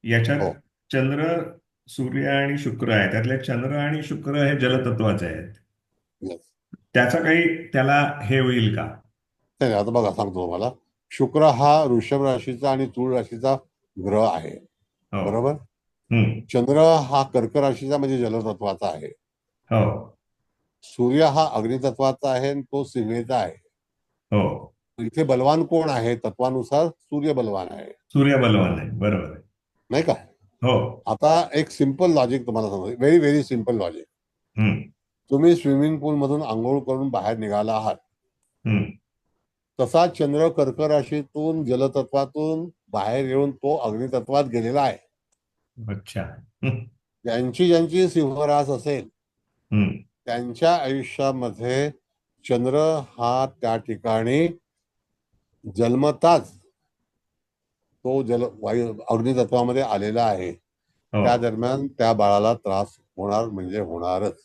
याच्यात हो. चंद्र, सूर्य आणि शुक्र आहे. त्यातले चंद्र आणि शुक्र हे जलतत्वाचे आहेत. Yes. त्याचा काही त्याला हे होईल का? नाही, आता बघा सांगतो तुम्हाला. शुक्र हा वृषभ राशीचा आणि तूळ राशीचा ग्रह आहे, हो. बरोबर. चंद्र हा कर्क राशीचा म्हणजे जलतत्वाचा आहे. हो सूर्य हा अग्नितत्वाचा आहे आणि तो सिंहेचा आहे. हो इथे बलवान कोण आहे? तत्वानुसार सूर्य बलवान आहे, सूर्य बलवान आहे, बरोबर आहे. नाही का? हो. आता एक सिंपल लॉजिक तुम्हाला सांगतो, व्हेरी व्हेरी सिंपल लॉजिक. तुम्ही स्विमिंग पूल मधून आंघोळ करून बाहेर निघाला आहात, तसा चंद्र कर्क राशीतून जलतत्वातून बाहेर येऊन तो अग्नितत्वात गेलेला आहे. अच्छा. ज्यांची सिंहरास असेल त्यांच्या आयुष्यामध्ये चंद्र हा त्या ठिकाणी जन्मताच तो वायू अग्नितत्वामध्ये आलेला आहे. हो. त्या दरम्यान त्या बाळाला त्रास होणार म्हणजे होणारच.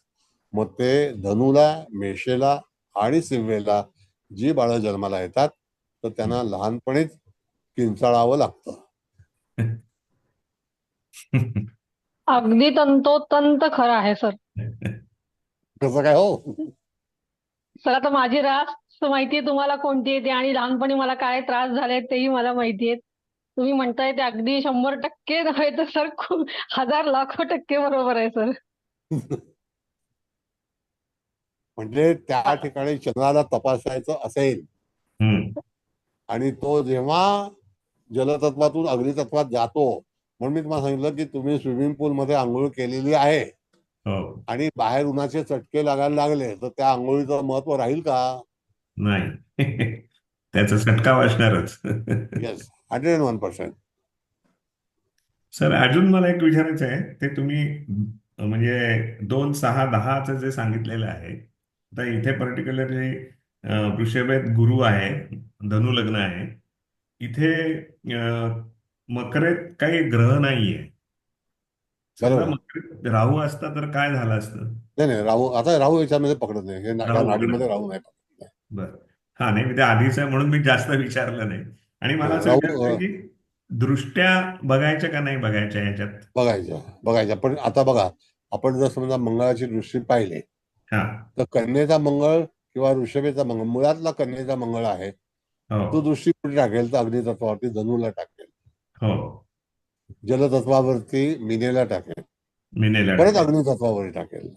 मग ते धनुला, मेषेला आणि सिंहेला जी बाळं जन्माला येतात तर त्यांना लहानपणीच किंचाळावं लागतं. अगदी तंतोतंत खरं आहे सर. कसं काय हो? सर आता माझी रास माहितीये तुम्हाला कोणती येते आणि लहानपणी मला काय त्रास झाले तेही मला माहितीये. तुम्ही म्हणताय ते अगदी 100% नव्हे तर सर खूप 1000-लाखो% बरोबर आहे सर. म्हणजे त्या ठिकाणी चंद्राला तपासायचं असेल आणि तो जेव्हा जलतत्वातून अग्नितत्वात जातो, म्हणून मी तुम्हाला सांगितलं की तुम्ही स्विमिंग पूल मध्ये आंघोळ केलेली आहे आणि बाहेर उन्हाचे चटके लागायला लागले तर त्या आंघोळीचं महत्व राहील का? नाही. त्याचा चटका वाचणारच. येस, 101%. सर अजून मला एक विचारायचं आहे, ते तुम्ही म्हणजे 2, 6, 10चं जे सांगितलेलं आहे, तर इथे पर्टिक्युलरली वृषभेत गुरु आहे, धनु लग्न आहे, इथे मकरेत काही ग्रह नाहीये. समजा मकरेत राहू असता तर काय झालं असतं? नाही, राहू याच्यामध्ये पकडत नाही, या नाडीमध्ये राहू नाही पकडत. बरं. हा नाही, ते आधीच आहे म्हणून मी जास्त विचारलं नाही. आणि मला असं विचारायचं की दृष्ट्या बघायच्या का नाही बघायच्या याच्यात? बघायच्या. पण आता बघा, आपण जर समजा मंगळाची दृष्टी पाहिली तर कन्येचा मंगळ किंवा वृषभेचा मंगळ, मुळातला कन्येचा मंगळ आहे, तो दृष्टी कुठे टाकेल तर अग्नितत्वावरती धनुला टाकेल, जलतत्वावरती मीनेला टाकेल, परत अग्नितत्वावर टाकेल,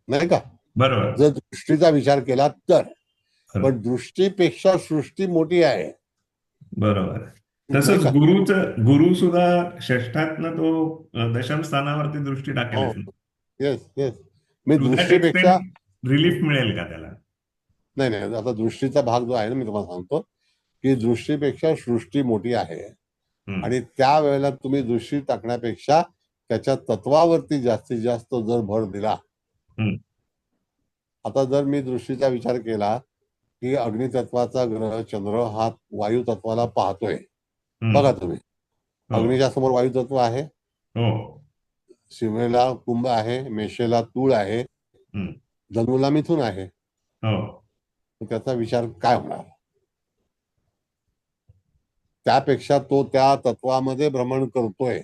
नाही का? बरोबर. जर दृष्टीचा विचार केला तर. पण दृष्टीपेक्षा सृष्टी मोठी आहे. बरोबर. तसंच गुरु सुद्धा षष्ठातनं तो दशम स्थानावरती दृष्टी टाकेल. येस. मी दृष्टीपेक्षा रिलीफ मिळेल का त्याला? नाही, आता दृष्टीचा भाग जो आहे ना, मी तुम्हाला सांगतो की दृष्टीपेक्षा सृष्टी मोठी आहे आणि त्यावेळेला तुम्ही दृष्टी टाकण्यापेक्षा त्याच्या तत्वावरती जास्तीत जास्त जर भर दिला. आता जर मी दृष्टीचा विचार केला की अग्नितत्वाचा ग्रह चंद्र हा वायू तत्वाला पाहतोय. हम्म. बघा तुम्ही, हो अग्नीच्या समोर वायू तत्व आहे, हो सीमेला कुंभ आहे, मेषेला तूळ आहे, हम्म. धनुला मिथुन आहे. हो तर त्याचा विचार काय होणार? त्यापेक्षा तो त्या तत्वामध्ये भ्रमण करतोय.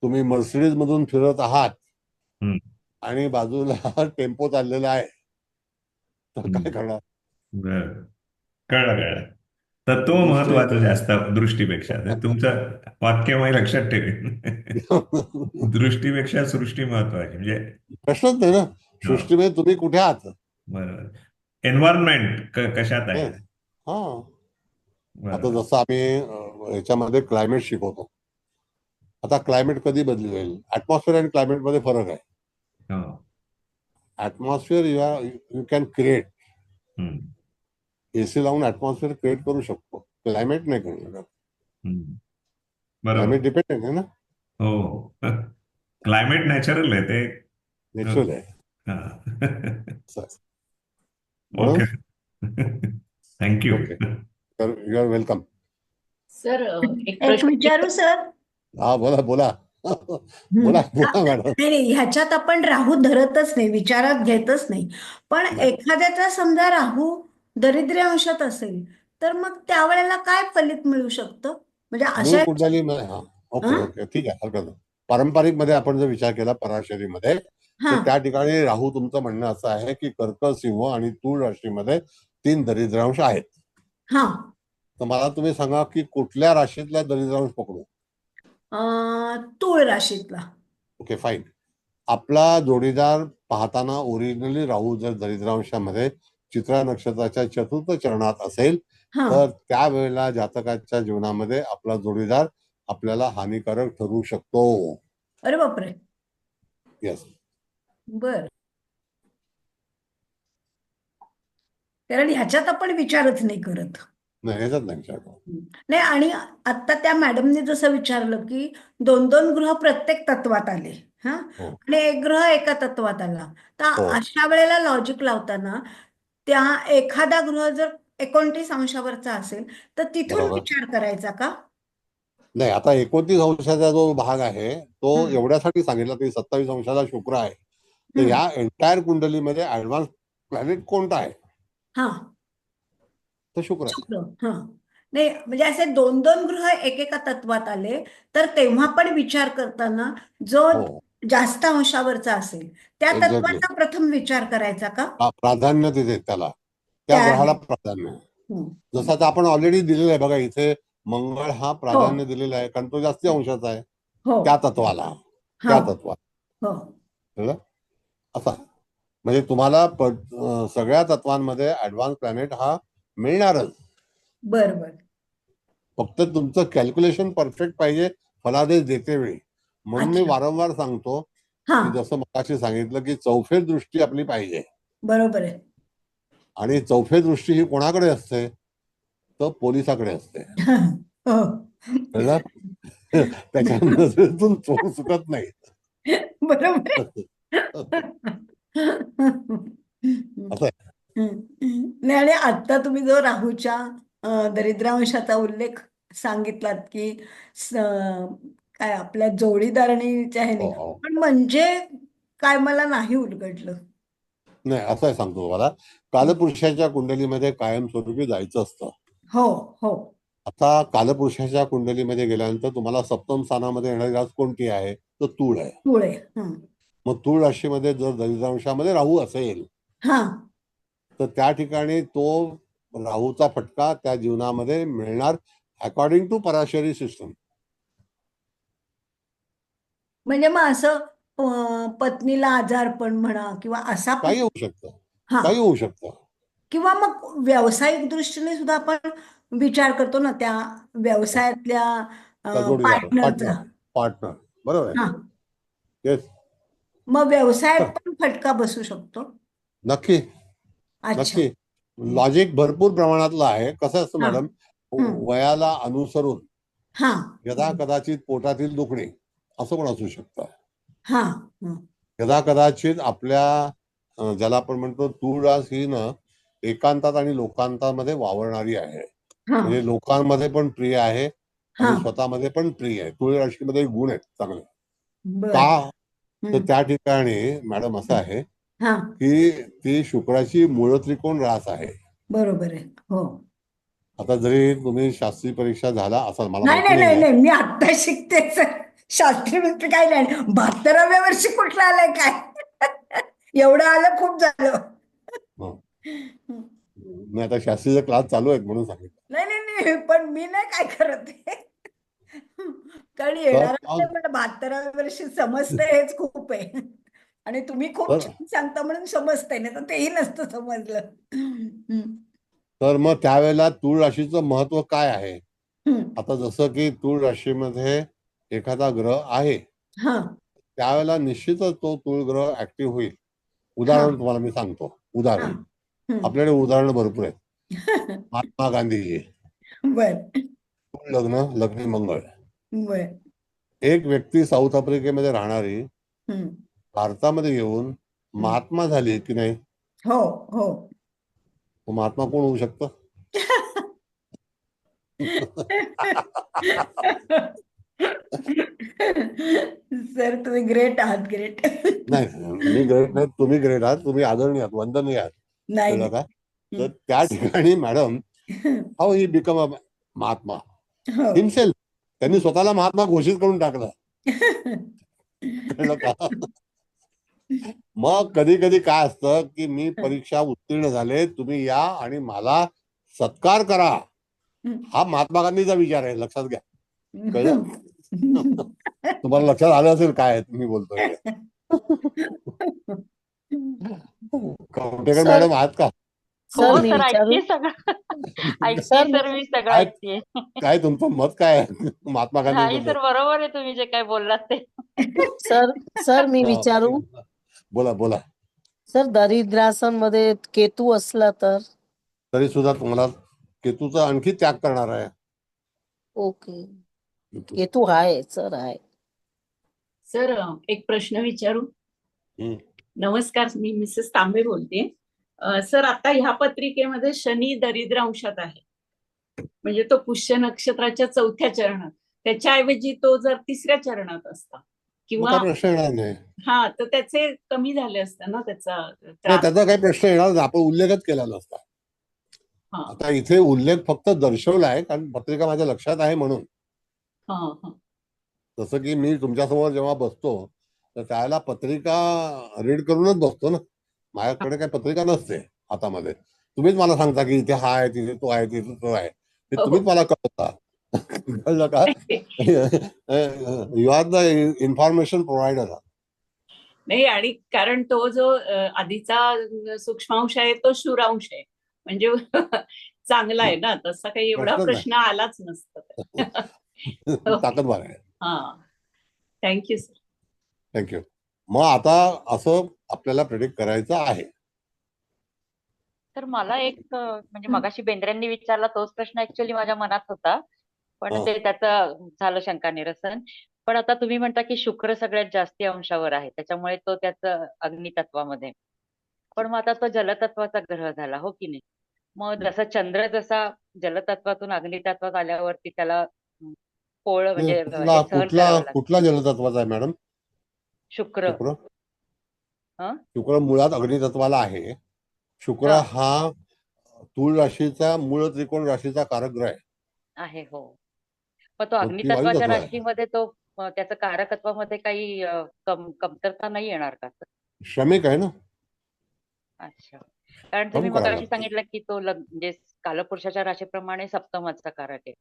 तुम्ही मर्सिडीज मधून फिरत आहात हम्म. आणि बाजूला टेम्पो चाललेला आहे, तर काय हम्म. करणार? बरं. कळलं कळलं. तत्व दृष्टी महत्वाचं जास्त दृष्टीपेक्षा. ते तुमचं वाक्य मी लक्षात ठेवेन. दृष्टीपेक्षा सृष्टी महत्वाची. म्हणजे प्रश्नच नाही ना. हो, सृष्टीमध्ये तुम्ही कुठे आहात? बरोबर. एन्व्हायरमेंट कशात आहे? हा, आता बरोबर. जसं आम्ही याच्यामध्ये क्लायमेट शिकवतो. आता क्लायमेट कधी बदलेल? ऍटमॉस्फिअर आणि क्लायमेट मध्ये फरक आहे. हो. Atmosphere you can create. हम्म. एसी लावून ऍटमॉस्फिअर क्रिएट करू शकतो, क्लायमेट नाही करू शकत. हम्म. क्लायमेट बरोबर. डिपेंडेंट आहे ना, हो. क्लायमेट नॅचरल आहे ते. नॅचरल आहे. हा. असं आहे. म्हणून ओके. थँक्यू. ओके, तर यू आर वेलकम. सर एक एक प्रश्न विचारू सर? हा, बोला बोला. बोला बोला मॅडम. नाही नाही, ह्याच्यात आपण राहू धरतच नाही, विचारात घेतच नाही. पण नाही. एखाद्याचा समजा राहू दरिद्री अंशात असेल, तर मग त्यावेळेला काय फलित मिळू शकतं? म्हणजे मूळ अशा कुंडली हा, ओके हं? ओके, ठीक आहे, हरकत नाही. पारंपरिक मध्ये आपण जर विचार केला पराशरीमध्ये, तर हा त्या ठिकाणी राहू, तुमचं म्हणणं असं आहे की कर्क, सिंह आणि तूळ राशीमध्ये 3 दरिद्रांश आहेत. हा तर मला तुम्ही सांगा की कुठल्या राशीतल्या दरिद्रांश पकडू? तूळ राशीतला. Okay, fine. आपला जोडीदार पाहताना ओरिजिनली राहू जर दरिद्रांशामध्ये चित्रा नक्षत्राच्या चतुर्थ चरणात असेल, हा तर त्यावेळेला जातकाच्या जीवनामध्ये आपला जोडीदार आपल्याला हानिकारक ठरू शकतो. अरे बापरे, येस. बर. कारण ह्याच्यात आपण विचारच नाही करत. नाही, ह्याच्यात नाही विचार करू. नाही, आणि आता त्या मॅडमने जसं विचारलं की 2-2 ग्रह प्रत्येक तत्वात आले, हा, हो आणि एक ग्रह एका तत्वात आला, तर हो, अशा वेळेला लॉजिक लावताना त्या एखादा ग्रह जर 29 अंशावरचा असेल तर तिथून बरोबर. विचार करायचा का? नाही, आता 29 अंशाचा जो भाग आहे तो हम्म, एवढ्यासाठी सांगितला की 27 अंशाला शुक्र आहे. तर हम्म, ह्या एंटायर कुंडलीमध्ये ऍडव्हान्स प्लॅनेट कोणता आहे? हा, तर शुक्र आहे. शुक्र. हा, नाही म्हणजे असे 2-2 ग्रह एकेका तत्वात आले तर तेव्हा पण विचार करताना जो हो, जास्त अंशावरचा असेल त्या एक्झॅक्टली. तत्वाचा प्रथम विचार करायचा का? प्राधान्य तिथे त्याला, त्या त्या ग्रहाला प्राधान्य. हम्म, जसं आता आपण ऑलरेडी दिलेलं आहे बघा, इथे मंगळ हा हो प्राधान्य दिलेला आहे कारण तो जास्ती अंशाचा आहे हो त्या तत्वाला, हो त्या तत्वात. हो कळलं? असा म्हणजे तुम्हाला सगळ्या तत्वांमध्ये ऍडव्हान्स प्लॅनेट हा मिळणारच. बर बर. फक्त तुमचं कॅल्क्युलेशन परफेक्ट पाहिजे फलादेश देते वेळी. म्हणून मी अच्छा, वारंवार सांगतो हा, की जसं मगाशी सांगितलं की चौफेर दृष्टी आपली पाहिजे. बरोबर आहे. आणि चौफेर दृष्टी ही कोणाकडे असते? तर पोलिसाकडे असते. हो कळलं? त्याच्या नजरेतून चोर सुटत नाही. बरोबर आहे. असं आहे. नाही, आणि आता तुम्ही जो राहूच्या दरिद्रांशाचा उल्लेख सांगितलात की काय आपल्या जोडीदारणीच्या ह्याने, हो, हो. पण म्हणजे काय मला नाही उलगडलं. नाही, असं आहे, सांगतो तुम्हाला. कालपुरुषाच्या कुंडलीमध्ये कायमस्वरूपी जायचं असतं. हो हो आता कालपुरुषाच्या कुंडलीमध्ये गेल्यानंतर तुम्हाला सप्तम स्थानामध्ये येणारी रास कोणती आहे? तर तूळ आहे. पुळे. मग तूळ राशीमध्ये जर दरिद्रांशामध्ये राहू असेल हा, तर त्या ठिकाणी तो राहूचा फटका त्या जीवनामध्ये मिळणार अकॉर्डिंग टू पराशरी सिस्टम. म्हणजे मग असं पत्नीला आजारपण म्हणा किंवा असा काही होऊ शकतं, हा, काही होऊ शकतं. किंवा मग व्यावसायिक दृष्टीने सुद्धा आपण विचार करतो ना त्या व्यवसायातल्या त्या जोडीदार, पार्टनरचा. पार्टनर, पार्टनर, बरोबर हा, आहे. येस, मग व्यवसायात पण फटका बसू शकतो. नक्की अच्छा, नक्की. लॉजिक भरपूर प्रमाणातलं आहे. कसं असतं हा, मॅडम, हम्म, वयाला अनुसरून हा, यदा कदाचित पोटातील दुखणे असं पण असू शकतं. हा, हम्म, यदा कदाचित आपल्या ज्याला आपण म्हणतो तूळ रास ही ना एकांतात आणि लोकांतामध्ये वावरणारी आहे. हा म्हणजे लोकांमध्ये पण प्रिय आहे हा आणि स्वतःमध्ये पण प्रिय आहे. तुळ राशीमध्ये गुण आहेत चांगले. बर का? तर हम्म, त्या ठिकाणी मॅडम असं आहे हा की ती शुक्राची मूळ त्रिकोण रास आहे. बरोबर आहे. हो आता जरी तुम्ही शास्त्री परीक्षा झाला असाल, मला नाही माहिती नाही नाही नाहीये. नाही मी आत्ता शिकते सर. शास्त्री वृत्ती काय नाही 72व्या वर्षी कुठलं आलंय काय एवढं आलं खूप झालं. हं. मी आता शास्त्रीचे क्लास चालू आहेत म्हणून सांगितलं. नाही नाही नाही पण मी नाही काय करत आहे. कारण तर येणाऱ्या मला 72व्या वर्षी समजतंय हेच खूप आहे. आणि तुम्ही खूप तर छान सांगता म्हणून समजतंय नाही तर तेही नसतं समजलं. तर मग त्यावेळेला तूळ राशीचं महत्व काय आहे? हम्म, आता जसं की तूळ राशीमध्ये एखादा ग्रह आहे, हा त्यावेळेला निश्चितच तो तूळ ग्रह ऍक्टिव्ह होईल. हा उदाहरण तुम्हाला मी सांगतो. हा उदाहरण हम्म. आपल्याकडे उदाहरणं भरपूर आहेत. महात्मा गांधीजी, बर तूळ लग्न, लग्नी मंगळ. बर एक व्यक्ती साऊथ आफ्रिकेमध्ये राहणारी हम्म. भारतामध्ये येऊन महात्मा झाली की नाही, हो हो तो महात्मा कोण होऊ शकतं? सर तुम्ही ग्रेट आहात ग्रेट. नाही, मी ग्रेट नाही, तुम्ही ग्रेट आहात, तुम्ही आदरणीय आहात, वंदनीय आहात. नाही कळलं का? तर नाही. त्या ठिकाणी madam how he become a Mahatma हो हिमसेल्फ. त्यांनी स्वतःला महात्मा घोषित करून टाकलं. कळलं का? मग कधी कधी काय असतं की मी परीक्षा उत्तीर्ण झाले, तुम्ही या आणि मला सत्कार करा. हा महात्मा गांधीचा विचार आहे, लक्षात घ्या. कळलं? तुम्हाला लक्षात आलं असेल काय मी बोलतोय ते. कवटेकर सर मॅडम आहात का? सर हो मी सर, विचारू ऐकते सगळं. ऐकते सर सर, मी सगळं काय ऐकते. काय तुमचं मत काय आहे महात्मा नाही गांधींबद्दल? सर, बरोबर आहे तुम्ही जे काय बोललात ते. सर सर मी हा, विचारू बोला बोला. सर दरिद्रासनमध्ये केतू असला तर तरी सुद्धा तुम्हाला केतूचा आणखी त्याग करणार आहे. ओके केतू आहे सर आहे. सर एक प्रश्न विचारू? हम्म. नमस्कार, मी मिसेस तांबे बोलते. सर आता ह्या पत्रिकेमध्ये शनी दरिद्र अंशात आहे, म्हणजे तो पुष्य नक्षत्राच्या 4थ्या चरणात. त्याच्याऐवजी तो जर 3ऱ्या चरणात असता मग किंवा काय प्रश्न येणार नाही. हा, तर त्याचे कमी झाले असतं ना त्याचा नाही, त्रास. त्याचा काही प्रश्न येणार नाही, आपण उल्लेखच केला नसता. हा आता इथे उल्लेख फक्त दर्शवला आहे कारण पत्रिका माझ्या लक्षात आहे म्हणून. हा हा जसं की मी तुमच्यासमोर जेव्हा बसतो तर त्याला पत्रिका रीड करूनच बसतो ना. माझ्याकडे काही पत्रिका नसते हातामध्ये. तुम्हीच मला सांगता की इथे हा आहे, तिथे तो आहे, तिथे तो आहे, ते हो, तुम्हीच हो. मला कळवता. कळलं का? You are the information provider. नाही, आणि कारण तो जो आधीचा सूक्ष्मांश आहे तो शूरांश आहे, म्हणजे चांगला आहे ना, तसा काही एवढा प्रश्नच प्रश्न आलाच नसता. ताकदवार आहे. हा, थँक्यू सर. थँक्यू. मग आता असं आपल्याला प्रेडिक्ट करायचं आहे. तर मला एक म्हणजे मगाशी बेंद्रेंनी विचारला तोच प्रश्न ऍक्च्युअली माझ्या मनात होता, पण हा. ते त्याचं झालं शंका निरसन. पण आता तुम्ही म्हणता की शुक्र सगळ्यात जास्ती अंशावर आहे, त्याच्यामुळे तो त्याचं अग्नितत्वामध्ये. पण मग आता तो जलतत्वाचा ग्रह झाला, हो की नाही? मग जसा चंद्र जसा जलतत्वातून अग्नितत्वात आल्यावरती त्याला पोळ म्हणजे कुठला हे सहन कुठला करावं लागतं. कुठला जलतत्वाचा आहे मॅडम? शुक्र. शुक्र. हं? शुक्र मुळात अग्नितत्वाला आहे. शुक्र हा हा तूळ राशीचा मूळ त्रिकोण राशीचा कारक ग्रह आहे. आहे, हो. मग तो तो ती वायू अग्नितत्वाच्या तत्व आहे. राशीमध्ये तो त्याचं कारकत्वामध्ये काही कमतरता नाही येणार का? श्रमिक आहे ना. अच्छा. कारण श्रम तुम्ही करायला मगाशी लागते. सांगितलं की तो म्हणजे कालपुरुषाच्या राशीप्रमाणे सप्तमाचा कारक आहे.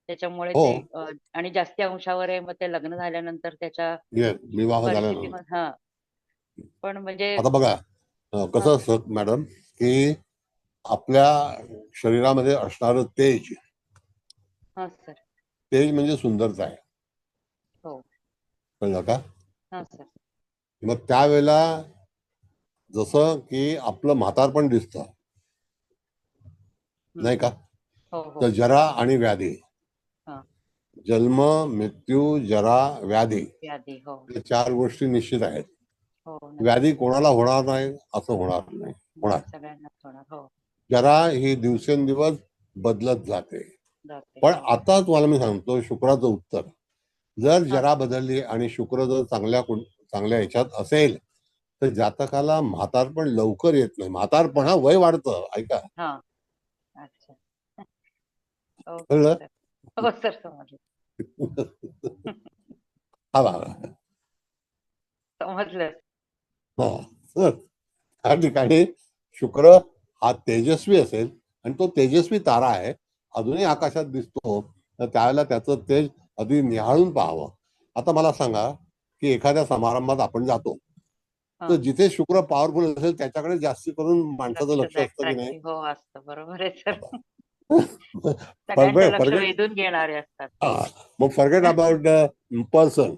त्याच्यामुळे हो. ते आणि जास्ती अंशावर आहे, मग ते लग्न झाल्यानंतर त्याच्या विवाह झाल्यानंतर. परिस्थितीमध्ये हा. पण म्हणजे आता बघा कसं असतं मॅडम की आपल्या शरीरामध्ये असणारं तेज, हा सर. तेज म्हणजे सुंदरता आहे. हो. कळलं का? हा सर. मग त्यावेळेला जसं की आपलं म्हातारपण दिसतं नाही का? हो हो तर जरा आणि व्याधी, हा. जन्म, मृत्यू, जरा, व्याधी, व्याधी. हो या 4 गोष्टी निश्चित आहेत. हो नक्की. व्याधी कोणाला होणार नाही असं होणार नाही, होणार. सगळ्यांनाच होणार. हो. जरा ही दिवसेंदिवस बदलत जाते. जाते. पण हो. आता तुम्हाला मी सांगतो शुक्राचं उत्तर. जर हा. जरा बदलली आणि शुक्र जर चांगल्या ह्याच्यात असेल तर जातकाला म्हातारपण लवकर येत नाही. म्हातारपण हा वय वाढतं, ऐका. हा. अच्छा. ओके कळलं? सर. हो सर, समजलं. हा बघा. समजलं. हा. तर त्या ठिकाणी शुक्र हा तेजस्वी असेल आणि तो तेजस्वी तारा आहे, अजूनही आकाशात दिसतो, तर त्यावेळेला त्याचं तेज आधी निहाळून पाहावं. आता मला सांगा की एखाद्या समारंभात आपण जातो, हा. तर जिथे शुक्र पॉवरफुल असेल त्याच्याकडे जास्ती करून माणसाचं लक्ष लक्ष असतं की नाही? अट्रॅक्टिव्ह हो असतं. बरोबर आहे सर. फॉरगेट सगळ्यांचं लक्ष वेधून घेणारे असतात. मग फॉरगेट अबाउट द पर्सन.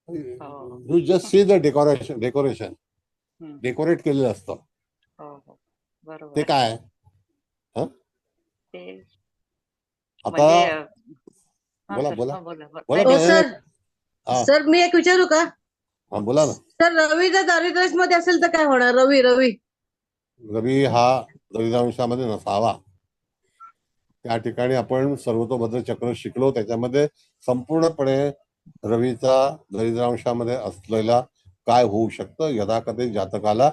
हो. You just see the decoration हम्म. डेकोरेट केलेलं असतं. हो हो. ते बरोबर. काय? हं? ते आता म्हणजे हा बोला सर, बोला हा बोला बोला. बोला नाही हो नाही. बोला. सर. हा सर मी एक विचारू का? हा बोला ना. सर रवी जर दारिद्र्यच मध्ये असेल तर काय होणार? रवी रवी रवी हा दरिद्रांशामध्ये नसावा. त्या ठिकाणी आपण सर्वतोभद्र चक्र शिकलो, त्याच्यामध्ये संपूर्णपणे रवीचा दरिद्रांशामध्ये असलेला काय होऊ शकतं. यथाकथित जातकाला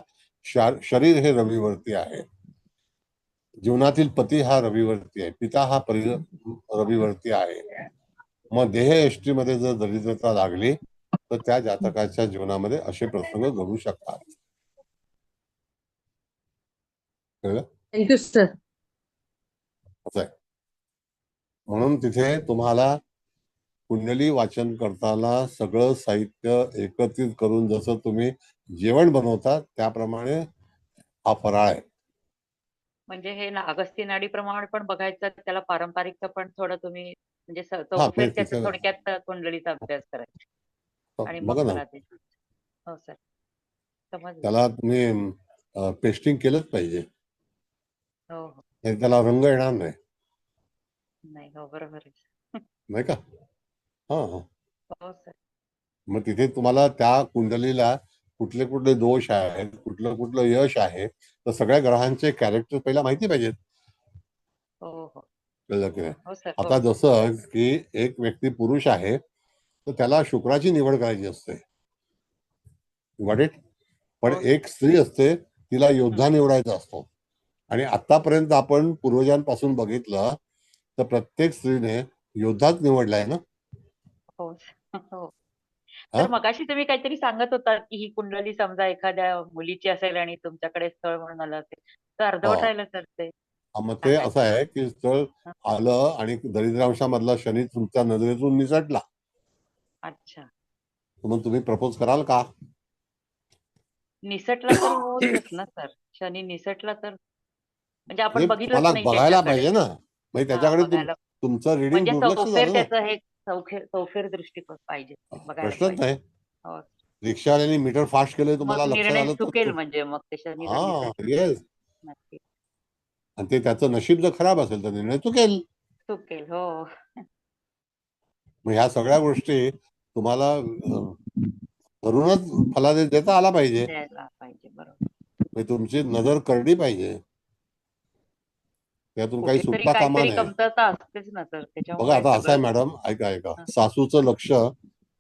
शरीर हे रवीवरती आहे, जीवनातील पती हा रवीवरती आहे, पिता हा रवीवरती आहे. मग देह यष्टीमध्ये जर दरिद्रता लागली तर त्या जातकाच्या जीवनामध्ये असे प्रसंग घडू शकतात. कळलं? Thank you sir. असं आहे. म्हणून तिथे तुम्हाला कुंडली वाचन करताना सगळं साहित्य एकत्रित करून जसं तुम्ही जेवण बनवता त्याप्रमाणे हा फराळ आहे. म्हणजे हे ना अगस्ती नाडीप्रमाणे पण बघायचं, त्याला पारंपरिकचं पण थोडं तुम्ही म्हणजे हा चौफेर म्हणजे त्याचा तिथे थोडक्यात कुंडलीचा अभ्यास करायचा आणि मग बघा ना, मला ते. हो सर, समजलं. त्याला तुम्ही पेस्टिंग केलंच पाहिजे. हो हो. नाही त्याला रंग येणार नाही, नाही हो, बरोबर आहे. नाही का? हा हा. हो सर. मग तिथे तुम्हाला त्या कुंडलीला कुठले कुठले दोष आहेत, कुठलं कुठलं यश आहे, तर सगळ्या ग्रहांचे कॅरेक्टर पहिला माहिती पाहिजेत. हो हो. कळलं की नाही? हो सर. आता हो. जसं की एक व्यक्ती पुरुष आहे तर त्याला शुक्राची निवड करायची असते, गॉट इट? पण हो सर. एक स्त्री असते, तिला हं. योद्धा निवडायचा असतो. आणि आतापर्यंत आपण पूर्वजांपासून बघितलं तर प्रत्येक स्त्रीने योद्धाच निवडलाय ना. हो हो. हा तर मगाशी तुम्ही काहीतरी सांगत होता की ही कुंडली समजा एखाद्या मुलीची असेल आणि तुमच्याकडे स्थळ म्हणून आलं असेल तर अर्धवट हा. राहिलं सर ते मग ते असं सांगायचं. आहे की स्थळ हं. आलं आणि दरिद्रांशामधला शनी तुमच्या नजरेतून निसटला, अच्छा. मग तुम्ही प्रपोज कराल का? निसटला तर होतच ना सर. शनी निसटला तर म्हणजे आपण म्हणजे बघितलंच तुम्हाला नाही बघायला त्याच्याकडे. पाहिजे ना, म्हणजे हा, त्याच्याकडे बघायला तुमचं रिडिंग म्हणजे दुर्लक्ष चौफेर झालं ना. त्याचं हे चौफेर चौफेर दृष्टिकोन बघायला प्रश्नच पाहिजे. नाही. हो. रिक्षावाल्याने मीटर फास्ट केले, तुम्हाला मग लक्ष निर्णय झालं तर चुकेल म्हणजे मग ते शनी जर हा निसटलं. येस. नक्की आणि ते त्याचं नशीब जर खराब असेल तर निर्णय चुकेल. चुकेल. हो. मग ह्या सगळ्या गोष्टी तुम्हाला धरूनच फलादेश देता आला पाहिजे. द्यायला पाहिजे. बरोबर. म्हणजे तुमची नजर करडी पाहिजे, त्यातून काही कुठेतरी सुटता कामा काहीतरी नये. कमतरता असतेच ना सर, बघा त्याच्यामुळे आता असं आहे सगळं. मॅडम, ऐका ऐका, हं. सासूचं लक्ष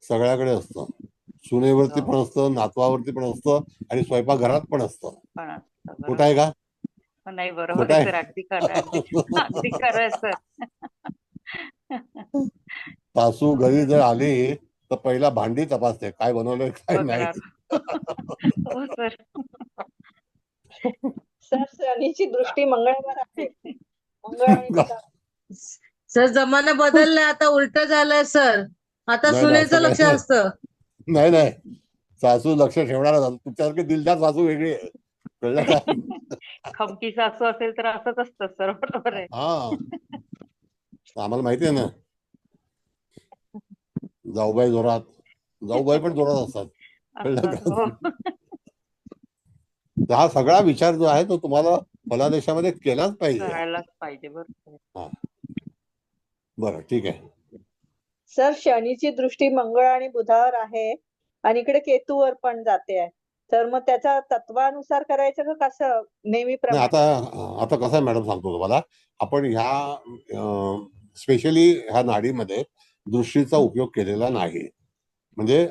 सगळ्याकडे असतं, सुनेवरती हो. पण असतं, नातवावरती पण असतं आणि स्वयंपाकघरात पण असतं. पण असतं. खोटं आहे बरोबर. का? हो, नाही बरोबर खोटं आहे आहे? सर. अगदी खरं आहे. अगदी अगदी खरं आहे सर. सासू घरी जर आली तर पहिला भांडी तपासते, काय बनवलंय काय नाही. बघणार. हो सर. सर शनीची दृष्टी मंगळावर आहे. मंगळ आणि बुध. सर जमाना बदललाय, आता उलट झालंय सर. आता नाही नाही, सुनेचं असं काही लक्ष नाही. असतं. नाही नाही, सासू लक्ष ठेवणार, तुमच्यासारखी दिलदार सासू वेगळी आहे, कळलं का? खमकी सासू असेल तर असंच असतं सर. बरोबर आहे. हा, आम्हाला माहिती आहे ना, जाऊबाई जोरात, जाऊबाई पण जोरात असतात, कळलं असतात. हो. का? तर हा सगळा विचार जो आहे तो तुम्हाला फलादेशामध्ये केलाच पाहिजे. करायलाच पाहिजे. बरोबर. हा, बरं ठीक आहे. सर शनीची दृष्टी मंगळ आणि बुधावर आहे आणि इकडे केतूवर पण जाते आहे. तर मग त्याच्या तत्वानुसार करायचं का कसं नाही, नेहमीप्रमाणे? आता कसं आहे मॅडम, सांगतो तुम्हाला. आपण ह्या स्पेशली ह्या नाडीमध्ये दृष्टीचा उपयोग केलेला नाही, म्हणजे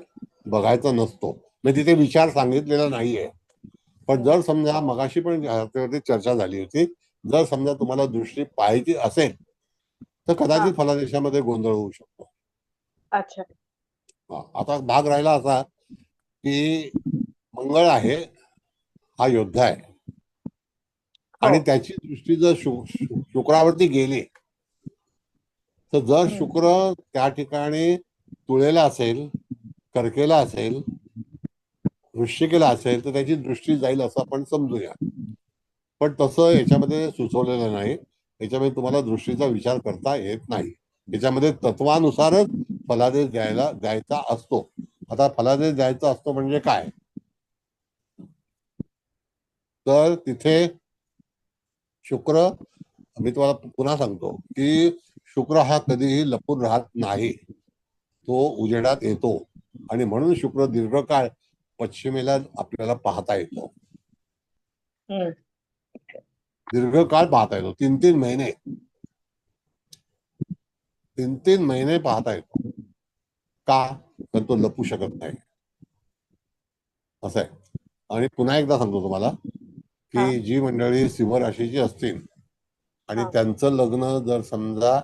बघायचा नसतो, म्हणजे तिथे विचार सांगितलेला नाहीये. पण जर समजा मगाशी पण त्यावरती चर्चा झाली होती, जर समजा तुम्हाला दृष्टी पाहायची असेल तर कदाचित फलादेशामध्ये गोंधळ होऊ शकतो. अच्छा. आता भाग राहिला असा की मंगळ आहे, हा योद्धा आहे, आणि त्याची दृष्टी जर शुक्रावरती गेली तर जर शुक्र त्या ठिकाणी तुळेला असेल, कर्केला असेल, वृश्चिकेला असेल तर त्याची दृष्टी जाईल असं आपण समजूया. पण तसं याच्यामध्ये सुचवलेलं नाही. याच्यामध्ये तुम्हाला दृष्टीचा विचार करता येत नाही. याच्यामध्ये तत्वानुसारच फलादेश द्यायचा असतो. आता फलादेश द्यायचा असतो म्हणजे काय, तर तिथे शुक्र, मी तुम्हाला पुन्हा सांगतो की शुक्र हा कधीही लपून राहत नाही, तो उजेडात येतो, आणि म्हणून शुक्र दीर्घकाळ पश्चिमेला आपल्याला पाहता येतो. दीर्घकाळ पाहता येतो, 3-3 महिने, 3-3 महिने पाहता येतो. का? तर तो लपू शकत नाही, असं आहे. आणि पुन्हा एकदा सांगतो तुम्हाला की जी मंडळी सिंह राशीची असतील आणि त्यांचं लग्न जर समजा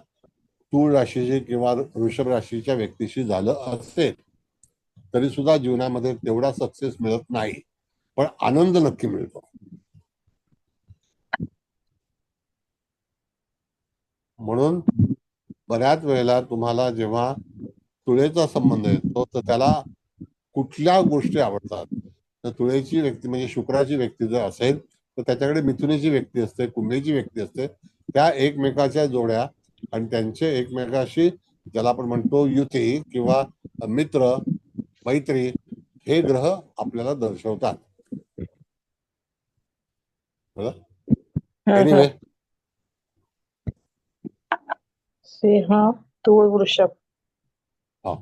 तूळ राशीचे किंवा वृषभ राशीच्या व्यक्तीशी झालं असेल तरी सुद्धा जीवनामध्ये तेवढा सक्सेस मिळत नाही, पण आनंद नक्की मिळतो. म्हणून बऱ्याच वेळेला तुम्हाला जेव्हा तुळेचा संबंध येतो तर त्याला कुठल्या गोष्टी आवडतात, तर तुळेची व्यक्ती म्हणजे शुक्राची व्यक्ती जर असेल तर त्याच्याकडे मिथुनेची व्यक्ती असते, कुंभेची व्यक्ती असते, त्या एकमेकाच्या जोड्या आणि त्यांचे एकमेकाशी ज्याला आपण म्हणतो युती किंवा मित्र मैत्री, हे ग्रह आपल्याला दर्शवतात. एनिवे, सिंह तूळ वृषभ. हा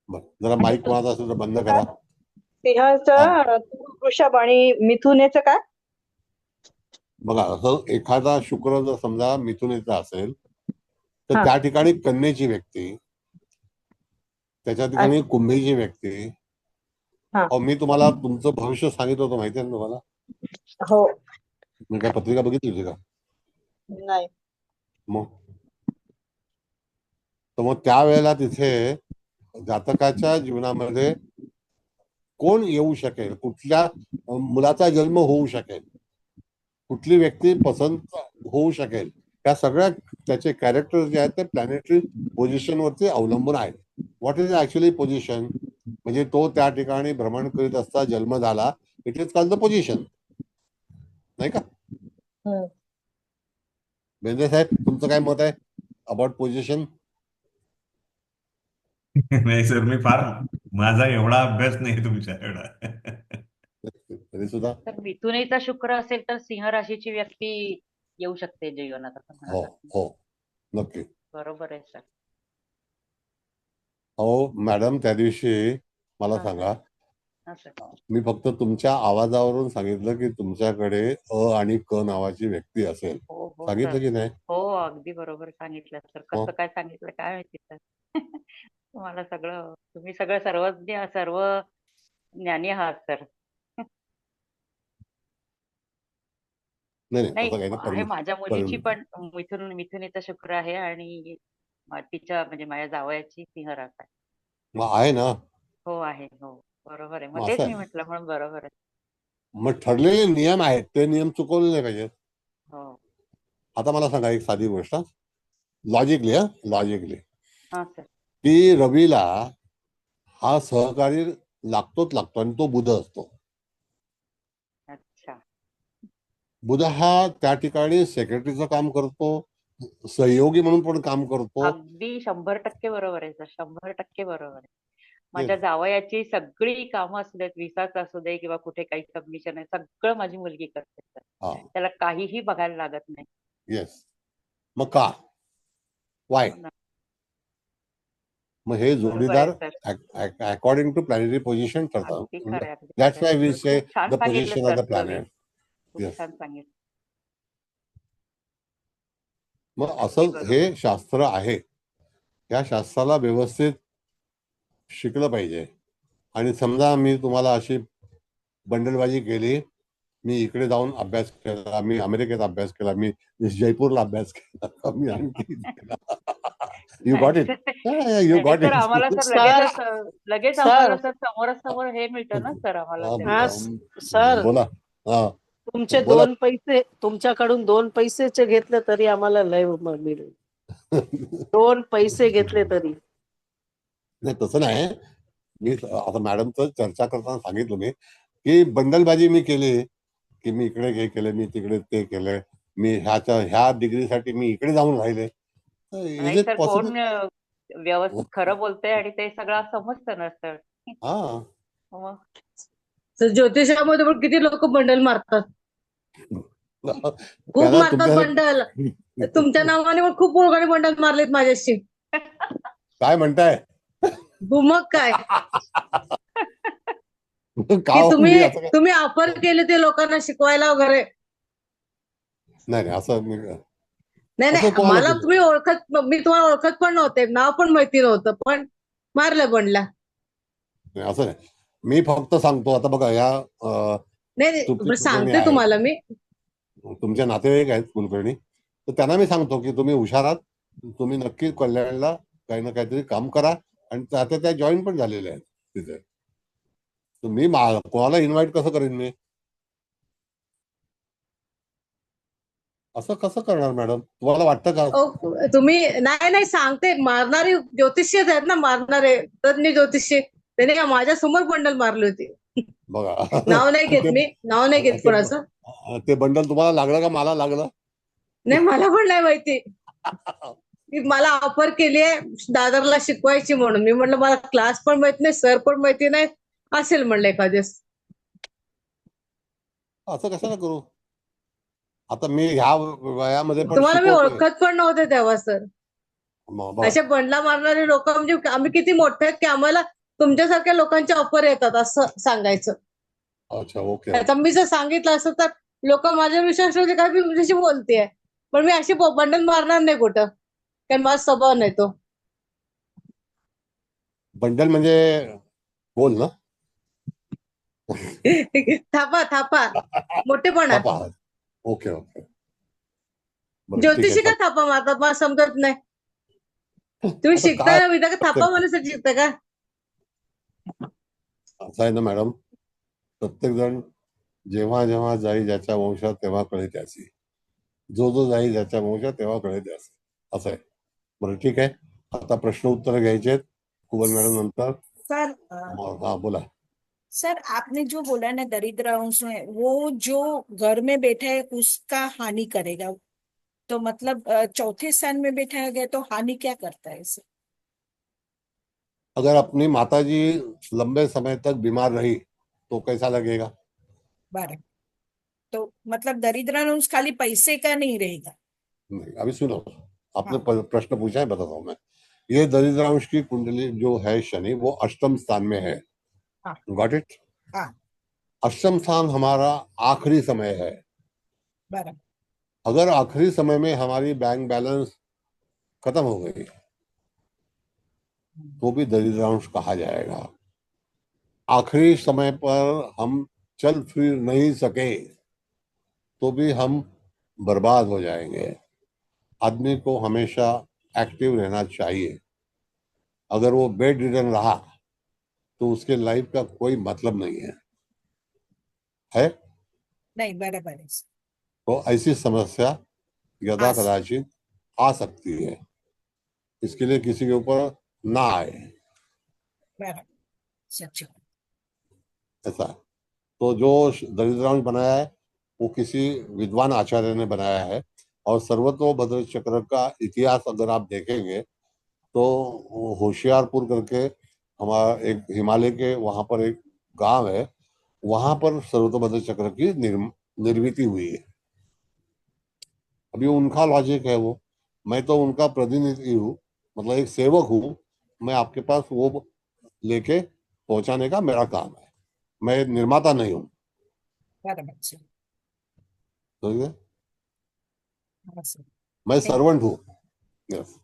बरं, जरा माईक कोणाचा असेल तर बंद करा. सिंहाचं वृषभ आणि मिथुनेचं काय? बघा, असं एखादा शुक्र जर समजा मिथुनेचा असेल तर त्या ठिकाणी कन्येची व्यक्ती, त्याच्या ठिकाणी कुंभीची व्यक्ती. मी तुम्हाला तुमचं भविष्य सांगितलं होतं, माहिती आहे ना तुम्हाला? हो. मी काय पत्रिका बघितली होती का? नाही. मग तर मग त्यावेळेला तिथे जातकाच्या जीवनामध्ये कोण येऊ शकेल, कुठल्या मुलाचा जन्म होऊ शकेल, कुठली व्यक्ती पसंत होऊ शकेल, त्या सगळ्या त्याचे कॅरेक्टर जे आहेत ते प्लॅनेटरी पोझिशन वरती अवलंबून आहेत. व्हॉट इज ऍक्च्युअली पोझिशन, म्हणजे तो त्या ठिकाणी भ्रमण करीत असता जन्म झाला, it is called the position, नाही का? बेंद्रे साहेब, तुमचं काय मत आहे अबाउट पोझिशन? नाही सर, मी फार, माझा एवढा अभ्यास नाही तुमच्या एवढा. तरी सुद्धा तर मिथुनेचा शुक्र असेल तर सिंह राशीची व्यक्ती येऊ शकते जीवनात असं म्हणत हो आहात. हो नक्की. बरोबर आहे सर. हो मॅडम, त्या दिवशी मला सांगा, मी फक्त तुमच्या आवाजावरून सांगितलं की तुमच्याकडे अ आणि क नावाची व्यक्ती असेल, हो हो सांगितलं सर, की नाही? हो अगदी बरोबर सांगितलं सर. कसं काय सांगितलं काय माहिती सर. तुम्हाला सगळं, तुम्ही सगळं सर्वज्ञ, सर्व ज्ञानी आहात सर. नाही नाही तसं काही आहे, माझ्या मुलीची नाही. पण मिथुनेचा शुक्र आहे आणि तिच्या म्हणजे माझ्या जावयाची सिंह रास आहे. मग आहे ना, हो आहे, हो बरोबर आहे. मग मग तेच असं मी आहे. म्हटलं म्हणून बरोबर आहे. मग ठरलेले नियम आहेत, ते नियम चुकवले नाही पाहिजेत. हो. आता मला सांगा एक साधी गोष्ट, लॉजिकली हा सर. की रवीला हा सहकारी लागतो आणि तो बुध असतो. अच्छा. बुध हा त्या ठिकाणी सेक्रेटरीचं काम करतो, सहयोगी म्हणून पण काम करतो. अगदी 100% बरोबर आहे सर, 100% बरोबर आहे. माझ्या जावयाची सगळी कामं असू देत, विसाच असू दे किंवा कुठे काही सबमिशन आहे, सगळं माझी मुलगी करते सर. त्याला काहीही बघायला लागत नाही. येस. मग का, वाय? मग हे बरोबर जोडीदार आहे sir. According to planetary position अगदी करतात. खरं आहे, अगदी दॅट्स खरं वाय वी आहे. से खूप छान द सांगितलं पोझिशन ऑफ सर द तुम्ही. प्लॅनेट. खूप येस. छान सांगितलं. मग अगदी असं बरोबर. हे शास्त्र आहे. या शास्त्राला व्यवस्थित शिकलं पाहिजे. आणि समजा मी तुम्हाला अशी बंडलबाजी केली, मी इकडे जाऊन अभ्यास केला, मी अमेरिकेत अभ्यास केला, मी जयपूरला अभ्यास केला, मी आणखी यू गॉट नाही इट. सर, यू नाही गॉट सर, इट. आम्हाला सर सर लगेच सर आम्हाला सर समोरासमोर हे मिळतं ना सर आम्हाला हा त्याचं. सर बोला. हा तुमचे बोला. 2 पैसे तुमच्याकडून 2 पैसेचे घेतले तरी आम्हाला लय मिळेल. 2 पैसे घेतले तरी. नाही तसं नाही. मी आता मॅडमचं चर्चा करताना सांगितलं मी की बंडलबाजी मी केली, की मी इकडे हे केलं, मी तिकडे ते केलंय, मी ह्या डिग्रीसाठी मी इकडे जाऊन राहिले. इज नाही इट सर, पॉसिबल? कोण व्यवस्थित खरं बोलतंय आणि ते सगळं समजतं ना सर. हा. मग तर ज्योतिषामध्ये पण किती लोक बंडल मारतात, खूप त्याला मारतात तुमच्या बंडल. तुमच्या नावाने पण खूप लोकांनी बंडल मारलेत माझ्याशी. काय म्हणताय? मग काय का की हो, मी तुम्ही असं काय? तुम्ही ऑफर केले ते लोकांना शिकवायला वगैरे. नाही असं नाही असं नाही, कोणाला मला केलं? मी तुम्हाला ओळखत पण नव्हते, नाव पण माहिती नव्हतं, पण मारलं बंडला. नाही, असं नाही. मी फक्त सांगतो. आता बघा या नाही नाही, तृप्ती पण कुलकर्णी सांगते आहेत, तुम्हाला मी. तुमचे नातेवाईक आहेत कुलकर्णी, तर त्यांना मी सांगतो की तुम्ही हुशार आहात, तुम्ही नक्की कल्याणला काही ना काहीतरी काम करा. आणि आता त्या जॉईन पण झालेल्या आहेत तिथे. तर मी कोणाला इन्व्हाइट कसं करेन मी? असं कसं करणार मॅडम? तुम्हाला वाटतं का? तुम्ही नाही नाही, सांगते, मारणारे ज्योतिषीच आहेत ना, मारणारे तज्ञ ज्योतिषी. त्याने माझ्या समोर बंडल मारली होती. बघा नाव नाही घेत मी, नाव नाही घेत कोणाचं. ते बंडल तुम्हाला लागलं का मला लागलं? नाही, मला पण नाही माहिती. की मला ऑफर केली आहे दादरला शिकवायची म्हणून. मी म्हटलं मला क्लास पण माहित नाही, सर पण माहिती नाही, असेल म्हणलं एखाद्यास. असं कशाला करू? आता मी ह्या वयामध्ये पण तुम्हाला मी शिकवतोय. ओळखत पण नव्हते तेव्हा सर. बघा. असे बंडला मारणारे लोक म्हणजे आम्ही किती मोठे आहेत की आम्हाला तुमच्यासारख्या लोकांचे ऑफर येतात असं सांगायचं. अच्छा, ओके. आता मी जर सांगितलं असं तर लोक माझ्या विश्वास ठेवते का मी तुझ्याशी बोलतेय, पण मी अशी बंडल मारणार नाही कुठं, कारण माझा स्वभाव नाही तो. बंडल म्हणजे बोल ना. थापा थापा, मोठेपणा. थापा. Okay okay. बरं, ठीक ज्योतिषी का आहे. थापा मारतात मला समजत नाही. तुम्ही आता शिकता काय ना विधा का थापा म्हणण्यासाठी शिकता का? असं आहे ना मॅडम, प्रत्येक जण जेव्हा जेव्हा जाई ज्याच्या वंशात तेव्हा कळे त्याची, जो जाई ज्याच्या वंशात तेव्हा कळे त्याचे, असं आहे. बरं ठीक आहे. आता प्रश्न उत्तर घ्यायचे आहेत कुबल मॅडम नंतर. सर हा बोला. सर आपने जो बोला ना दरिद्र अंश में, वो जो घर में बैठा है उसका हानि करेगा, तो मतलब चौथे स्थान में बैठा गया तो हानि क्या करता है सर? अगर अपनी माताजी लंबे समय तक बीमार रही तो कैसा लगेगा? बारह, तो मतलब दरिद्र अंश खाली पैसे का नहीं रहेगा? नहीं, अभी सुनो, आपने प्रश्न पूछा है, बताता हूं मैं। ये दरिद्रांश की कुंडली जो है शनि, वो अष्टम स्थान में है। हाँ। Got it? हाँ। अष्टम स्थान हमारा आखिरी समय है। बराबर। अगर आखिरी समय में हमारी बैंक बैलेंस खत्म हो गई तो भी दरिद्रांश कहा जाएगा। आखिरी समय पर हम चल फिर नहीं सके तो भी हम बर्बाद हो जाएंगे। आदमी को हमेशा एक्टिव रहना चाहिए। अगर वो बेड रिडन रहा तो उसके लाइफ का कोई मतलब नहीं है? नहीं, बराबर है सर। तो ऐसी समस्या यदा आज- कदाचित आ सकती है, इसके लिए किसी के ऊपर ना आए, बराबर, सच। ऐसा। तो जो दरिद्रांश बनाया है वो किसी विद्वान आचार्य ने बनाया है। और सर्वतोभद्र चक्र का इतिहास अगर आप देखेंगे तो होशियारपुर करके हमारा एक हिमालय के वहां पर एक गांव है, वहां पर सर्वतोभद्र चक्र की निर्मिति हुई है। अभी उनका लॉजिक है वो, मैं तो उनका प्रतिनिधि हूँ, मतलब एक सेवक हूँ, मैं आपके पास वो लेके पहुंचाने का मेरा काम है, मैं निर्माता नहीं हूँ। बरोबर सर. समझे? हा सर. मैं थँक सर्वंट हूँ. यस.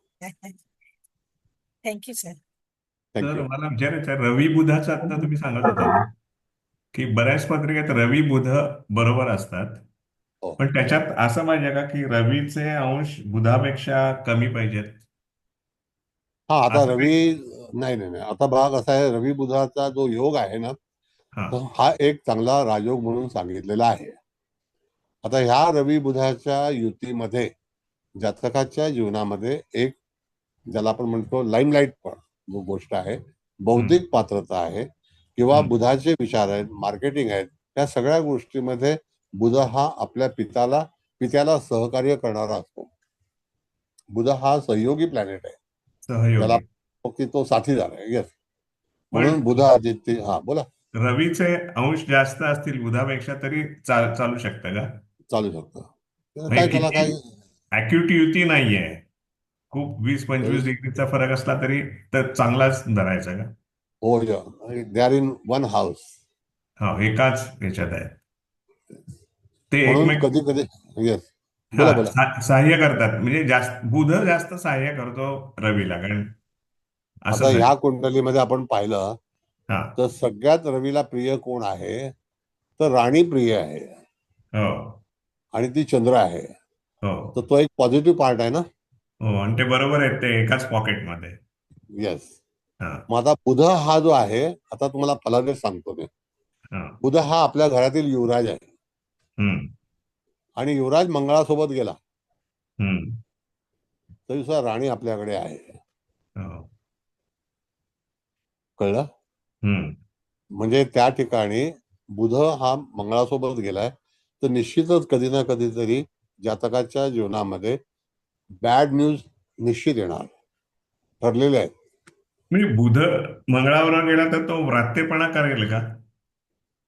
Thank you sir. थँक्यू. तर मला विचारायचं आहे, रवी बुधाचं आता तुम्ही सांगत होता ना, की बऱ्याच पत्रिकेत रवी बुध बरोबर असतात, हो. पण त्याच्यात असं पाहिजे का की रवीचे अंश बुधापेक्षा कमी पाहिजेत? हा, आता असं रवी, काही? नाही नाही नाही, आता भाग असा आहे, रवी बुधाचा जो योग आहे ना, हा. तर हा एक चांगला राजयोग म्हणून सांगितलेला आहे. आता ह्या रवी बुधाच्या युतीमध्ये जातकाच्या जीवनामध्ये एक, ज्याला आपण म्हणतो लाईमलाईट पण जो गोष्ट आहे, बौद्धिक पात्रता आहे किंवा हम्म. बुधाचे विचार आहेत, मार्केटिंग आहेत, त्या सगळ्या गोष्टीमध्ये बुध हा आपल्या पित्याला सहकार्य करणारा असतो. बुध हा सहयोगी प्लॅनेट आहे, त्याला सहयोगी. की तो साथीदार आहे. येस. पण म्हणून बुध आदित्य. हा, बोला. रवीचे अंश जास्त असतील बुधापेक्षा तरी चालू शकतं का? चालू शकतं. म्हणजे काय त्याला किती काय. अॅक्युट युती नाहीये, खूप 20-25 डिग्रीचा फरक असला तरी तर चांगलाच धरायचा का? हो, they are in one house. हो, एकाच ह्याच्यात आहे ते म्हणून एकमेक. कधी कधी. येस. हा, बोला बोला. सहाय्य करतात, म्हणजे जास्त बुध जास्त सहाय्य करतो रवीला, कारण आता असंच आहे. ह्या कुंडलीमध्ये आपण पाहिलं हा. तर सगळ्यात रवीला प्रिय कोण आहे, तर राणी प्रिय आहे हो आणि ती चंद्र आहे. हो तर तो एक पॉझिटिव्ह पार्ट आहे ना. हो, आणि ते बरोबर आहे, ते एकाच पॉकेटमध्ये. येस. हा. मग आता बुध हा जो आहे, आता तुम्हाला फलादेश सांगतो मी. हा. बुध हा आपल्या घरातील युवराज आहे हम्म. आणि युवराज मंगळासोबत गेला हम्म. तरी सुद्धा राणी आपल्याकडे आहे. हो. कळलं? हम्म. म्हणजे त्या ठिकाणी बुध हा मंगळासोबत गेलाय, तर निश्चितच कधी ना कधीतरी जातकाच्या जीवनामध्ये बॅड न्यूज निश्चित येणार, ठरलेले आहेत. म्हणजे बुध मंगळावर गेला तर तो व्रात्यपणा करेल का?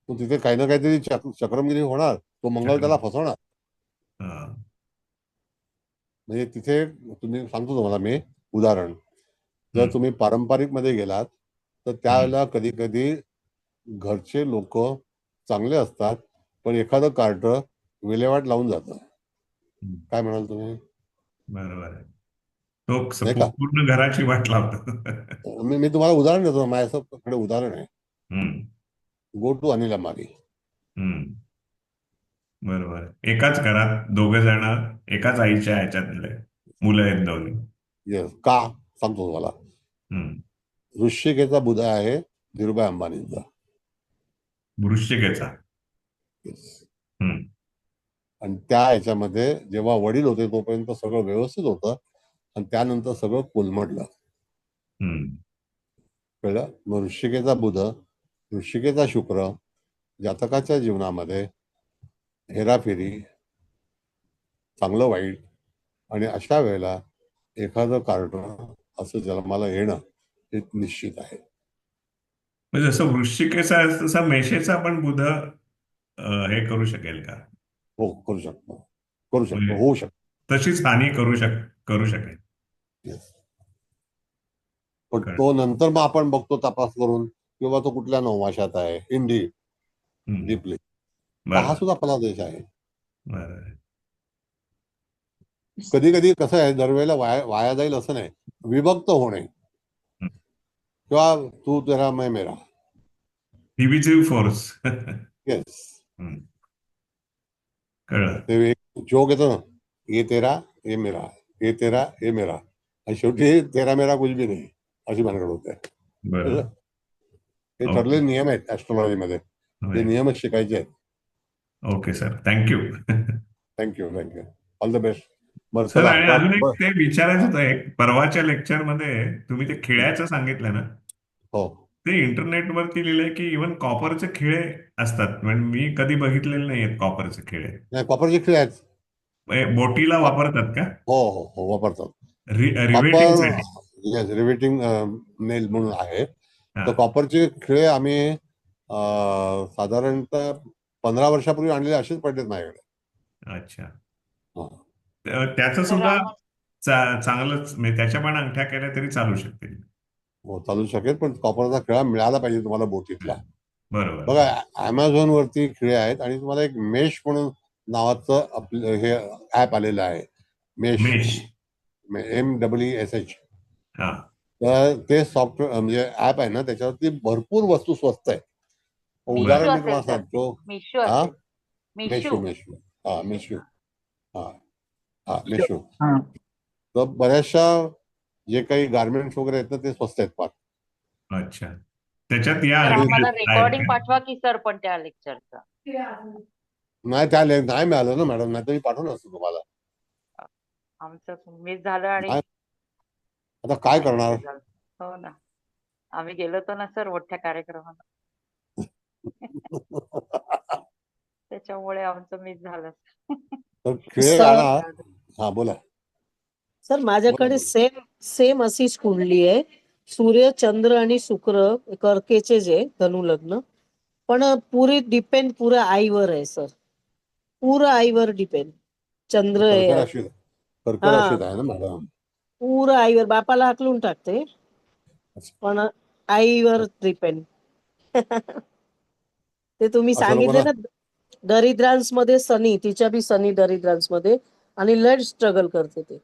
तो तिथे काही ना काहीतरी चक्रमगिरी होणार, तो मंगळ त्याला फसवणार. हा. म्हणजे तिथे तुम्ही, सांगतो तुम्हाला मी उदाहरण, जर तुम्ही पारंपरिक मध्ये गेलात तर त्यावेळेला कधी कधी घरचे लोक चांगले असतात, पण एखादं कार्ट विल्हेवाट लावून जातं. काय म्हणाल तुम्ही? बरोबर आहे, तो नाही का? पूर्ण घराची वाट लावतो. मी तुम्हाला उदाहरण देतो, माझ्याकडे उदाहरण आहे. Hmm. Go to Anil Ambani. Hmm. बरोबर आहे, एकाच घरात दोघे जण, एकाच आईच्या ह्याच्यातले मुलं आहेत दोन्ही. येस. का सांगतो तुम्हाला. वृश्चिकेचा बुध आहे धीरूभाई अंबानींचा. वृश्चिकेचा. आणि त्या ह्याच्यामध्ये जेव्हा वडील होते तोपर्यंत सगळं व्यवस्थित होतं आणि त्यानंतर सगळं कोलमडलं. कळलं? मग वृश्चिकेचा बुध, वृश्चिकेचा शुक्र जातकाच्या जीवनामध्ये हेराफेरी, चांगलं वाईट, आणि अशा वेळेला एखादं कार्ट असं जन्माला येणं हे निश्चित आहे. म्हणजे जसं वृश्चिकेचा आहे तसा मेषेचा पण बुध हे करू शकेल का? हो, करू शकतो, करू शकतो, म्हणजे होऊ शकतो. तशीच हानी करू शकेल. येस. पण तो नंतर मग आपण बघतो तपास करून, किंवा तो कुठल्या नवमाशात आहे, इंडी डीपली, हा सुद्धा फलादेश आहे. कधी कधी कसं आहे, दरवेळेला वाया जाईल असं नाही, विभक्त होणे, किंवा तू तेरा मैं मेरा, डिव्हिजिव्ह फोर्स. येस. कळलं. ते एक जोक येतो ना, ये तेरा ये मेरा, ये तेरा ये मेरा, आणि शेवटी तेरा मेरा कुछ भी नाही अशी भानगड होते. हे ठरलेले नियम आहेत ऍस्ट्रॉलॉजी मध्ये, ते नियमच शिकायचे आहेत. Okay sir, thank you. Thank you. All the best. बरं, सर, चला. आणि अजून एक ते विचारायचं होतं, एक परवाच्या लेक्चरमध्ये तुम्ही ते खिळ्याचं सांगितलं ना. हो. ते इंटरनेटवरती लिहिलंय की इव्हन कॉपरचे खिळे असतात, म्हणजे मी कधी बघितलेले नाहीयेत कॉपरचे खिळे. नाही, कॉपरचे खिळे आहेत. बोटीला वापरतात का? हो हो हो, वापरतात. रिव्हेटिंग साठी. येस, रिव्हेटिंग नेल म्हणून आहे. तर कॉपरचे खिळे आम्ही साधारणतः 15 वर्षापूर्वी आणलेले असेच पडलेत माझ्याकडे. अच्छा. त्याचं सुद्धा चांगलंच, म्हणजे त्याच्या पण अंगठ्या केल्या तरी चालू शकतील. हो, चालू शकेल, पण कॉपरचा खिळा मिळाला पाहिजे तुम्हाला बोटीतला. बरोबर. बघा, Amazon वरती खिळे आहेत आणि तुम्हाला एक मेश म्हणून नावाचं आपलं हे ऍप आलेलं आहे. Mesh, mesh. MESH. हा. तर ते सॉफ्टवेअर म्हणजे ऍप आहे ना, त्याच्यावरती भरपूर वस्तू स्वस्त आहे. मिशू उदाहरण मी असेल तुम्हाला सर. सांगतो. मिशू हा, असेल. मेशू मिशू. मेशू हा मेशू हा मेशू. तर बऱ्याचशा जे काही गार्मेंट्स वगैरे आहेत ना, ते स्वस्त आहेत फार. अच्छा. त्याच्यात या सर आणि आम्हाला आहेत रेकॉर्डिंग का? पाठवा की सर पण त्या लेक्चरचं. नाही, त्या नाही मिळालं ना मॅडम, नाही तर मी पाठवलं असतं तुम्हाला. आमचं मिस झालं आणि नाही, आता काय करणार. cancel झालं. हो ना. आम्ही गेलो होतो ना सर मोठ्या कार्यक्रमाला. त्याच्यामुळे आमचं मिस झालं. तर खिळे सर आणा. हा, बोला सर बोला माझ्याकडे बोला. सेम सेम अशीच कुंडली आहे. सूर्य, चंद्र आणि शुक्र कर्केचे जे धनुलग्न, पण पुरी डिपेंड पुरं आईवर आहे सर. पुरं आईवर डिपेंड. चंद्र कर्क आहे. राशीत कर्क हा, राशीत आहे ना मॅडम. पुरं आईवर. बापाला हाकलून टाकते, पण आईवर डिपेंड. ते तुम्ही अशा सांगितले लोकांना ना, दरिद्रांमध्ये सनी, तिच्या बी सनी दरिद्रांमध्ये, आणि लड स्ट्रगल करते ते.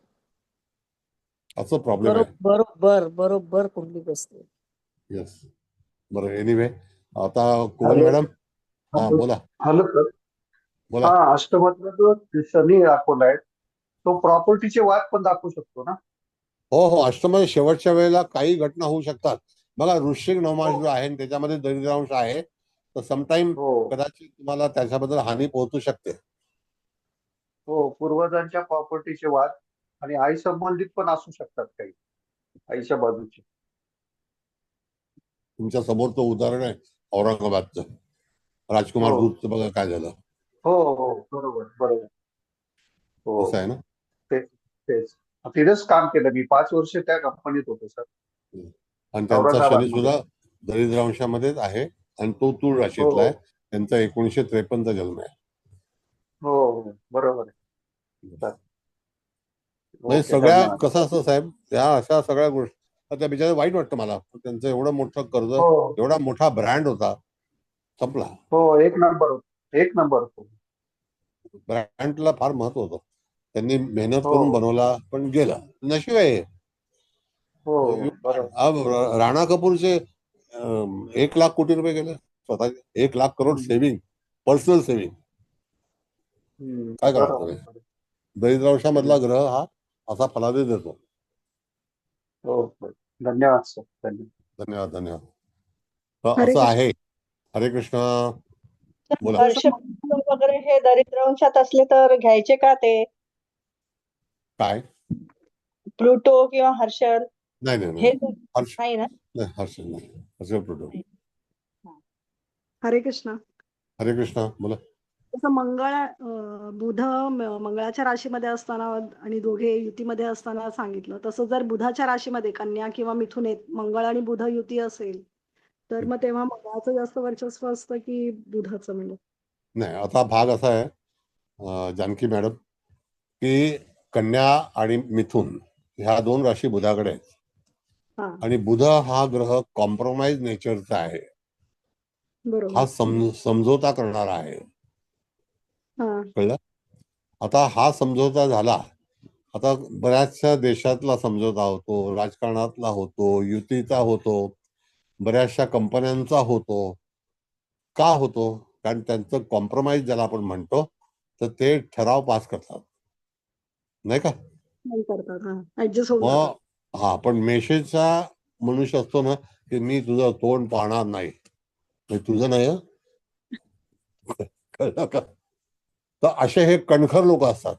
असं प्रॉब्लेम आहे. बरोबर बरोबर कुंडली बसते. येस, बरं. एनिवे, आता कोमल मॅडम, हा बोला हॅलो सर. बोला. हा, अष्टमतला जो शनी दाखवलाय तो प्रॉपर्टीचे वाद पण दाखवू शकतो ना? हो हो, अष्टमध्ये शेवटच्या वेळेला काही घटना होऊ शकतात. बघा, वृश्चिक नवमास हो जो आहे त्याच्यामध्ये दरिद्रांश आहे, तर समटाईम हो कदाचित तुम्हाला त्याच्याबद्दल हानी पोहोचू शकते. हो, पूर्वजांच्या प्रॉपर्टीचे वाद आणि आई संबंधित पण असू शकतात काही, आईच्या बाजूचे. तुमच्या समोरचं उदाहरण आहे औरंगाबादचं राजकुमार हो ग्रुपचं, बघा काय झालं. हो हो, बरोबर बरोबर. असं हो, आहे ना. तेच तेच. तिथेच काम केलं मी, 5 वर्ष त्या कंपनीत होतो सर, आणि त्यांचा शनी औरंगाबादमध्ये. सुद्धा दरिद्रांशामध्येच आहे आणि तो तूळ हो राशीतला आहे. त्यांचा 1953 जन्म आहे. हो हो, बरोबर आहे सर. म्हणजे ओके, सगळ्या धन्यवाद. कसं असतं साहेब, त्या अशा सगळ्या गोष्टी, त्या बिचारे वाईट वाटतं मला. त्यांचं एवढं मोठं कर्ज, हो एवढा मोठा ब्रँड होता, संपला. हो, एक नंबर होतो, एक नंबर होतो. ब्रँडला फार महत्व होतं. त्यांनी मेहनत हो करून बनवला, पण गेला. नशीब आहे. हो बरोबर. अब राणा कपूरचे 1 लाख कोटी रुपये गेले स्वतःचे. 1 लाख करोड हम्म, सेव्हिंग, पर्सनल सेव्हिंग. काय करणार तुम्ही. बरोबर. दरिद्रांशामधला हम्म, ग्रह हा असा फलादेश देतो. हो हो. धन्यवाद सर, धन्यवाद. धन्यवाद धन्यवाद. तर हरे असं कृष्ण. आहे. हरे कृष्ण. बोला. हर्ष वगैरे हे दरिद्रवंशात असले तर घ्यायचे का ते? काय. प्लुटो किंवा हर्षल नाही नाही हे नाही, हर्ष नाही ना? नाही, हर्ष नाही, हर्ष प्रोटो. हरे कृष्ण. हरे कृष्ण. बोला. जसं बुध मंगळाच्या राशीमध्ये असताना आणि दोघे युतीमध्ये असताना सांगितलं, तसं जर बुधाच्या राशीमध्ये कन्या किंवा मिथुनेत मंगळ आणि बुध युती असेल तर मग तेव्हा मंगळाचं जास्त वर्चस्व असतं की बुधाचं? म्हणजे नाही, आता भाग असा आहे जानकी मॅडम, की कन्या आणि मिथुन ह्या 2 राशी बुधाकडे आहेत. हा, आणि बुध हा ग्रह कॉम्प्रोमाइज नेचरचा आहे. हा बरोबर. समझोता करणारा आहे. हा, कळलं. आता हा समझोता झाला, आता बऱ्याचशा देशातला समझोता होतो, राजकारणातला होतो, युतीचा होतो, बऱ्याचशा कंपन्यांचा होतो. का होतो. कारण त्यांचं कॉम्प्रोमाइज ज्याला आपण म्हणतो, तर ते ठराव पास करतात, नाही का. नाही करतात. हा, ऍडजस्ट होऊन जातात. मग हा, पण मेषेचा मनुष्य असतो ना, की मी तुझं तोंड पाहणार नाही. म्हणजे तुझं नाही हं. कळलं का. तर असे हे कणखर लोक असतात.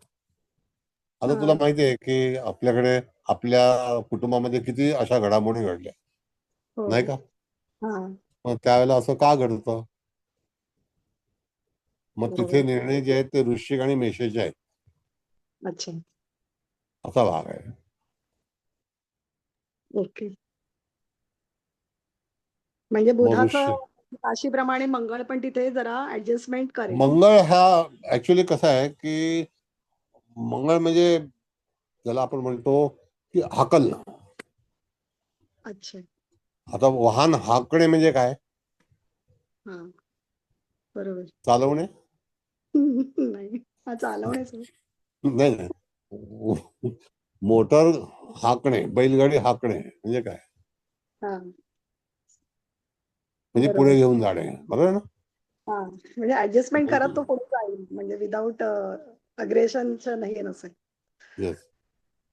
आता तुला हा, माहिती आहे की आपल्याकडे आपल्या कुटुंबामध्ये किती अशा घडामोडी घडल्या, नाही हो. का. हा, मग त्यावेळेला असं का घडतं. मग तिथे बरोबर. निर्णय जे आहेत ते वृश्चिक आणि मेषेचे आहेत, अच्छा, असा भाग आहे. ओके. म्हणजे मग बुधाचं वृश्चिक राशीप्रमाणे मंगळ पण तिथे जरा ऍडजस्टमेंट करेल. मंगळ हा ऍक्च्युली कसा आहे की मंगळ म्हणजे ज्याला आपण म्हणतो की हाकलणं. अच्छा. आता वाहन हाकणे म्हणजे काय? हा बरोबर. चालवणे? नाही हा चालवण्याच. नाही नाही. मोटर हाकणे, बैलगाडी हाकणे म्हणजे काय? हा म्हणजे बरोबर. पुढे घेऊन जाणे, बरोबर ना? हा म्हणजे ऍडजस्टमेंट करत तो पुढे जाईल म्हणजे विदाऊट अग्रेशनचं नाही नसेल. येस.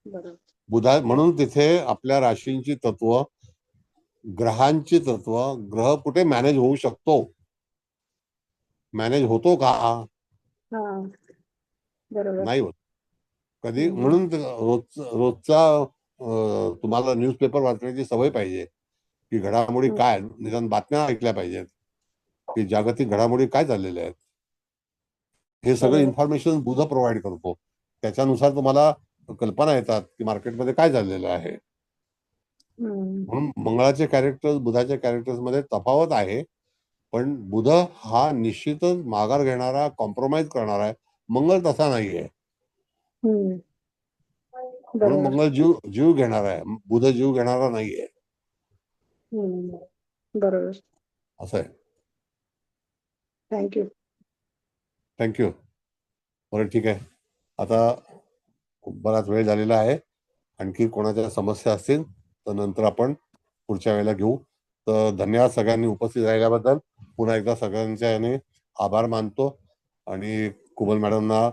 बरोबर. बुधा म्हणून तिथे आपल्या राशींची तत्व, ग्रहांची तत्व, ग्रह कुठे मॅनेज होऊ शकतो, मॅनेज होतो का? हा बरोबर. नाही होत कधी. हम्म. म्हणून रोजचा तुम्हाला न्यूजपेपर वाचण्याची सवय पाहिजे, की घडामोडी हम्म. काय, निदान बातम्या ऐकल्या पाहिजेत, की जागतिक घडामोडी काय चाललेल्या आहेत. हे सगळं बरोबर. इन्फॉर्मेशन बुध प्रोव्हाइड करतो. त्याच्यानुसार तुम्हाला कल्पना येतात की मार्केटमध्ये काय चाललेलं आहे. हम्म. म्हणून मंगळाचे कॅरेक्टर्स बुधाच्या कॅरेक्टर्स मध्ये तफावत आहे, पण बुध हा निश्चितच माघार घेणारा, कॉम्प्रोमाइज करणारा आहे. मंगळ तसा नाहीये. हम्म. म्हणून बरोबर. मंगळ जीव घेणारा आहे, बुध जीव घेणारा नाहीये. हम्म. बरोबर. असं आहे. थँक्यू. थँक्यू. बरं ठीक आहे. आता बराच वेळ झालेला आहे. आणखी कोणाच्या समस्या असतील तर नंतर आपण पुढच्या वेळेला घेऊ. तर धन्यवाद सगळ्यांनी उपस्थित राहिल्याबद्दल. पुन्हा एकदा सगळ्यांच्या याने आभार मानतो आणि कुबल मॅडमना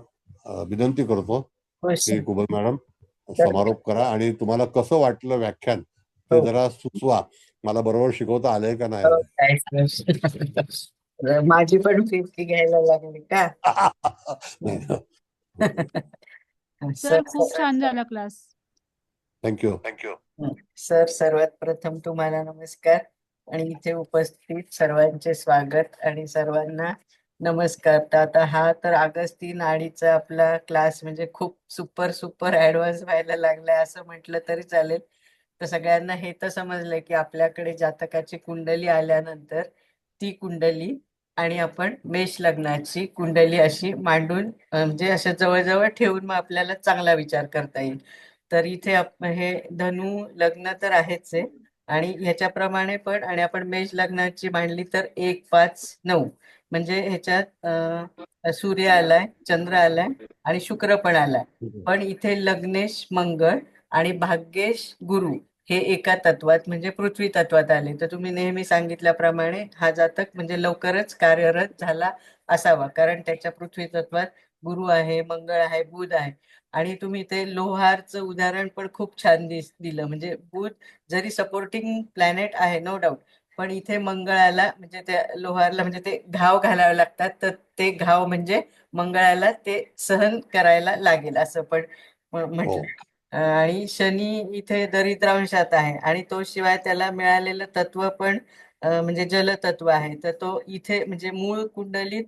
विनंती करतो हो की सर. कुबल मॅडम तर समारोप करा आणि तुम्हाला कसं वाटलं व्याख्यान ते हो जरा सुचवा. मला बरोबर शिकवता आलंय का नाही हो, आलंय. काय सर. माझी पण 50 घ्यायला लागली का? नाही. सर सर खूप छान झाला क्लास. थँक्यू. सर, सर्वात प्रथम तुम्हाला नमस्कार आणि इथे उपस्थित सर्वांचे स्वागत आणि सर्वांना नमस्कार. तर आता हा तर अगस्ती नाडीचा आपला क्लास म्हणजे खूप सुपर ऍडव्हान्स व्हायला लागलाय असं म्हटलं तरी चालेल. तर सगळ्यांना हे तर समजलंय की आपल्याकडे जातकाची कुंडली आल्यानंतर ती कुंडली आणि आपण मेष लग्नाची कुंडली अशी मांडून म्हणजे अशा जवळजवळ ठेवून मग आपल्याला चांगला विचार करता येईल. तर इथे हे धनु लग्न तर आहेच आहे आणि ह्याच्याप्रमाणे पण आणि आपण मेष लग्नाची मांडली तर 1, 5, 9 म्हणजे ह्याच्यात सूर्य आलाय, चंद्र आलाय आणि शुक्र पण आलाय. पण इथे लग्नेश मंगळ आणि भाग्येश गुरु हे एका तत्वात म्हणजे पृथ्वी तत्वात आले. तर तुम्ही नेहमी सांगितल्याप्रमाणे हा जातक म्हणजे लवकरच कार्यरत झाला असावा, कारण त्याच्या पृथ्वी तत्वात गुरु आहे, मंगळ आहे, बुध आहे. आणि तुम्ही ते लोहारचं उदाहरण पण खूप छान दिलं. म्हणजे बुध जरी सपोर्टिंग प्लॅनेट आहे नो डाऊट, पण इथे मंगळाला म्हणजे त्या लोहारला म्हणजे ते घाव घालावे लागतात. तर ते घाव म्हणजे मंगळाला ते सहन करायला लागेल असं पण हो. म्हटलं. आणि शनी इथे दरिद्रांशात आहे आणि तो शिवाय त्याला मिळालेलं तत्व पण म्हणजे जलतत्व आहे. तर तो इथे म्हणजे मूळ कुंडलीत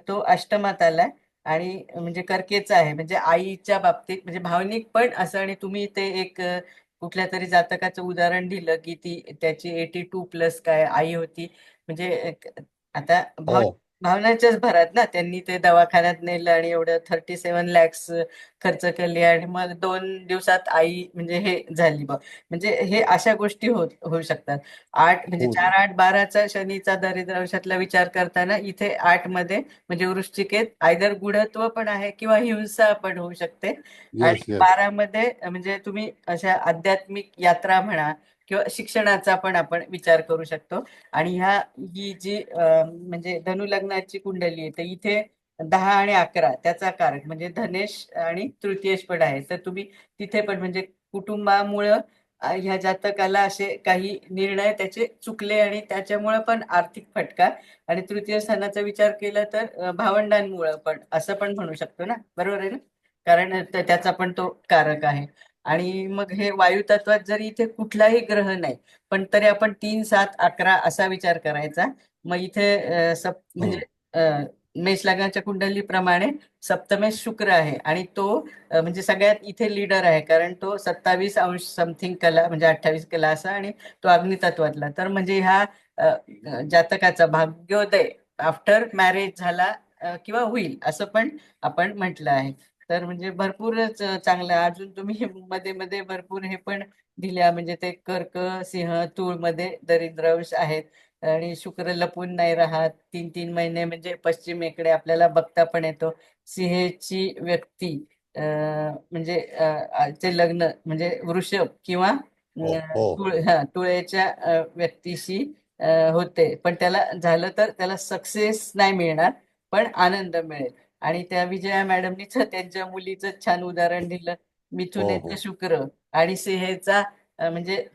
तो अष्टमात आलाय आणि म्हणजे कर्केचा आहे म्हणजे आईच्या बाबतीत म्हणजे भावनिक पण असं. आणि तुम्ही ते एक कुठल्या तरी जातकाचं उदाहरण दिलं की ती त्याची 82+ काय आई होती म्हणजे आता हो. भावनाच्याच भरात ना त्यांनी ते दवाखान्यात नेलं आणि एवढं 37 लॅक्स खर्च केले आणि मग 2 दिवसात आई म्हणजे हे झाली बघ. म्हणजे हे अशा गोष्टी होऊ शकतात. 8 म्हणजे हो. 4, 8, 12चा शनीचा दरिद्रांशातला विचार करताना इथे 8 मध्ये म्हणजे वृश्चिकेत आयदर गुढत्व पण आहे किंवा हिंसा पण होऊ शकते. आणि येस येस. 12 मध्ये म्हणजे तुम्ही अशा आध्यात्मिक यात्रा म्हणा किंवा शिक्षणाचा पण आपण विचार करू शकतो. आणि ही जी म्हणजे धनुलग्नाची कुंडली आहे तर इथे 10 आणि 11 त्याचा कारक म्हणजे धनेश आणि तृतीयेश पण आहे. तर तुम्ही तिथे पण म्हणजे कुटुंबामुळं ह्या जातकाला असे काही निर्णय त्याचे चुकले आणि त्याच्यामुळे पण आर्थिक फटका. आणि तृतीय स्थानाचा विचार केला तर भावंडांमुळं पण असं पण म्हणू शकतो ना, बरोबर आहे ना, कारण त्याचा पण तो कारक आहे. आणि मग हे वायू तत्वात जरी इथे कुठलाही ग्रह नाही पण तरी आपण 3, 7, 11 असा विचार करायचा. मग इथे म्हणजे मेष लग्नाच्या कुंडलीप्रमाणे सप्तमेश शुक्र आहे आणि तो म्हणजे सगळ्यात इथे लीडर आहे कारण तो 27 अंश समथिंग कला म्हणजे 28 कला असा आणि तो अग्नितत्वातला. तर म्हणजे ह्या जातकाचा भाग्योदय आफ्टर मॅरेज झाला किंवा होईल असं पण आपण म्हटलं आहे. तर म्हणजे भरपूरच चांगलं आहे. अजून तुम्ही मध्ये मध्ये भरपूर हे पण दिल्या, म्हणजे ते कर्क, सिंह, तूळ मध्ये दरिद्रांश आहेत आणि शुक्र लपून नाही राहत. 3-3 महिने म्हणजे पश्चिमेकडे आपल्याला बघता पण येतो. सिंहेची व्यक्ती म्हणजे चे लग्न म्हणजे वृषभ किंवा तुळेच्या व्यक्तीशी होते, पण त्याला झालं तर त्याला सक्सेस नाही मिळणार, पण आनंद मिळेल. आणि त्या विजया मॅडमनीच त्यांच्या मुलीचं छान उदाहरण दिलं. मिथुनेचा शुक्र आणि सिंहेचा म्हणजे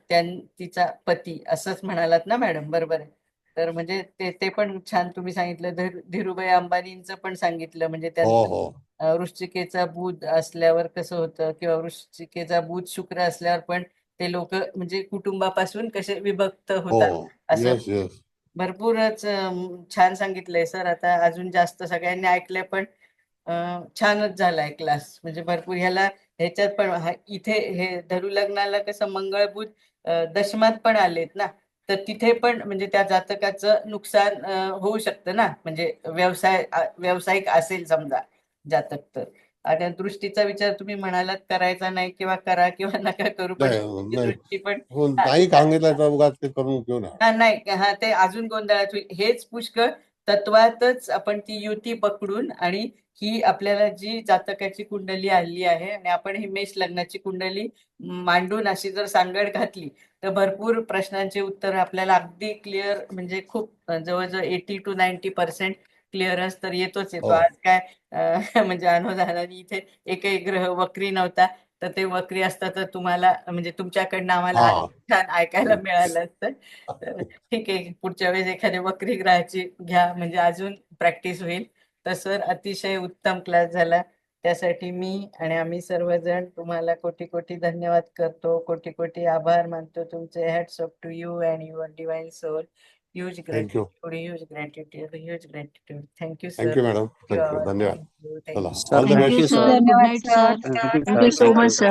तिचा पती, असंच म्हणालात ना मॅडम, बरोबर आहे. तर म्हणजे ते पण छान तुम्ही सांगितलं. धीरूभाई अंबानींचं पण सांगितलं, म्हणजे त्यांचं वृश्चिकेचा बुध असल्यावर कसं होतं, किंवा वृश्चिकेचा बुध शुक्र असल्यावर पण ते लोक म्हणजे कुटुंबापासून कसे विभक्त होतात, असं भरपूरच छान सांगितलंय सर. आता अजून जास्त सगळ्यांनी ऐकलंय, पण छानच झालाय क्लास. म्हणजे भरपूर ह्याच्यात पण इथे हे धनु लग्नाला कसं मंगळ बुध दशमात पण आलेत ना, तर तिथे पण म्हणजे त्या जातकाचं नुकसान होऊ शकतं ना, म्हणजे व्यावसायिक असेल समजा जातक तर. आणि दृष्टीचा विचार तुम्ही म्हणालात करायचा नाही, किंवा करा किंवा नका करू, पण दृष्टी पण नाही सांगितलं उगाच ते करून उपयोग नाही. नाही हा, ते अजून गोंधळात होईल. हेच पुष्कळ तत्वातच आपण ती युती पकडून, आणि ही आपल्याला जी जातकाची कुंडली आली आहे, आणि आपण ही मेष लग्नाची कुंडली मांडून अशी जर सांगड घातली, तर भरपूर प्रश्नांचे उत्तर आपल्याला अगदी क्लिअर, म्हणजे खूप जवळजवळ 80-90% क्लिअरन्स तर येतोच येतो. आज काय म्हणजे अनुदानाने इथे एकही ग्रह वक्री नव्हता, तर ते वक्री असतात तर तुम्हाला म्हणजे तुमच्याकडनं आम्हाला छान ऐकायला मिळालं असतं. तर ठीक आहे, पुढच्या वेळेस एखाद्या वक्री ग्रहाची घ्या, म्हणजे अजून प्रॅक्टिस होईल. तर सर, अतिशय उत्तम क्लास झाला. त्यासाठी मी आणि आम्ही सर्वजण तुम्हाला कोटी कोटी धन्यवाद करतो, कोटी कोटी आभार मानतो तुमचे. Hats off to you and your divine soul. Huge gratitude, huge gratitude, huge gratitude. Thank you sir. Thank you madam, thank you, धन्यवाद. थँक्यू. चला, all the thank you best. Sir. Good night sir. Thank you so much sir.